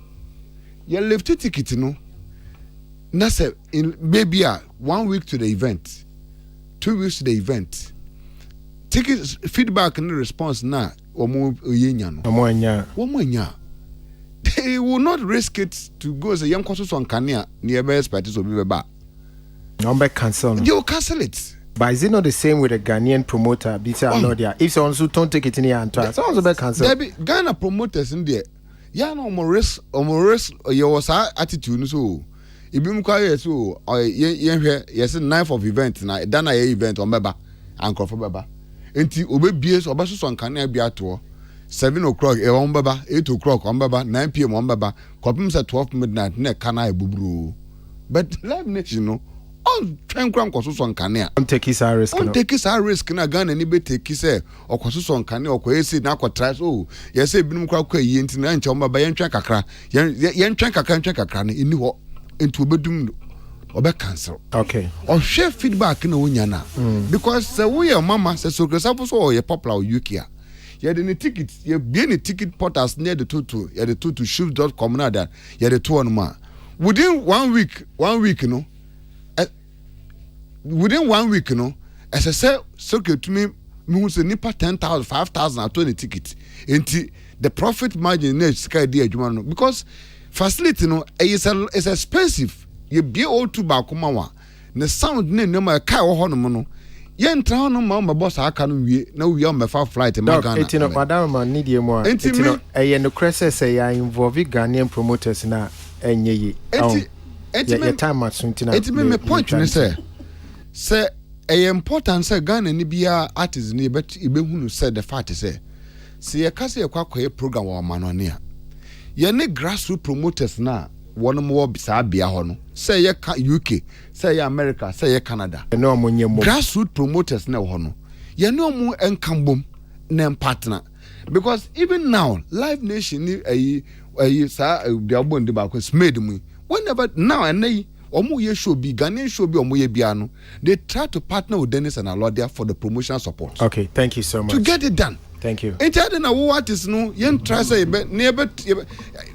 You leave the ticket, you know. Now say in maybe 1 week to the event, 2 weeks to the event. Tickets feedback and response now. They will not risk it to go as a young person on Kenya nearby parties will be back. Cancel. You cancel it. But is it not the same with a Ghanaian promoter? If someone who don't take it in here and try, someone's about cancel. Ghana promoters in there. Yeah, no more risk. You was attitude so. If you quiet so, yes, 9th of event now. Done a event on Baba and Crawford Baba. Until Obe BS or Basus on Kanye be at 7 o'clock on Baba, 8 o'clock on Baba, 9 p.m. on Baba. Copims at 12 midnight. Ne Kana bubru. But Live Nation, no. All trying to cross on Kanye. Take his risk. Take his risk. Na Ghana any be take his or cross on Kanye or Kwesi na kwa tries. Oh, yes, say binum kwa yinti na nchamba ba yen kakra. Yen kakra ni ini ho into bedum obe cancel. Okay. Or share feedback na wonya na. Because we your mama say so example so your popular UK. You the ticket, you be any ticket portals near the tutu, you the tutu shoes.com na that. You the two on ma. Within 1 week, you know. Within 1 week, you know, as I said, so to me, who say nipa 10,000, 5,000 at 20 tickets. Into the profit margin is sky dear, because facility, you know, is expensive. You be all to Bakumawa. The sound name no my car or honomono. Yen town no my boss, I can't we no we on my far flight in Ghana. Madam, need you more. And the crescent say I involve Ghanaian promoters now, and ye. Your time much soon tonight. It's me point, say a important say Ghana ni bia artist ni bet ibehunu said the fact say ye kase ye kwakwa program wa manonia ye ne grassroots promoters na one more bisa bia ho no say ye UK say ye America say ye Canada no omonye mo grassroots promoters na ho no ye no mu enkambom na partner because even now Live Nation ni ayi sa the abon de ba ko made mu whenever now and Omo ye show be Ghanaian show be omo ye biano. They try to partner with Dennis and Alodia for the promotional support. Okay, thank you so much. To get it done. Thank you. Instead na wo artists no yen try say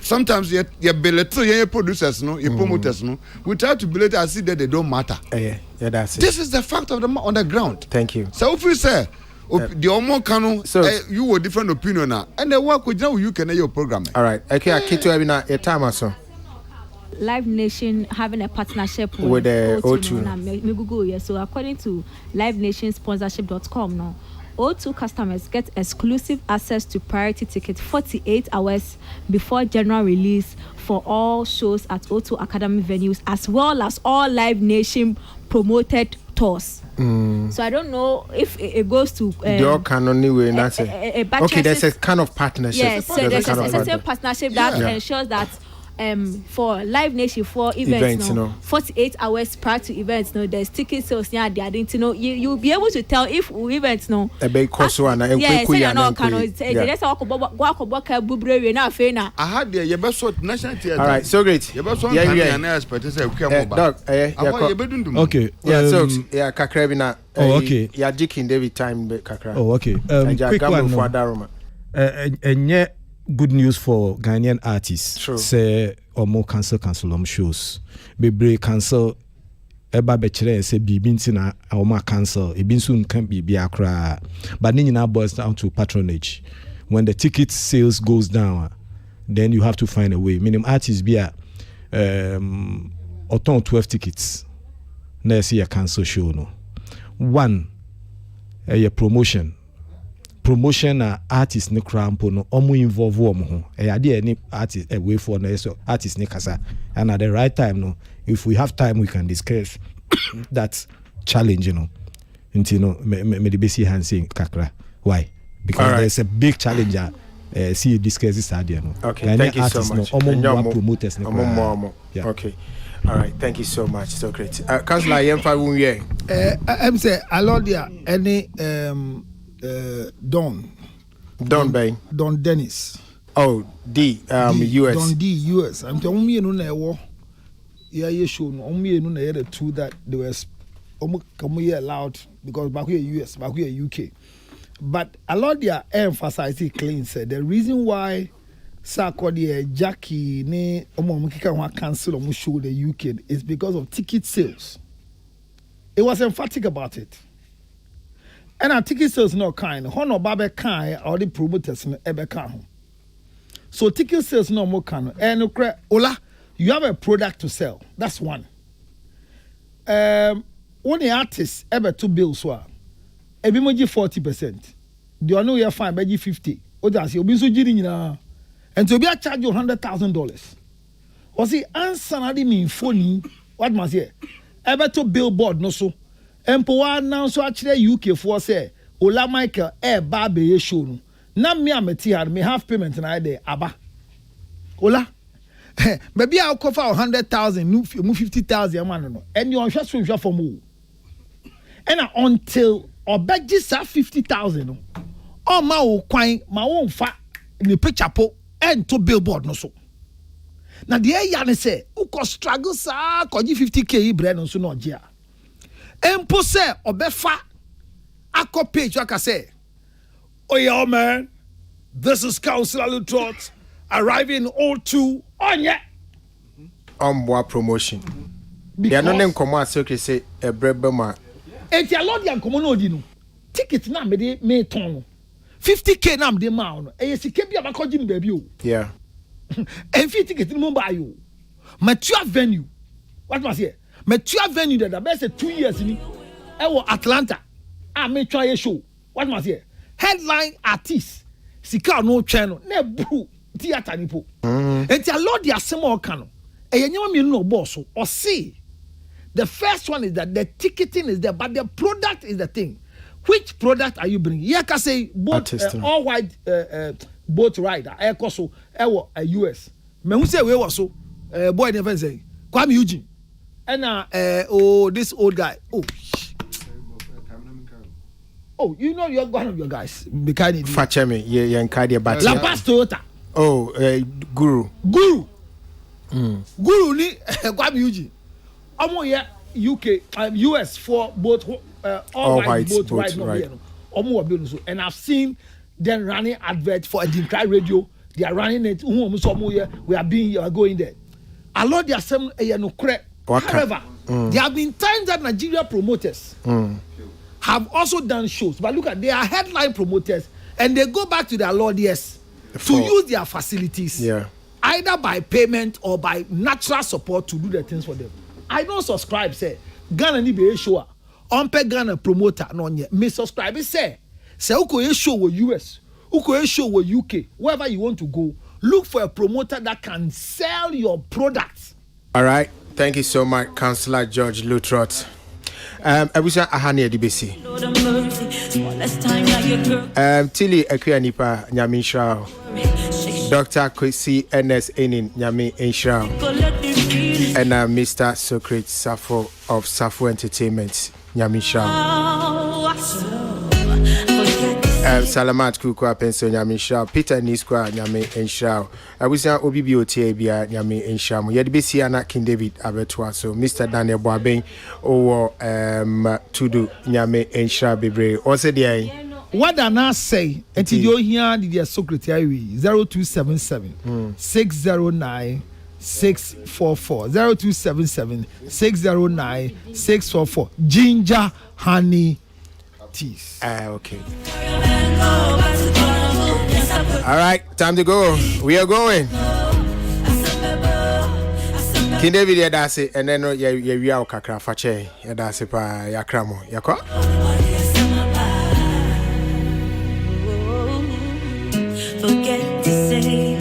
sometimes you belittle your producers no, your promoters no. We try to belittle and see that they don't matter. Yeah, that's it. This is the fact of the on the ground. Thank you. So if you say the Omo Kano, you were different opinion now, and the work with you can your program. All right. Okay, I keep to having a time or so. Live Nation having a partnership with the O2. Google, yes. So according to livenationsponsorship.com, no, O2 customers get exclusive access to priority tickets 48 hours before general release for all shows at O2 Academy venues, as well as all Live Nation promoted tours. So I don't know if it goes to your canon anyway. Okay, there's a kind of partnership. Yes, so there's a certain partnership that ensures that for Live Nation for events, 48 hours prior to events, there's ticket sales. Yeah, they didn't know. You'll be able to tell if events a big cost one. Yes, I know. Just walk I had the Yabasot National Theatre. All right, so great. Okay. Yeah, so yeah, Kakrabina. Okay. Yeah, Jikin David time Kakra. Oh, okay. Quick one. And good news for Ghanaian artists. True. Say or more cancel shows. Be cancel. Eba bechere say bibi na or more cancel. It soon can be akra. But then now boils down to patronage. When the ticket sales goes down, then you have to find a way. Minimum artists be a 12 tickets. Now see a cancel show no. One, a promotion na artist ne crampo no omo involve wo ho e dey any artist way for na so artist ne kasa, and at the right time no, if we have time we can discuss that challenge, me the basic hand saying kakra. Why? Because there's a big challenge see discuss this idea no. Okay, thank you so much. Omo promoters ne yeah. Okay. All right, thank you so much. So great. Councillor Yemfa Wunye. I'm say Alodia any Don Dennis. Oh, D. US. Don D. US. I'm telling you, no, yeah, you show no. Only no, the two that they were allowed because back here US, back here UK. But Alodia emphasized clean said the reason why Sarkodie Jackie ne Omomukika cancel on show the UK is because of ticket sales. It was emphatic about it. And our ticket sales not kind. Hono babe kind or the promoters no ebe kind. So ticket sales no more kind. And Ola, you have a product to sell. That's one. Only artists ever 2 bills wa. Ebi moji 40%. The one we fine beji 50. Oda si obi so jiri nyina. And to be a charge you $100,000. Or see answer na di mean phone. What must say? Ever to billboard no so. Empower now so actually UK for say Ola Michael babe show no. Na me ameti had me half payment na there aba. Ola. Maybe I'll cover 100,000 move 50,000 man no. And you on share for more. And until obeji sa 50,000 no. O ma o kwan ma won fa ni picture po and to billboard no so. Na the ya ne say uko struggle sa ko 50k bre no so no gia. Empo say obefa akọ page waka say, oh yeah man, this is Councillor Lutrot arriving O2 onye Omwa promotion. They no name come out say ebrebe enti alodi an komo no di no ticket na me ton 50k na me ma no e sika bia makoji ni baby o yeah and 50 ticket ni mo buy you mature venue what must say mature venue that best 2 years ni e wo Atlanta me try show what must say headline artist sika no twɛn na bru theater ni po enti alodi asem o ka no e nyema me no boss o see. The first one is that the ticketing is there, but the product is the thing. Which product are you bringing? Yeah, can say boat all white boat rider. I also a US. Me who say we was so boy never say Kwame Eugene. And this old guy. Oh, you know you're one of your guys. Fachemi, yeah, Nkadia Bat. La Paz Toyota. Oh, Guru. Guru ni Kwame Eugene. UK, US for both all white boat right now. And I've seen then running advert for a Dinkrai radio. They are running it. We are going there. A lot they are some however, there have been times that Nigeria promoters have also done shows, but look at they are headline promoters and they go back to their lord to use their facilities, either by payment or by natural support to do the things for them. I don't subscribe. Say Ghana ni be show on pe Ghana promoter no nye me subscribe say uko show with US, uko show with UK, wherever you want to go, look for a promoter that can sell your products. All right, thank you so much, Councillor George Lutrot. Abusa ahani edibesi. Tilly Ekuyanipa Nyami Shrao. Dr. Kwesi NS Enin Nyami Shrao. And Mr. Socrates Safo of Safo Entertainment Nyami Shrao. Salamat Kukwa Penso Nyami Shrao. Peter Niskwa Nyami Shrao. Abusa OBBOTA Bia Nyami Shrao. Yedibesi ana King David Abetua. So Mr. Daniel Boabeng or Tudu Nyami Shrao Bebre. Also the what I now say until you hear the secretary 0277 609 644 0277 609 644 ginger honey teas. Okay. All right, time to go. We are going. King David yadase and then we are kakra fache yadase pa yakramo yakwa. Forget to say